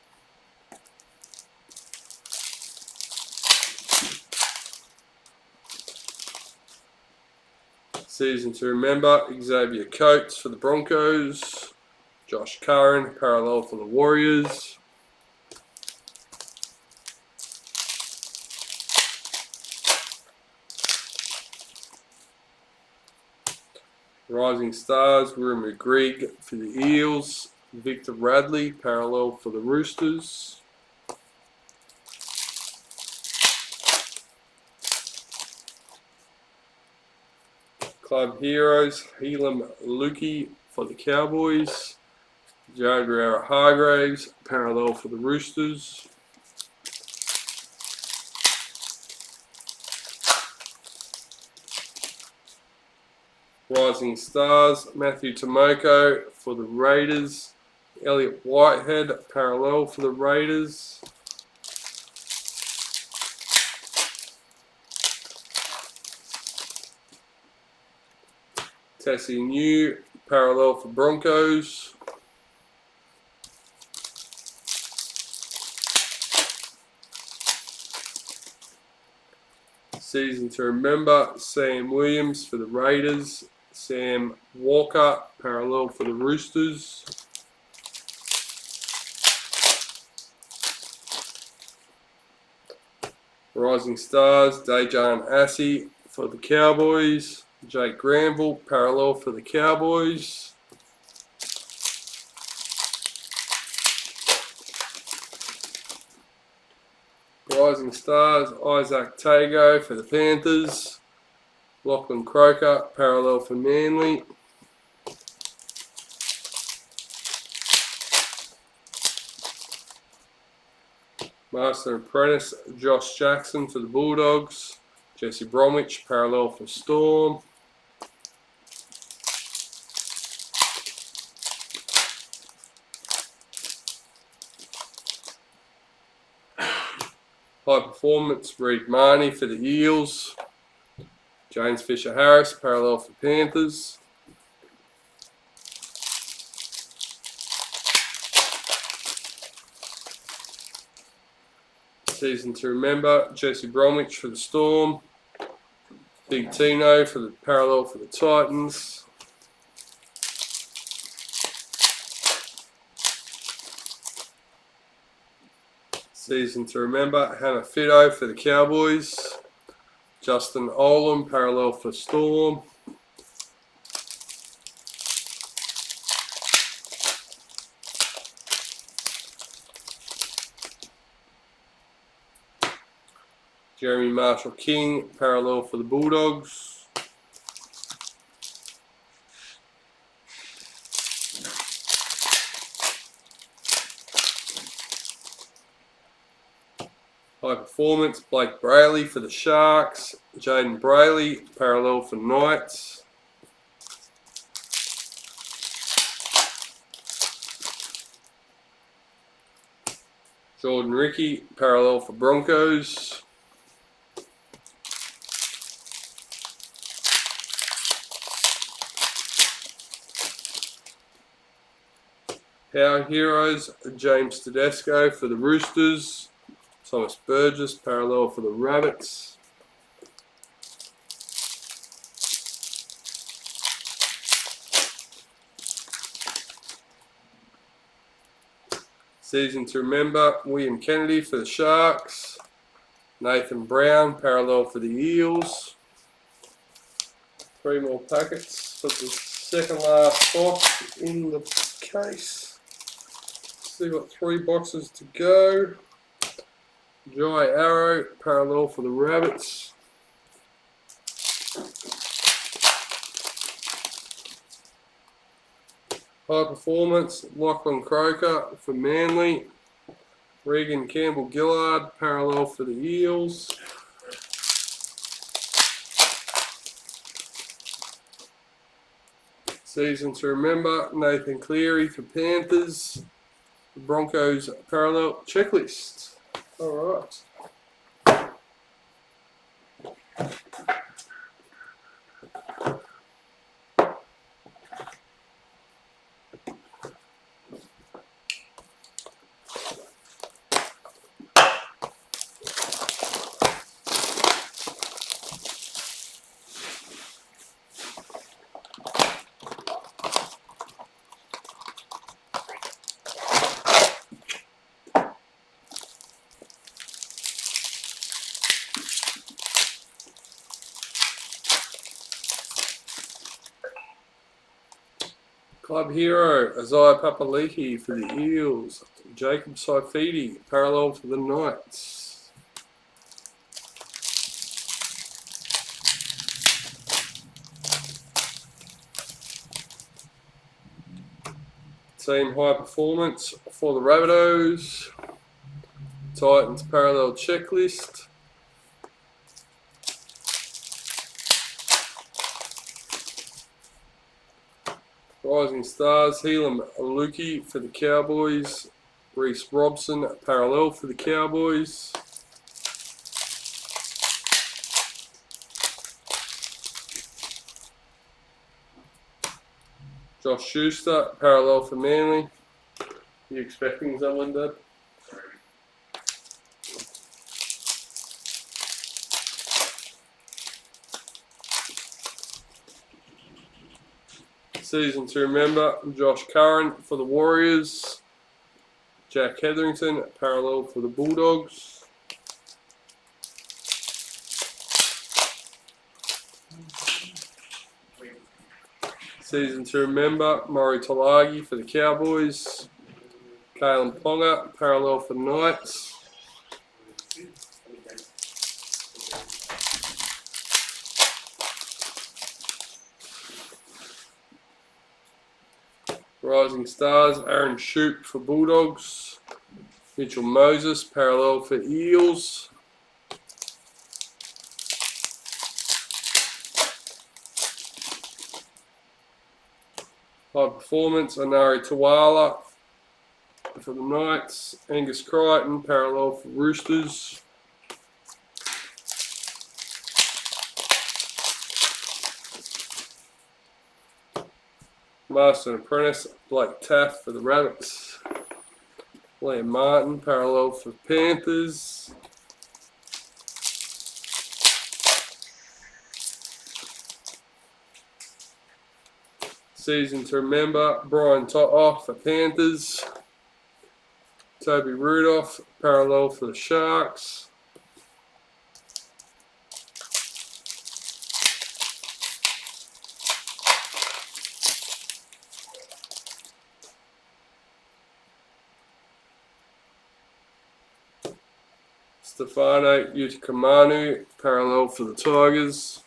Season to remember, Xavier Coates for the Broncos. Josh Curran, parallel for the Warriors. Rising Stars, Rumu Grigg for the Eels. Victor Radley, parallel for the Roosters. Club Heroes, Helam Lukey for the Cowboys. Jared Guerrero Hargraves, parallel for the Roosters. Rising Stars, Matthew Tomoko for the Raiders. Elliot Whitehead, parallel for the Raiders. Tessie New, parallel for Broncos. Season to remember, Sam Williams for the Raiders. Sam Walker, parallel for the Roosters. Rising Stars, Dejan Assey for the Cowboys. Jake Granville, parallel for the Cowboys. Rising Stars, Isaac Tago for the Panthers. Lachlan Croker, parallel for Manly. Master Apprentice, Josh Jackson for the Bulldogs. Jesse Bromwich, parallel for Storm. High Performance, Reed Marnie for the Eels. James Fisher-Harris, parallel for Panthers. Season to remember, Jesse Bromwich for the Storm. Big Tino for the parallel for the Titans. Season to remember, Hannah Fido for the Cowboys. Justin Olam, parallel for Storm. Jeremy Marshall King, parallel for the Bulldogs. High performance, Blake Brayley for the Sharks. Jaden Brayley, parallel for Knights. Jordan Ricky, parallel for Broncos. Our Heroes, James Tedesco for the Roosters. Thomas Burgess, parallel for the Rabbits. Season to remember, William Kennedy for the Sharks. Nathan Brown, parallel for the Eels. 3 more packets for the second last box in the case. Still got 3 boxes to go. Jai Arrow, parallel for the Rabbits. High performance, Lachlan Croker for Manly. Regan Campbell Gillard, parallel for the Eels. Season to remember, Nathan Cleary for Panthers. Broncos parallel checklist. Alright. Club hero, Isaiah Papali'i for the Eels. Jacob Saifidi, parallel for the Knights. Team high performance for the Rabbitohs. Titans parallel checklist. Rising Stars, Helam Aluki for the Cowboys. Reece Robson, parallel for the Cowboys. Josh Schuster, parallel for Manly. You expecting someone, Dad? Season to remember, Josh Curran for the Warriors. Jack Hetherington, parallel for the Bulldogs. Season to remember, Murray Talagi for the Cowboys. Kalen Ponga, parallel for Knights. Rising Stars, Aaron Shoup for Bulldogs. Mitchell Moses, parallel for Eels. High performance, Anari Tawala for the Knights. Angus Crichton, parallel for Roosters. Master and Apprentice, Blake Taff for the Rabbits. Liam Martin, parallel for Panthers. Season to remember, Brian To'o for Panthers. Toby Rudolph, parallel for the Sharks. Stefano Utikamanu, parallel for the Tigers.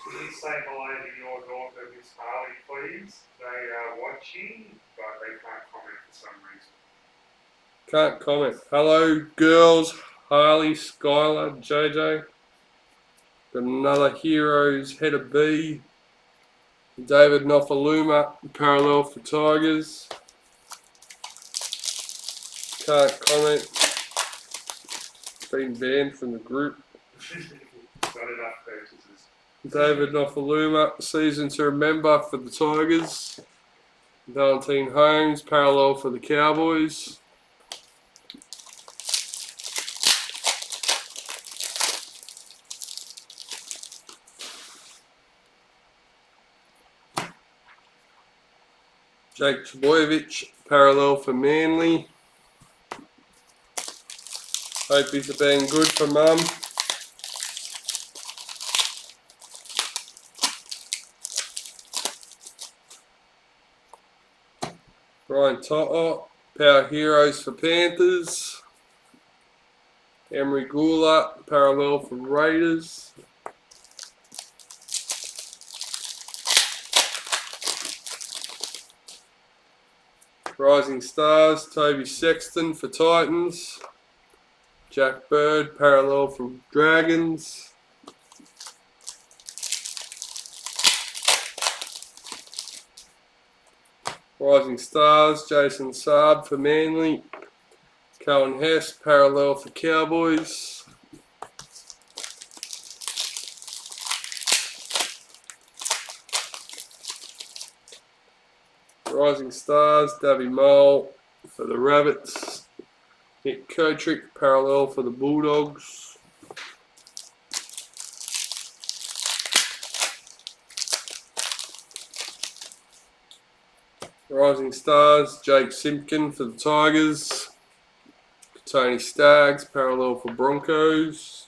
Can you say hello to your daughter, Miss Harley, please? They are watching, but they can't comment for some reason. Can't comment. Hello, girls. Harley, Skylar, JJ. Got another Heroes header B. David Nofaluma, parallel for Tigers. Can't comment. Been banned from the group. Not enough purchases. David Nofaluma, season to remember for the Tigers. Valentine Holmes, parallel for the Cowboys. Jake Trbojevic, parallel for Manly. Hope he's been good for Mum. Brian To'o, Power Heroes for Panthers. Emery Gula, parallel for Raiders. Rising Stars, Toby Sexton for Titans. Jack Bird, parallel for Dragons. Rising Stars, Jason Saab for Manly. Cohen Hess, parallel for Cowboys. Rising Stars, Davy Mole for the Rabbits. Nick Kotrick, parallel for the Bulldogs. Rising Stars, Jake Simpkin for the Tigers. Tony Staggs, parallel for Broncos.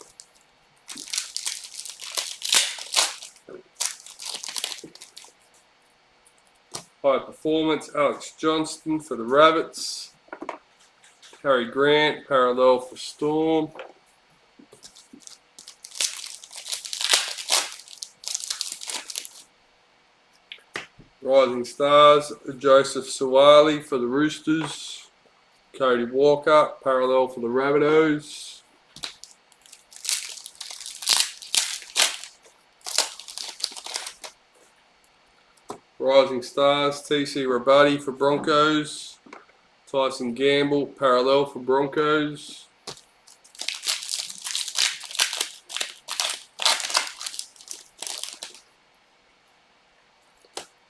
High Performance, Alex Johnston for the Rabbits. Harry Grant, parallel for Storm. Rising Stars, Joseph Suwali for the Roosters. Cody Walker, parallel for the Rabbitohs. Rising Stars, TC Rabadi for Broncos. Tyson Gamble, parallel for Broncos.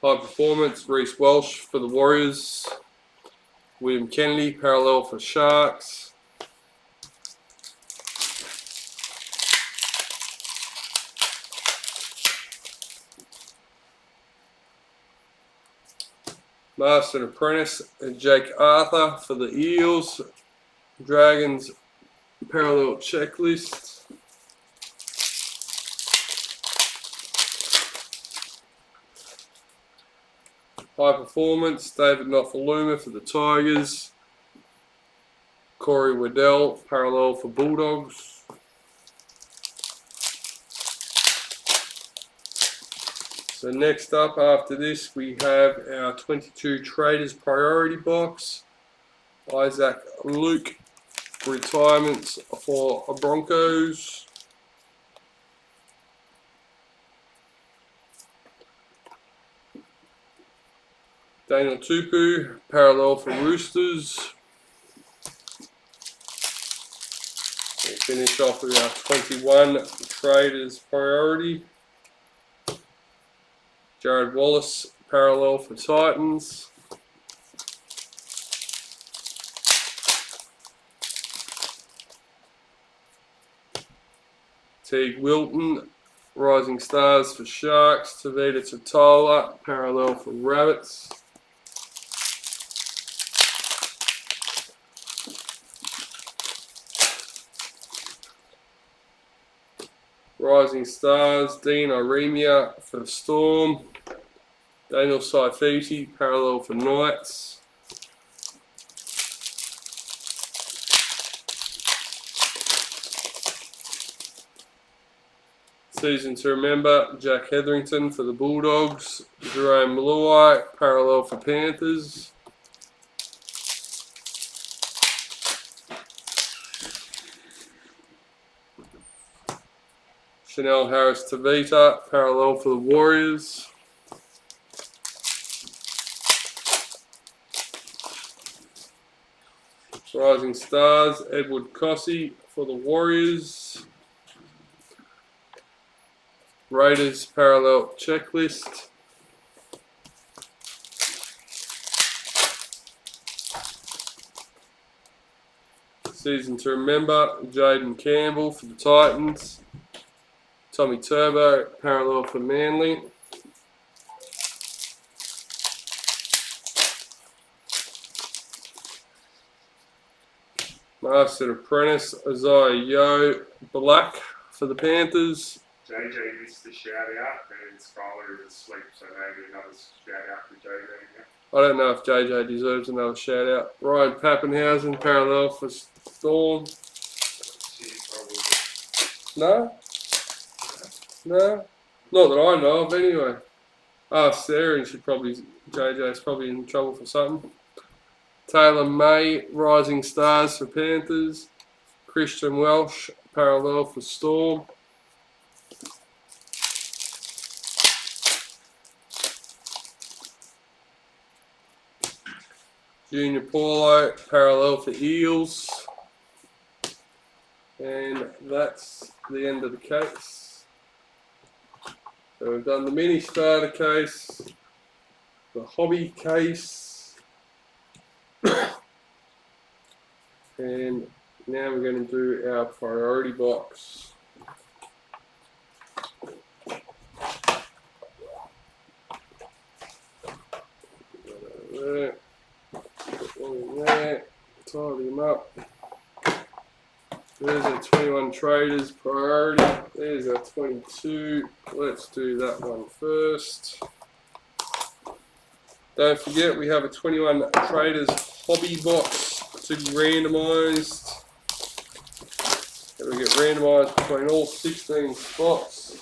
High Performance, Reece Welsh for the Warriors. William Kennedy, parallel for Sharks. Master and Apprentice, Jake Arthur for the Eels. Dragons, parallel checklist. High Performance, David Nofaluma for the Tigers. Corey Waddell, parallel for Bulldogs. So next up after this we have our 22 Traders Priority Box. Isaac Luke, retirements for Broncos. Daniel Tupu, parallel for Roosters. We'll finish off with our 21 Traders Priority. Jared Wallace, parallel for Titans. Teague Wilton. Rising Stars for Sharks. Tavita Totola, parallel for Rabbits. Rising Stars, Dean Iremia for the Storm. Daniel Saifiti, parallel for Knights. Season to Remember, Jack Hetherington for the Bulldogs. Jerome Luai, parallel for Panthers. Chanel Harris Tavita, parallel for the Warriors. Rising Stars, Edward Cossey for the Warriors. Raiders parallel checklist. Season to Remember, Jaden Campbell for the Titans. Tommy Turbo, parallel for Manly. Master Apprentice, Isaiah Yo, black for the Panthers. JJ missed the shout out and Skylar is asleep, so maybe another shout out for JJ. Yeah. I don't know if JJ deserves another shout out. Ryan Pappenhausen, parallel for Storm. No? No? Not that I know of anyway. Sarah, and JJ's probably in trouble for something. Taylor May, Rising Stars for Panthers. Christian Welsh, parallel for Storm. Junior Paulo, parallel for Eels. And that's the end of the case. So we've done the mini starter case, the hobby case, and now we're going to do our priority box. There. Put one in there, tidy them up. There's our 21 Traders Priority. There's our 22. Let's do that one first. Don't forget, we have a 21 Traders Hobby Box to be randomised. And we get randomised between all 16 spots.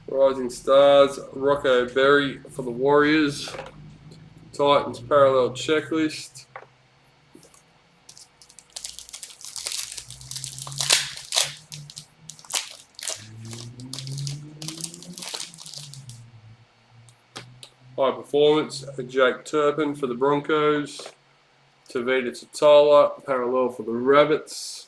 Rising Stars, Rocco Berry for the Warriors. Titans parallel checklist. High Performance, Jake Turpin for the Broncos. Tavita Totola, parallel for the Rabbits.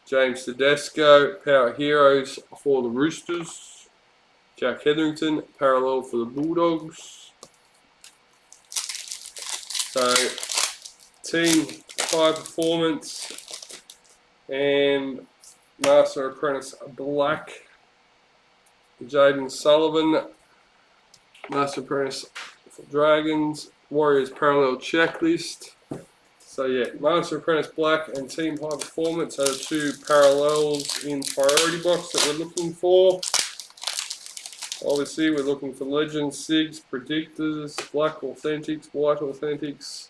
James Tedesco, Power Heroes for the Roosters. Jack Hetherington, parallel for the Bulldogs. So, Team High Performance and Master Apprentice Black. Jaden Sullivan, Master Apprentice for Dragons. Warriors parallel checklist. So yeah, Master Apprentice Black and Team High Performance are the two parallels in priority box that we're looking for. Obviously, we're looking for Legends, SIGs, Predictors, Black Authentics, White Authentics,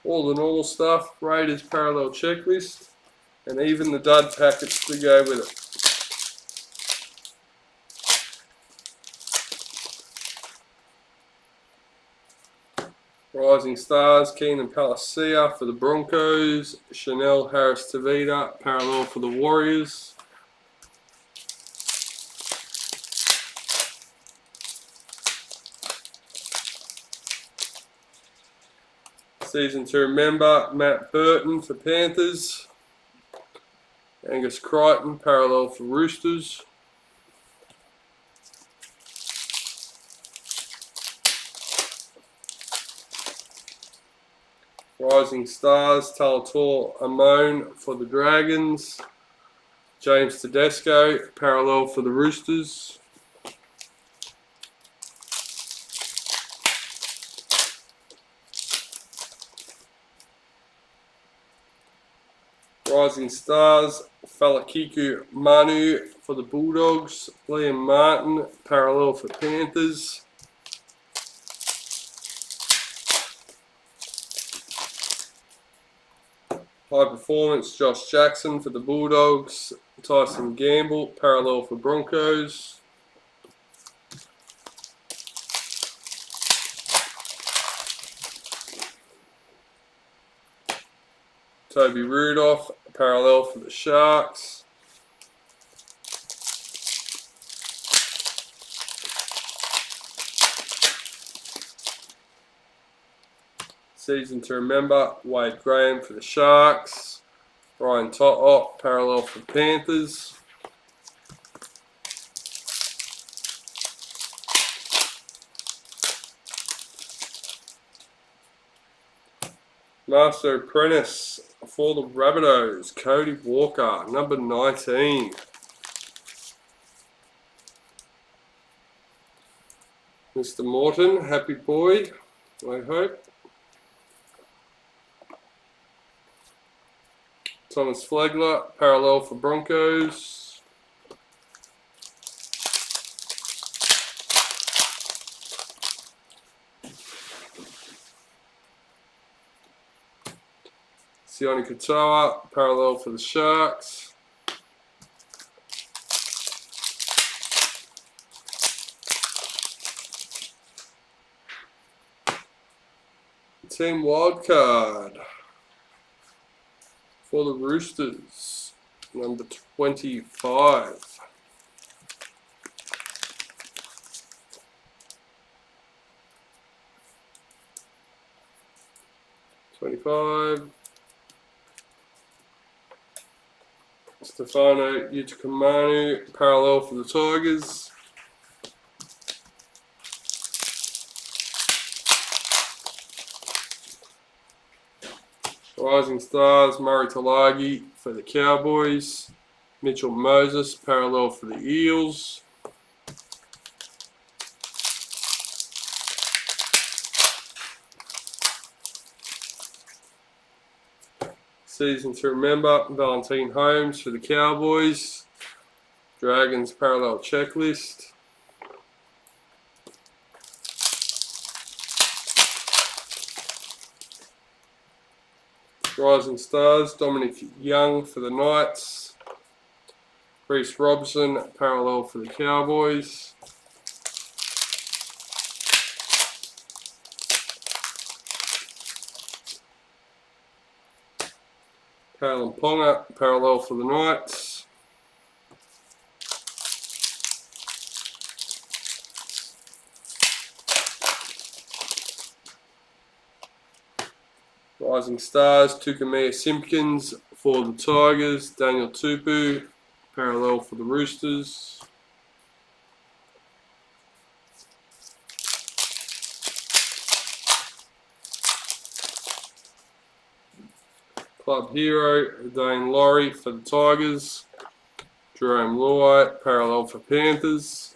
all the normal stuff. Raiders parallel checklist, and even the dud packets to go with it. Rising Stars, Keenan Palacia for the Broncos. Chanel Harris Tavita, parallel for the Warriors. Season to remember, Matt Burton for Panthers. Angus Crichton, parallel for Roosters. Rising Stars, Talator Amon for the Dragons. James Tedesco, parallel for the Roosters. Rising Stars, Falakiku Manu for the Bulldogs. Liam Martin, parallel for Panthers. High Performance, Josh Jackson for the Bulldogs. Tyson Gamble, parallel for Broncos. Toby Rudolph, parallel for the Sharks. Season to remember, Wade Graham for the Sharks. Brian To'o, parallel for Panthers. Master Apprentice for the Rabbitohs, Cody Walker, number 19. Mr. Morton, happy boy, I hope. Thomas Flegler, parallel for Broncos. Sione Katoa, parallel for the Sharks. Team wildcard for the Roosters, number 25. Stefano Utokumanu, parallel for the Tigers. Rising Stars, Murray Talagi for the Cowboys. Mitchell Moses, parallel for the Eels. Season to remember, Valentine Holmes for the Cowboys. Dragons parallel checklist. Rising Stars, Dominic Young for the Knights. Reece Robson, parallel for the Cowboys. Kalen Ponga, parallel for the Knights. Rising Stars, Tukamea Simpkins for the Tigers. Daniel Tupu, parallel for the Roosters. Club hero, Dane Laurie for the Tigers. Jerome Luai, parallel for Panthers.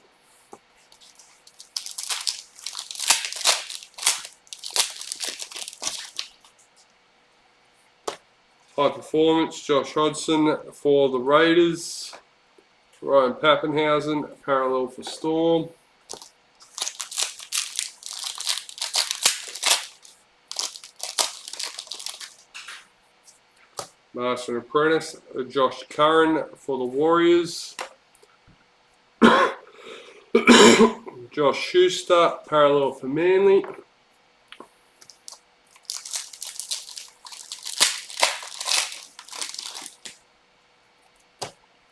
High Performance, Josh Hodgson for the Raiders. Ryan Pappenhausen, parallel for Storm. Master Apprentice, Josh Curran for the Warriors. Josh Schuster, parallel for Manly.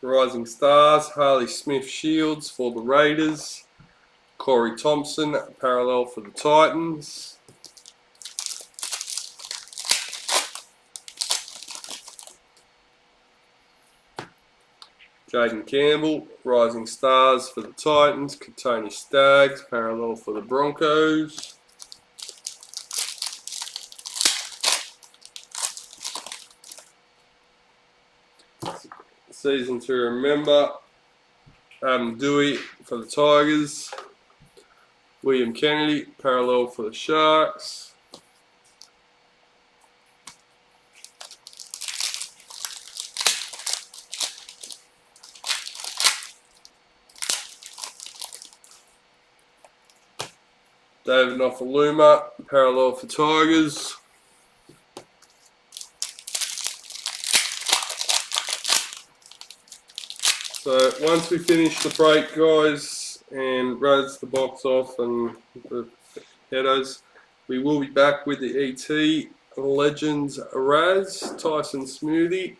Rising Stars, Harley Smith Shields for the Raiders. Corey Thompson, parallel for the Titans. Jaden Campbell, Rising Stars for the Titans, Katoni Staggs, parallel for the Broncos. Season to remember, Dewey for the Tigers, William Kennedy, parallel for the Sharks. David Nofaluma, parallel for Tigers. So once we finish the break, guys, and Raz the box off and the headers, we will be back with the ET Legends Raz, Tyson Smoothie,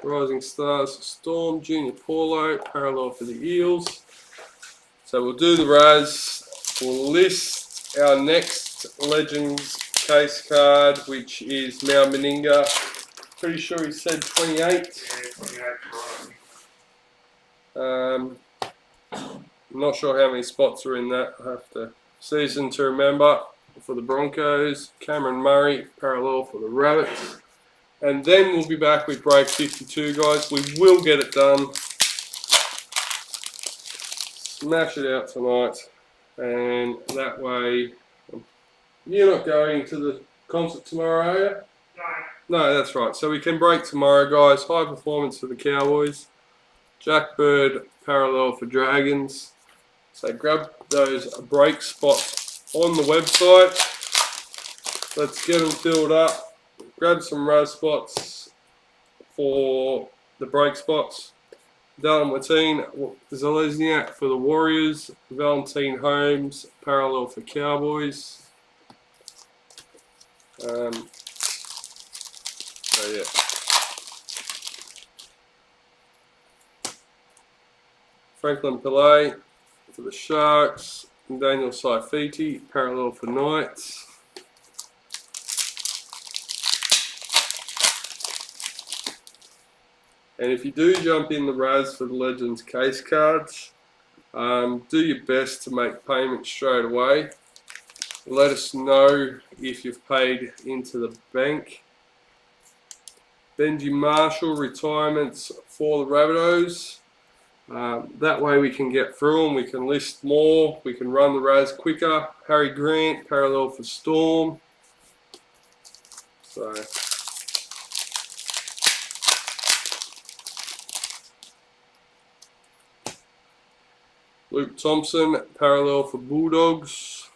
Rising Stars Storm, Junior Paulo, parallel for the Eels. So we'll do the Raz. We'll list our next Legends case card, which is Mal Meninga. Pretty sure he said 28. Yeah, 28 I'm not sure how many spots are in that. I have to. Season to remember for the Broncos, Cameron Murray, parallel for the Rabbits. And then we'll be back with break 52, guys. We will get it done. Smash it out tonight. And that way, you're not going to the concert tomorrow, are you? No, that's right. So we can break tomorrow, guys. High performance for the Cowboys. Jack Bird, parallel for Dragons. So grab those break spots on the website. Let's get them filled up. Grab some Raz spots for the break spots. Dylan Watine, Zelezniak for the Warriors. Valentine Holmes, parallel for Cowboys. So yeah. Franklin Pillay for the Sharks, and Daniel Saifiti, parallel for Knights. And if you do jump in the Raz for the Legends case cards, do your best to make payment straight away. Let us know if you've paid into the bank. Benji Marshall, retirements for the Rabbitohs. That way we can get through them, we can list more, we can run the Raz quicker. Harry Grant, parallel for Storm. So Luke Thompson, parallel for Bulldogs.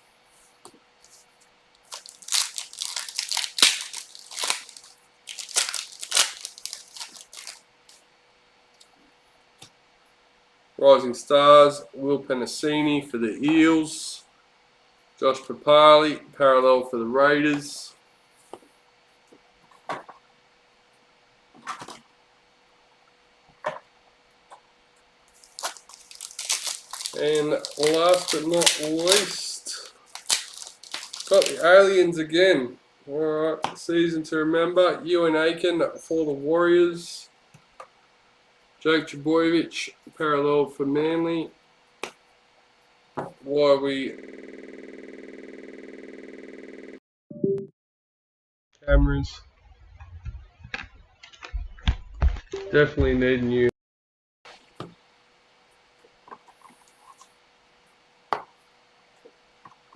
Rising Stars, Will Penasini for the Eels. Josh Papali, parallel for the Raiders. And last but not least, got the Aliens again. Alright, season to remember. Ewan Aiken for the Warriors. Jake Trbojevic, parallel for Manly. Why we cameras definitely need new.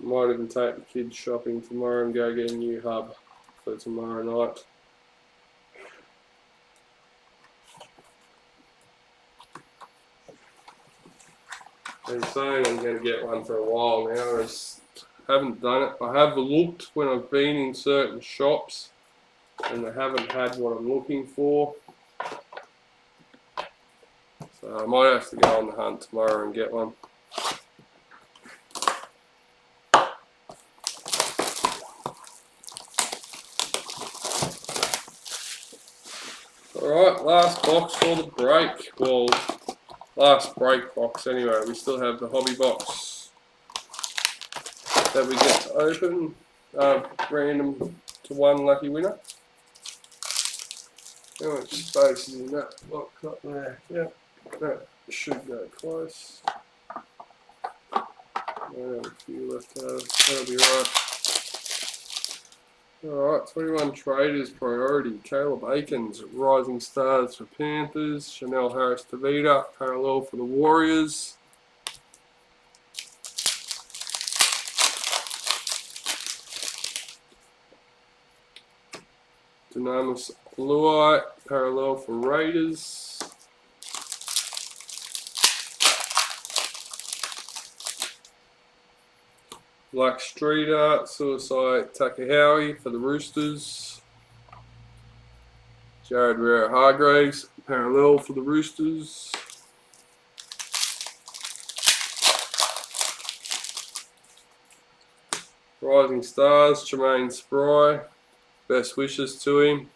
Might even take the kids shopping tomorrow and go get a new hub for tomorrow night. I've been saying I'm going to get one for a while now. I just haven't done it. I have looked when I've been in certain shops and they haven't had what I'm looking for. So I might have to go on the hunt tomorrow and get one. Alright, last box for the break. Well, last break box anyway. We still have the hobby box that we get to open. Random to one lucky winner. How much space is in that box up there? Yeah. That should go close. A few left over. That'll be right. Alright, 21 Traders Priority. Caleb Aikens, Rising Stars for Panthers. Chanel Harris Tavita, parallel for the Warriors. Dynamis Luai, parallel for Raiders. Black Streeter, Suicide Takahawi for the Roosters. Jared Rare Hargraves, parallel for the Roosters. Rising Stars, Tremaine Spry, best wishes to him.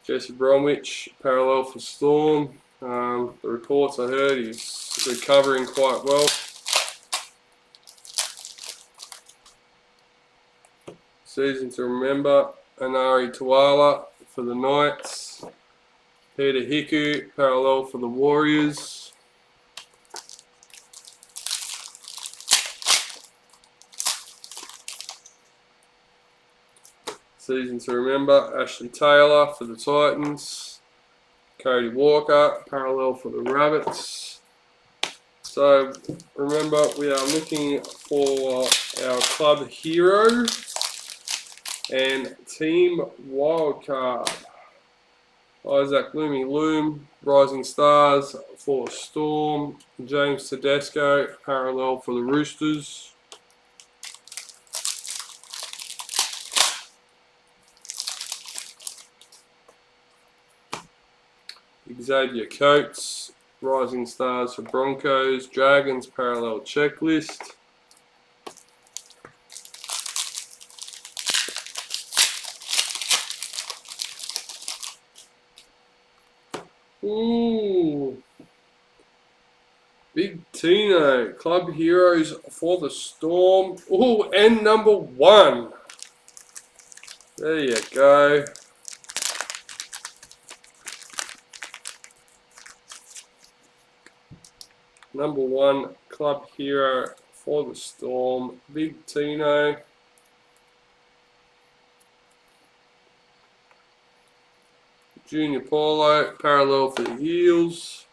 Jesse Bromwich, parallel for Storm. The reports I heard he's recovering quite well. Season to remember, Anari Tuala for the Knights. Peter Hiku, parallel for the Warriors. Season to remember, Ashley Taylor for the Titans. Cody Walker, parallel for the Rabbits. So remember, we are looking for our club hero and team wildcard. Isaac Loomy Loom, Rising Stars for Storm. James Tedesco, parallel for the Roosters. Xavier Coates, Rising Stars for Broncos. Dragons, parallel checklist. Ooh, Big Tino, club heroes for the Storm. Ooh, and number 1. There you go. Number 1 club hero for the Storm, Big Tino. Junior Paulo, parallel for the Eels.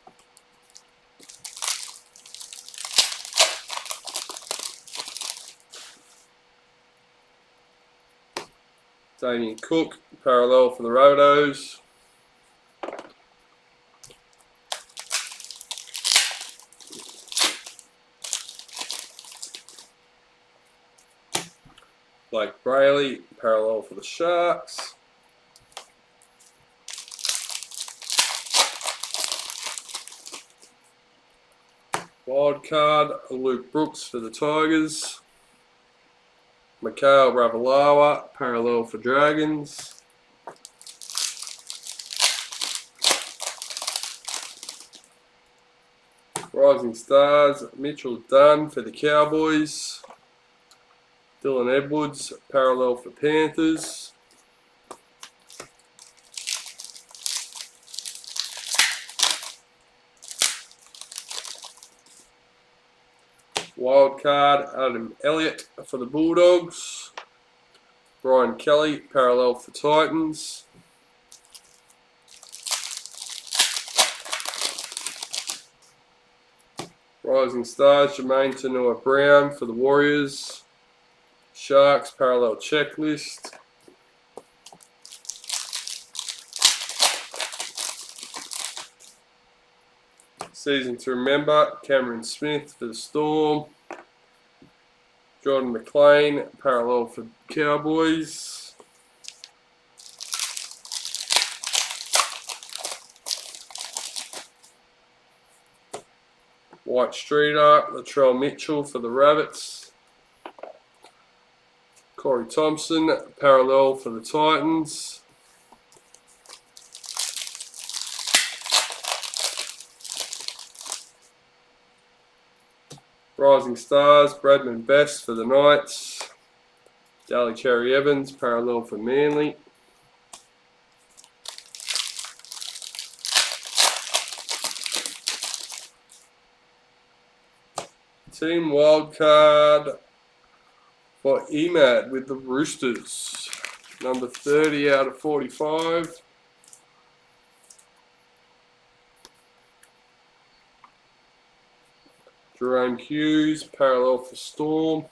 Damien Cook, parallel for the Rabbitohs. Blake Brayley, parallel for the Sharks. Wildcard, Luke Brooks for the Tigers. Mikhail Ravalawa, parallel for Dragons. Rising Stars, Mitchell Dunn for the Cowboys. Dylan Edwards, parallel for Panthers. Wildcard, Adam Elliott for the Bulldogs. Brian Kelly, parallel for Titans. Rising Stars, Jermaine Tanua Brown for the Warriors. Sharks, parallel checklist. Season to remember, Cameron Smith for the Storm. Jordan McLean, parallel for Cowboys. White Streeter, Latrell Mitchell for the Rabbits. Corey Thompson, parallel for the Titans. Rising Stars, Bradman Best for the Knights. Daly Cherry Evans, parallel for Manly. Team wildcard for EMAD with the Roosters. Number 30 out of 45. Jerome Hughes, parallel for Storm.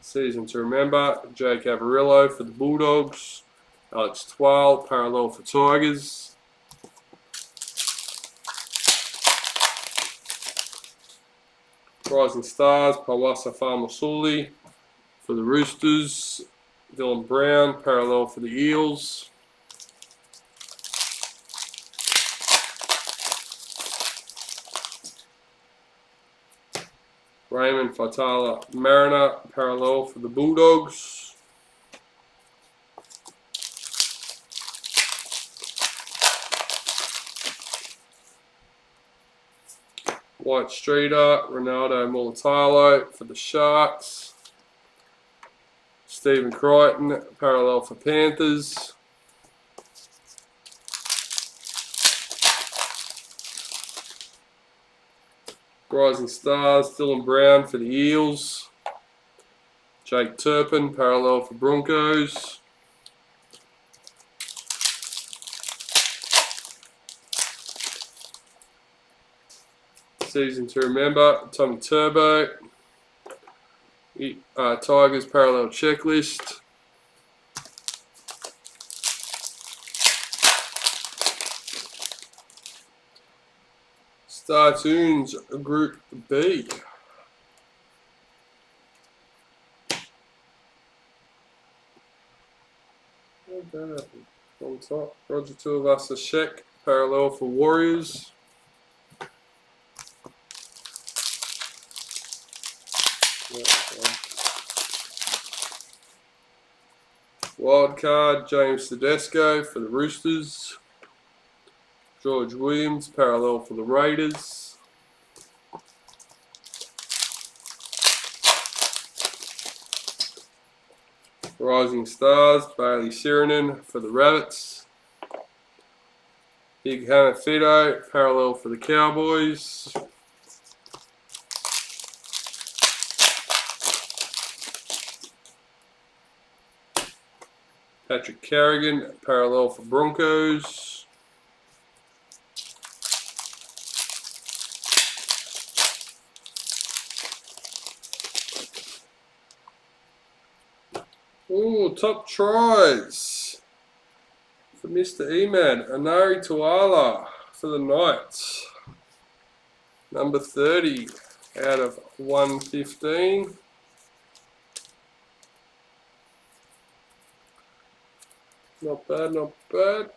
Season to remember, Jake Averillo for the Bulldogs. Alex Twal, parallel for Tigers. Rising Stars, Pawasa Famasuli for the Roosters. Dylan Brown, parallel for the Eels. Raymond Fatala Mariner, parallel for the Bulldogs. White Streeter, Ronaldo Mulatalo for the Sharks. Stephen Crichton, parallel for Panthers. Rising Stars, Dylan Brown for the Eels. Jake Turpin, parallel for Broncos. Season to remember, Tommy Turbo. Tigers parallel checklist. Star Tunes Group B. On top, Roger Tuivasa Sheck, parallel for Warriors. Wildcard, James Tedesco for the Roosters. George Williams, parallel for the Raiders. Rising Stars, Bailey Sirinen for the Rabbits. Big Hammer Fido, parallel for the Cowboys. Patrick Carrigan, parallel for Broncos. Ooh, top tries for Mr. Eman, Anari Tuala for the Knights. Number 30 out of 115. Not bad, not bad.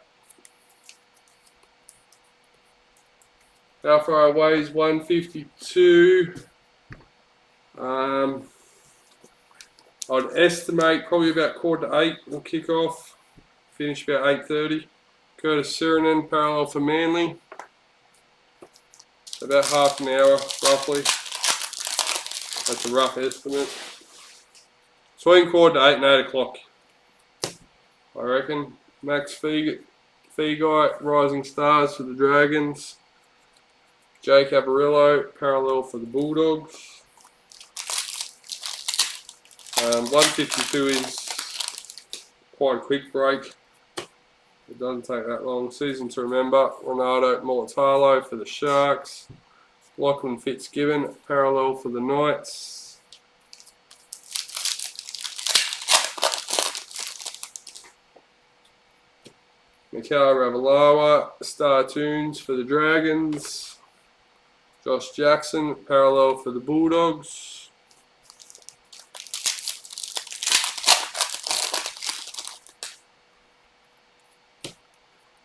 How far away is 152? I'd estimate probably about 7:45 will kick off. Finish about 8:30. Curtis Sirinen, parallel for Manly. About half an hour, roughly. That's a rough estimate. Between 7:45 and 8 o'clock, I reckon. Max Feagai, Rising Stars for the Dragons. Jake Averillo, parallel for the Bulldogs. 152 is quite a quick break. It doesn't take that long. Season to remember, Ronaldo Mulatalo for the Sharks. Lachlan Fitzgibbon, parallel for the Knights. Mikhail Ravalawa, Star Tunes for the Dragons. Josh Jackson, parallel for the Bulldogs.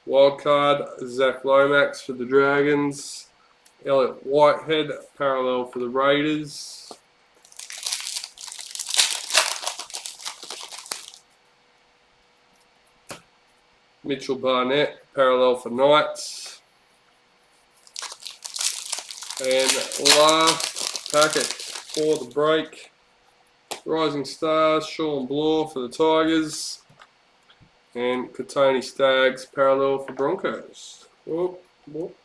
Wildcard, Zach Lomax for the Dragons. Elliot Whitehead, parallel for the Raiders. Mitchell Barnett, parallel for Knights. And last packet for the break, Rising Stars, Sean Bloor for the Tigers. And Katoni Staggs parallel for Broncos. Whoop, whoop.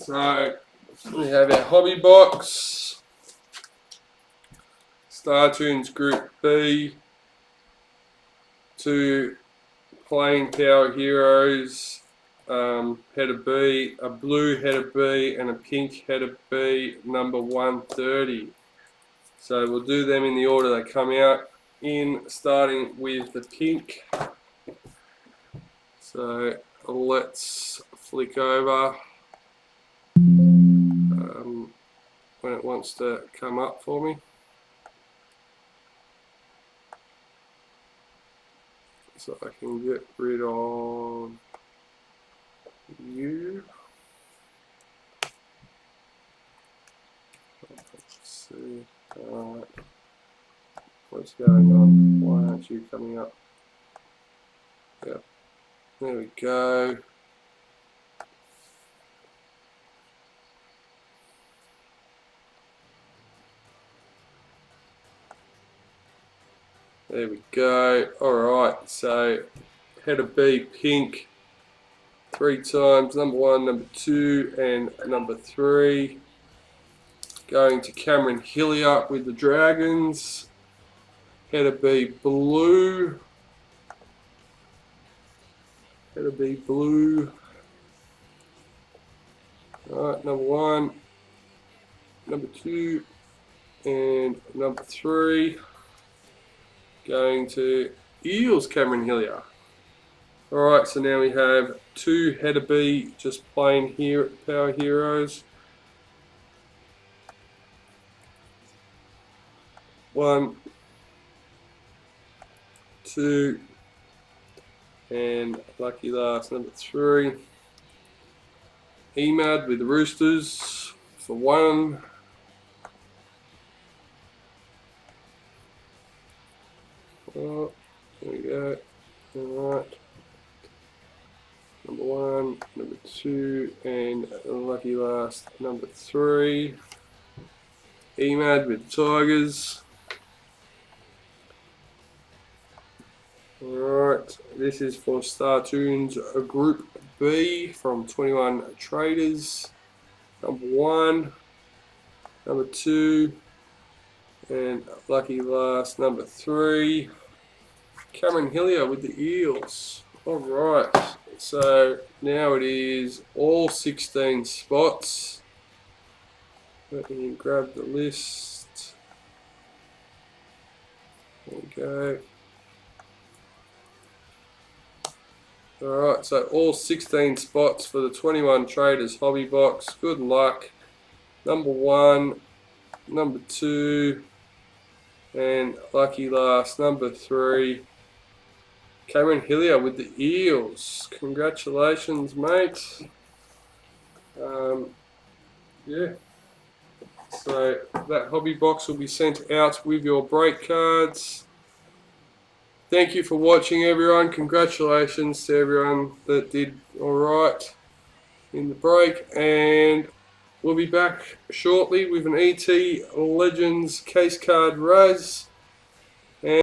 So we have our hobby box, Star Tunes Group B, 2 plain Power Heroes, header B, a blue header B and a pink header B, number 130. So we'll do them in the order they come out in, starting with the pink. So let's flick over when it wants to come up for me. So I can get rid of you. Let's see. What's going on? Why aren't you coming up? Yeah. There we go. There we go. Alright, so header B pink 3 times, number 1, number 2 and number 3. Going to Cameron Hillier with the Dragons. Header B blue. Header B blue. Alright, number 1, number 2 and number 3. Going to Eels Cameron Hillier. Alright, so now we have 2 header B just plain here at Power Heroes. 1, 2, and lucky last number 3. Emad with the Roosters for 1. Oh, there we go. Alright. Number 1, number 2, and lucky last number 3. Emad with the Tigers. Alright, this is for Star Tunes Group B from 21 Traders. Number 1, number 2, and lucky last number 3. Cameron Hillier with the Eels. Alright, so now it is all 16 spots. Let me grab the list. There we go. Alright, so all 16 spots for the 21 Traders Hobby Box. Good luck. Number 1, number 2, and lucky last number 3. Cameron Hillier with the Eels. Congratulations, mate. Yeah. So that hobby box will be sent out with your break cards. Thank you for watching, everyone. Congratulations to everyone that did alright in the break. And we'll be back shortly with an ET Legends case card Raz.